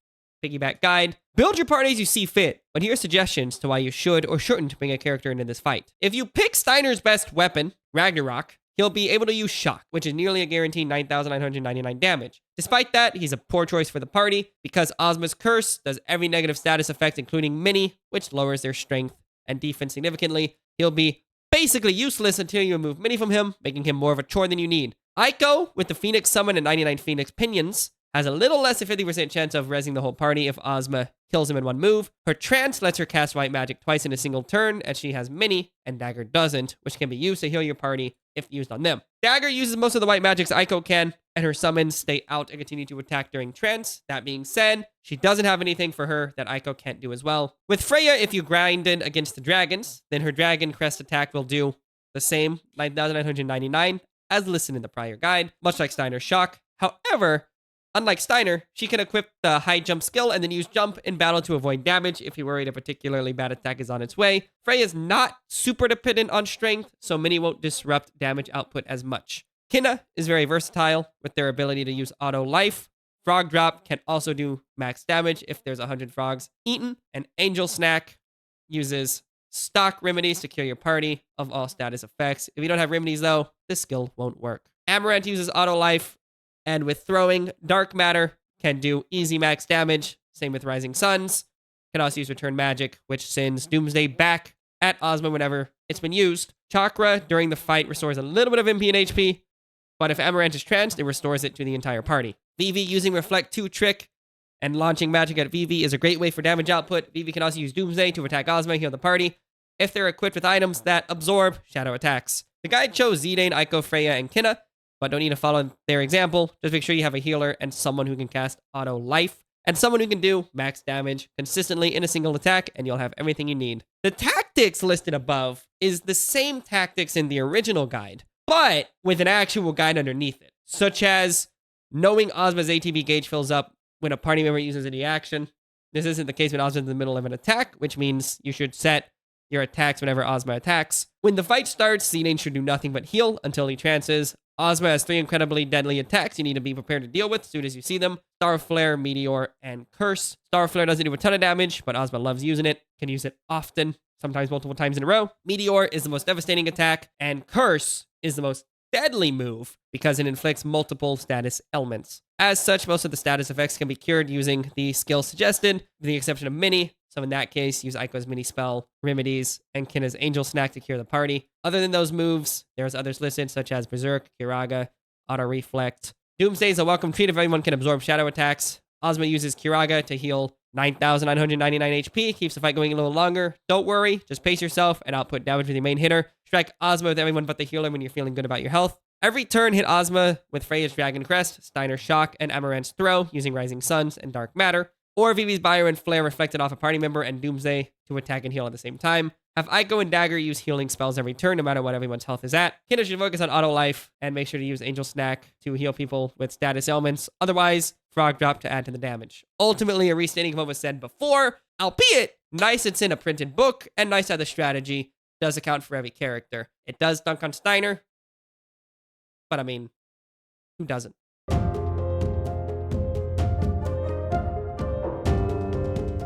piggyback guide. Build your party as you see fit, but here are suggestions to why you should or shouldn't bring a character into this fight. If you pick Steiner's best weapon, Ragnarok, he'll be able to use Shock, which is nearly a guaranteed 9,999 damage. Despite that, he's a poor choice for the party because Ozma's Curse does every negative status effect, including Mini, which lowers their strength and defense significantly. He'll be basically useless until you remove Mini from him, making him more of a chore than you need. Aiko, with the Phoenix Summon and 99 Phoenix Pinions, has a little less than 50% chance of rezzing the whole party if Ozma kills him in one move. Her Trance lets her cast White Magic twice in a single turn, as she has Mini, and Dagger doesn't, which can be used to heal your party if used on them. Dagger uses most of the White Magics Aiko can, and her summons stay out and continue to attack during Trance. That being said, she doesn't have anything for her that Aiko can't do as well. With Freya, if you grinded against the dragons, then her Dragon Crest attack will do the same 9,999 as listed in the prior guide, much like Steiner's Shock. However, unlike Steiner, she can equip the high jump skill and then use jump in battle to avoid damage if you're worried a particularly bad attack is on its way. Freya is not super dependent on strength, so Mini won't disrupt damage output as much. Kina is very versatile with their ability to use auto life. Frog Drop can also do max damage if there's 100 frogs eaten. And Angel Snack uses stock remedies to cure your party of all status effects. If you don't have remedies though, this skill won't work. Amaranth uses auto life. And with throwing, Dark Matter can do easy max damage. Same with Rising Suns. Can also use Return Magic, which sends Doomsday back at Ozma whenever it's been used. Chakra, during the fight, restores a little bit of MP and HP. But if Amaranth is tranced, it restores it to the entire party. Vivi using Reflect 2 Trick and launching magic at Vivi is a great way for damage output. Vivi can also use Doomsday to attack Ozma and heal the party if they're equipped with items that absorb shadow attacks. The guide chose Zidane, Aiko, Freya, and Kina, but don't need to follow their example. Just make sure you have a healer and someone who can cast auto life and someone who can do max damage consistently in a single attack, and you'll have everything you need. The tactics listed above is the same tactics in the original guide, but with an actual guide underneath it, such as knowing Ozma's ATB gauge fills up when a party member uses any action. This isn't the case when Ozma's in the middle of an attack, which means you should set your attacks whenever Ozma attacks. When the fight starts, Zidane should do nothing but heal until he trances. Ozma has 3 incredibly deadly attacks you need to be prepared to deal with as soon as you see them. Star Flare, Meteor, and Curse. Star Flare doesn't do a ton of damage, but Ozma loves using it. Can use it often, sometimes multiple times in a row. Meteor is the most devastating attack, and Curse is the most deadly move because it inflicts multiple status ailments. As such, most of the status effects can be cured using the skill suggested, with the exception of Mini. So in that case, use Aiko's Mini Spell, Remedies, and Kina's Angel Snack to cure the party. Other than those moves, there's others listed, such as Berserk, Kiraga, Auto Reflect. Doomsday is a welcome treat if everyone can absorb shadow attacks. Ozma uses Kiraga to heal 9,999 HP, keeps the fight going a little longer. Don't worry, just pace yourself and output damage with your main hitter. Strike Ozma with everyone but the healer when you're feeling good about your health. Every turn, hit Ozma with Freya's Dragon Crest, Steiner's Shock, and Amaranth's Throw using Rising Suns and Dark Matter. Or Vivi's Bio and Flare reflected off a party member and Doomsday to attack and heal at the same time. Have Aiko and Dagger use healing spells every turn, no matter what everyone's health is at. Kiddo should focus on auto life and make sure to use Angel Snack to heal people with status ailments. Otherwise, Frog Drop to add to the damage. Ultimately, a restating of what was said before, albeit nice it's in a printed book, and nice that the strategy does account for every character. It does dunk on Steiner, but I mean, who doesn't?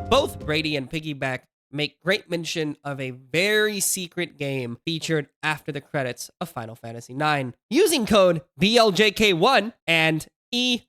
Both Brady and Piggyback make great mention of a very secret game featured after the credits of Final Fantasy IX. Using code BLJK1 and E-OMAKE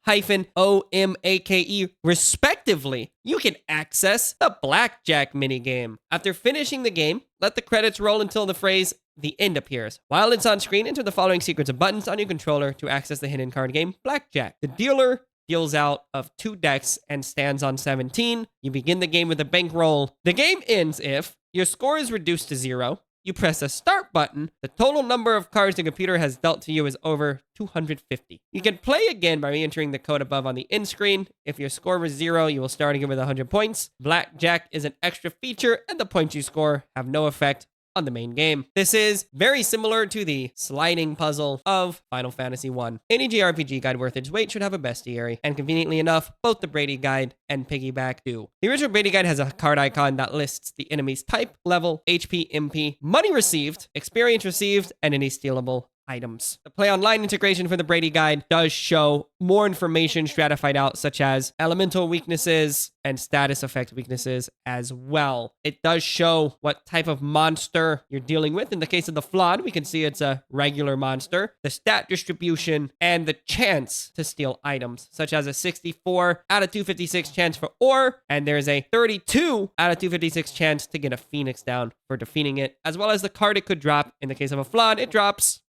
respectively, you can access the Blackjack minigame. After finishing the game, let the credits roll until the phrase "the end" appears. While it's on screen, enter the following sequence of buttons on your controller to access the hidden card game, Blackjack. The dealer deals out of 2 decks and stands on 17. You begin the game with a bankroll. The game ends if your score is reduced to 0. You press the start button. The total number of cards the computer has dealt to you is over 250. You can play again by re-entering the code above on the end screen. If your score was 0, you will start again with 100 points. Blackjack is an extra feature, and the points you score have no effect on the main game. This is very similar to the sliding puzzle of Final Fantasy I. Any JRPG guide worth its weight should have a bestiary, and conveniently enough, both the Brady guide and Piggyback do. The original Brady guide has a card icon that lists the enemy's type, level, HP, MP, money received, experience received, and any stealable items. The PlayOnline integration for the Brady guide does show more information stratified out, such as elemental weaknesses and status effect weaknesses as well. It does show what type of monster you're dealing with. In the case of the Flawed, we can see it's a regular monster, the stat distribution, and the chance to steal items, such as a 64 out of 256 chance for Ore, and there's a 32 out of 256 chance to get a Phoenix down for defeating it, as well as the card it could drop. In the case of a Flawed, it drops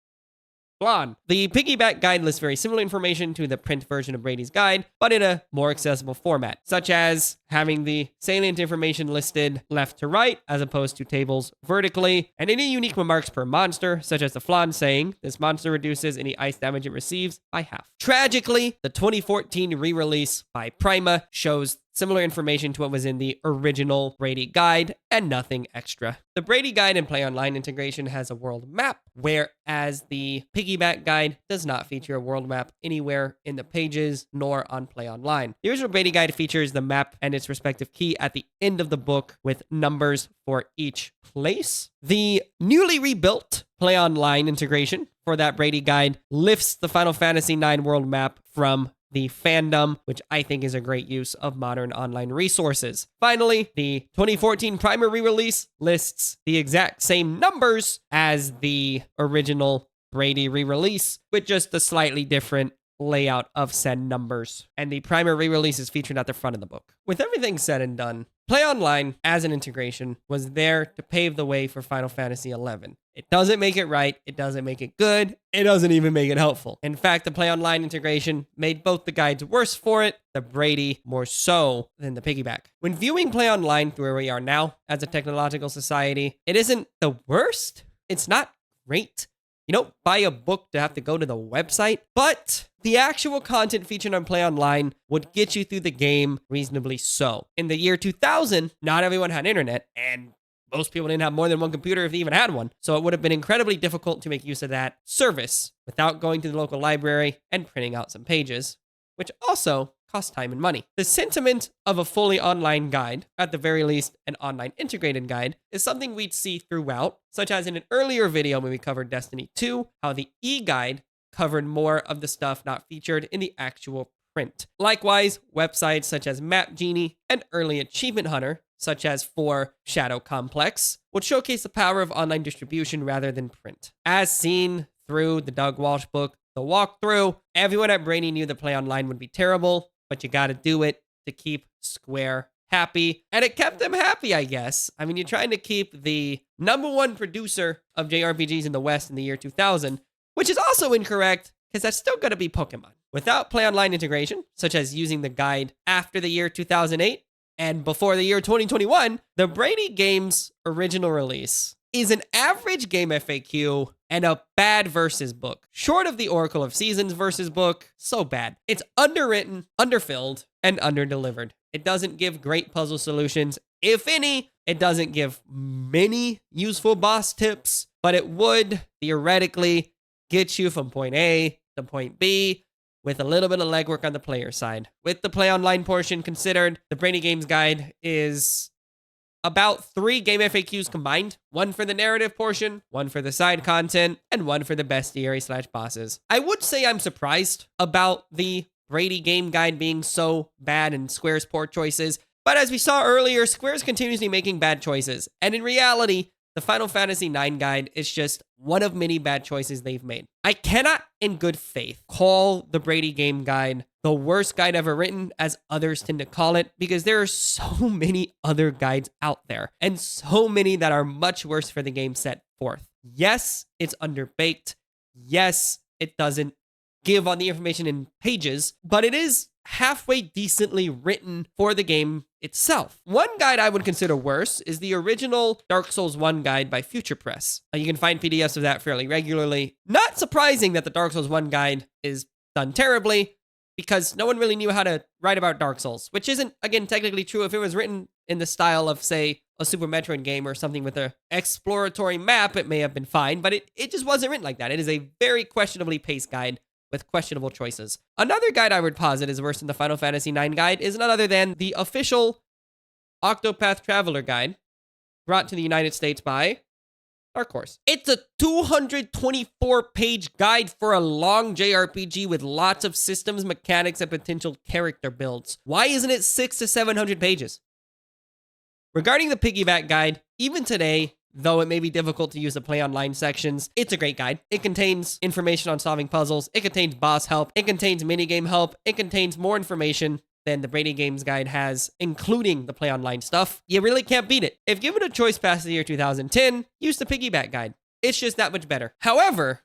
Blonde. The Piggyback guide lists very similar information to the print version of Brady's guide, but in a more accessible format, such as having the salient information listed left to right as opposed to tables vertically, and any unique remarks per monster, such as the Flan saying, "This monster reduces any ice damage it receives by half." Tragically, the 2014 re-release by Prima shows similar information to what was in the original Brady guide and nothing extra. The Brady guide and PlayOnline integration has a world map, whereas the Piggyback guide does not feature a world map anywhere in the pages nor on PlayOnline. The original Brady guide features the map and its respective key at the end of the book with numbers for each place. The newly rebuilt PlayOnline integration for that Brady guide lifts the Final Fantasy IX world map from the fandom, which I think is a great use of modern online resources. Finally, the 2014 Primer re-release lists the exact same numbers as the original Brady re-release, with just a slightly different layout of said numbers. And the Primer re-release is featured at the front of the book. With everything said and done, PlayOnline, as an integration, was there to pave the way for Final Fantasy XI. It doesn't make it right, it doesn't make it good, it doesn't even make it helpful. In fact, the PlayOnline integration made both the guides worse for it, the Brady more so than the Piggyback. When viewing PlayOnline through where we are now as a technological society, it isn't the worst, it's not great. You don't buy a book to have to go to the website, but the actual content featured on PlayOnline would get you through the game reasonably so. In the year 2000, not everyone had internet, and most people didn't have more than one computer if they even had one, so it would have been incredibly difficult to make use of that service without going to the local library and printing out some pages, which also cost time and money. The sentiment of a fully online guide, at the very least an online integrated guide, is something we'd see throughout, such as in an earlier video when we covered Destiny 2, how the e-guide covered more of the stuff not featured in the actual print. Likewise, websites such as Map Genie and Early Achievement Hunter, such as for Shadow Complex, would showcase the power of online distribution rather than print. As seen through the Doug Walsh book, The Walkthrough, everyone at Brady knew the PlayOnline would be terrible, but you gotta do it to keep Square happy. And it kept them happy, I guess. I mean, you're trying to keep the #1 producer of JRPGs in the West in the year 2000, which is also incorrect, because that's still gonna be Pokemon. Without PlayOnline integration, such as using the guide after the year 2008, And before the year 2021, the BradyGames original release is an average game FAQ and a bad versus book. Short of the Oracle of Seasons versus book, so bad. It's underwritten, underfilled, and underdelivered. It doesn't give great puzzle solutions, if any. It doesn't give many useful boss tips, but it would theoretically get you from point A to point B with a little bit of legwork on the player side. With the play online portion considered, the BradyGames guide is about 3 game FAQs combined. One for the narrative portion, one for the side content, and one for the bestiary/bosses. I would say I'm surprised about the Brady game guide being so bad and Square's poor choices, but as we saw earlier, Square's continuously making bad choices, and in reality, the Final Fantasy IX guide is just one of many bad choices they've made. I cannot, in good faith, call the Brady game guide the worst guide ever written, as others tend to call it, because there are so many other guides out there, and so many that are much worse for the game set forth. Yes, it's underbaked. Yes, it doesn't give on the information in pages, but it is halfway decently written for the game itself. One guide I would consider worse is the original Dark Souls 1 guide by Future Press. You can find PDFs of that fairly regularly. Not surprising that the Dark Souls 1 guide is done terribly, because no one really knew how to write about Dark Souls, which isn't, again, technically true. If it was written in the style of, say, a Super Metroid game or something with an exploratory map, it may have been fine, but it just wasn't written like that. It is a very questionably paced guide with questionable choices. Another guide I would posit is worse than the Final Fantasy IX guide is none other than the official Octopath Traveler guide brought to the United States by Dark Horse. It's a 224-page guide for a long JRPG with lots of systems, mechanics, and potential character builds. Why isn't it 600 to 700 pages? Regarding the piggyback guide, even today, though it may be difficult to use the play online sections, it's a great guide. It contains information on solving puzzles, it contains boss help, it contains minigame help, it contains more information than the BradyGames guide has, including the play online stuff. You really can't beat it. If given a choice past the year 2010, use the piggyback guide. It's just that much better. However,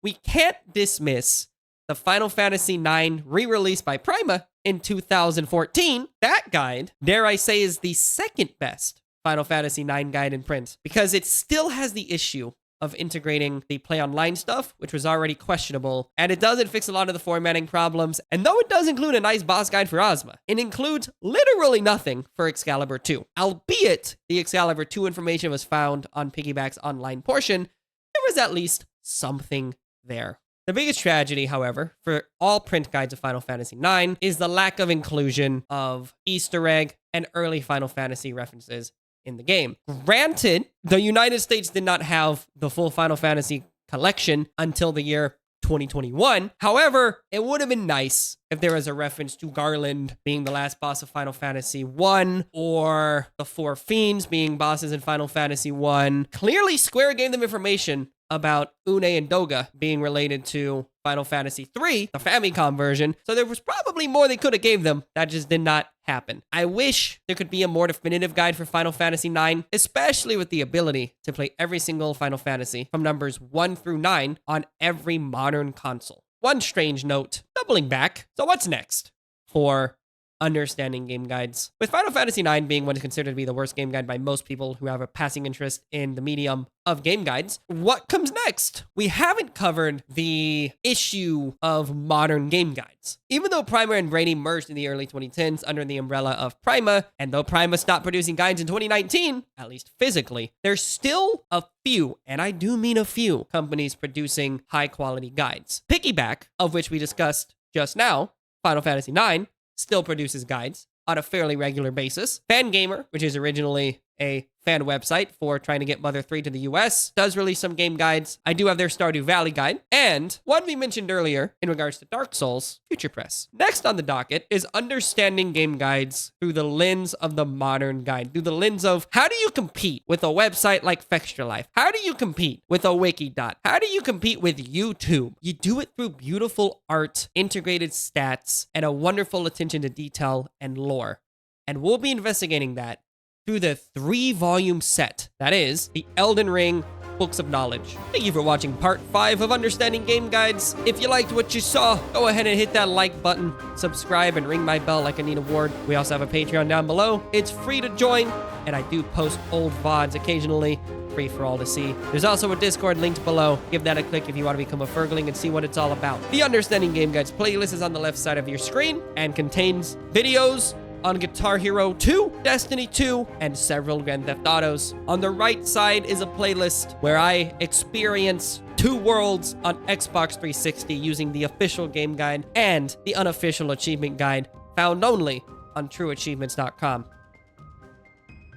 we can't dismiss the Final Fantasy IX re-release by Prima in 2014. That guide, dare I say, is the second best Final Fantasy IX guide in print, because it still has the issue of integrating the play online stuff, which was already questionable, and it doesn't fix a lot of the formatting problems. And though it does include a nice boss guide for Ozma, it includes literally nothing for Excalibur 2. Albeit the Excalibur 2 information was found on Piggyback's online portion, there was at least something there. The biggest tragedy, however, for all print guides of Final Fantasy IX is the lack of inclusion of Easter egg and early Final Fantasy references in the game. Granted, the United States did not have the full Final Fantasy collection until the year 2021. However, it would have been nice if there was a reference to Garland being the last boss of Final Fantasy I, or the Four Fiends being bosses in Final Fantasy I. Clearly, Square gave them information about Une and Doga being related to Final Fantasy III, the Famicom version, so there was probably more they could have gave them. That just did not happen. I wish there could be a more definitive guide for Final Fantasy IX, especially with the ability to play every single Final Fantasy from numbers 1 through 9 on every modern console. One strange note, doubling back. So what's next for Understanding Game Guides? With Final Fantasy IX being what is considered to be the worst game guide by most people who have a passing interest in the medium of game guides, what comes next? We haven't covered the issue of modern game guides. Even though Prima and Brady merged in the early 2010s under the umbrella of Prima, and though Prima stopped producing guides in 2019, at least physically, there's still a few, and I do mean a few, companies producing high-quality guides. Piggyback, of which we discussed just now, Final Fantasy IX, still produces guides on a fairly regular basis. Fangamer, which is originally a fan website for trying to get Mother 3 to the US, does release some game guides. I do have their Stardew Valley guide, and one we mentioned earlier in regards to Dark Souls, Future Press. Next on the docket is Understanding Game Guides through the lens of the modern guide, through the lens of how do you compete with a website like Fextra Life? How do you compete with a Wikidot? How do you compete with YouTube? You do it through beautiful art, integrated stats, and a wonderful attention to detail and lore. And we'll be investigating that through the 3-volume set that is the Elden Ring books of knowledge. Thank you for watching part 5 of Understanding Game Guides. If you liked what you saw, go ahead and hit that like button, subscribe, and ring my bell like Anita Ward. We also have a Patreon down below. It's free to join, and I do post old VODs occasionally, free for all to see. There's also a Discord linked below. Give that a click if you want to become a Fergling and see what it's all about. The Understanding Game Guides playlist is on the left side of your screen and contains videos on Guitar Hero 2, Destiny 2, and several Grand Theft Autos. On the right side is a playlist where I experience 2 worlds on Xbox 360 using the official game guide and the unofficial achievement guide found only on trueachievements.com.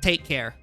Take care.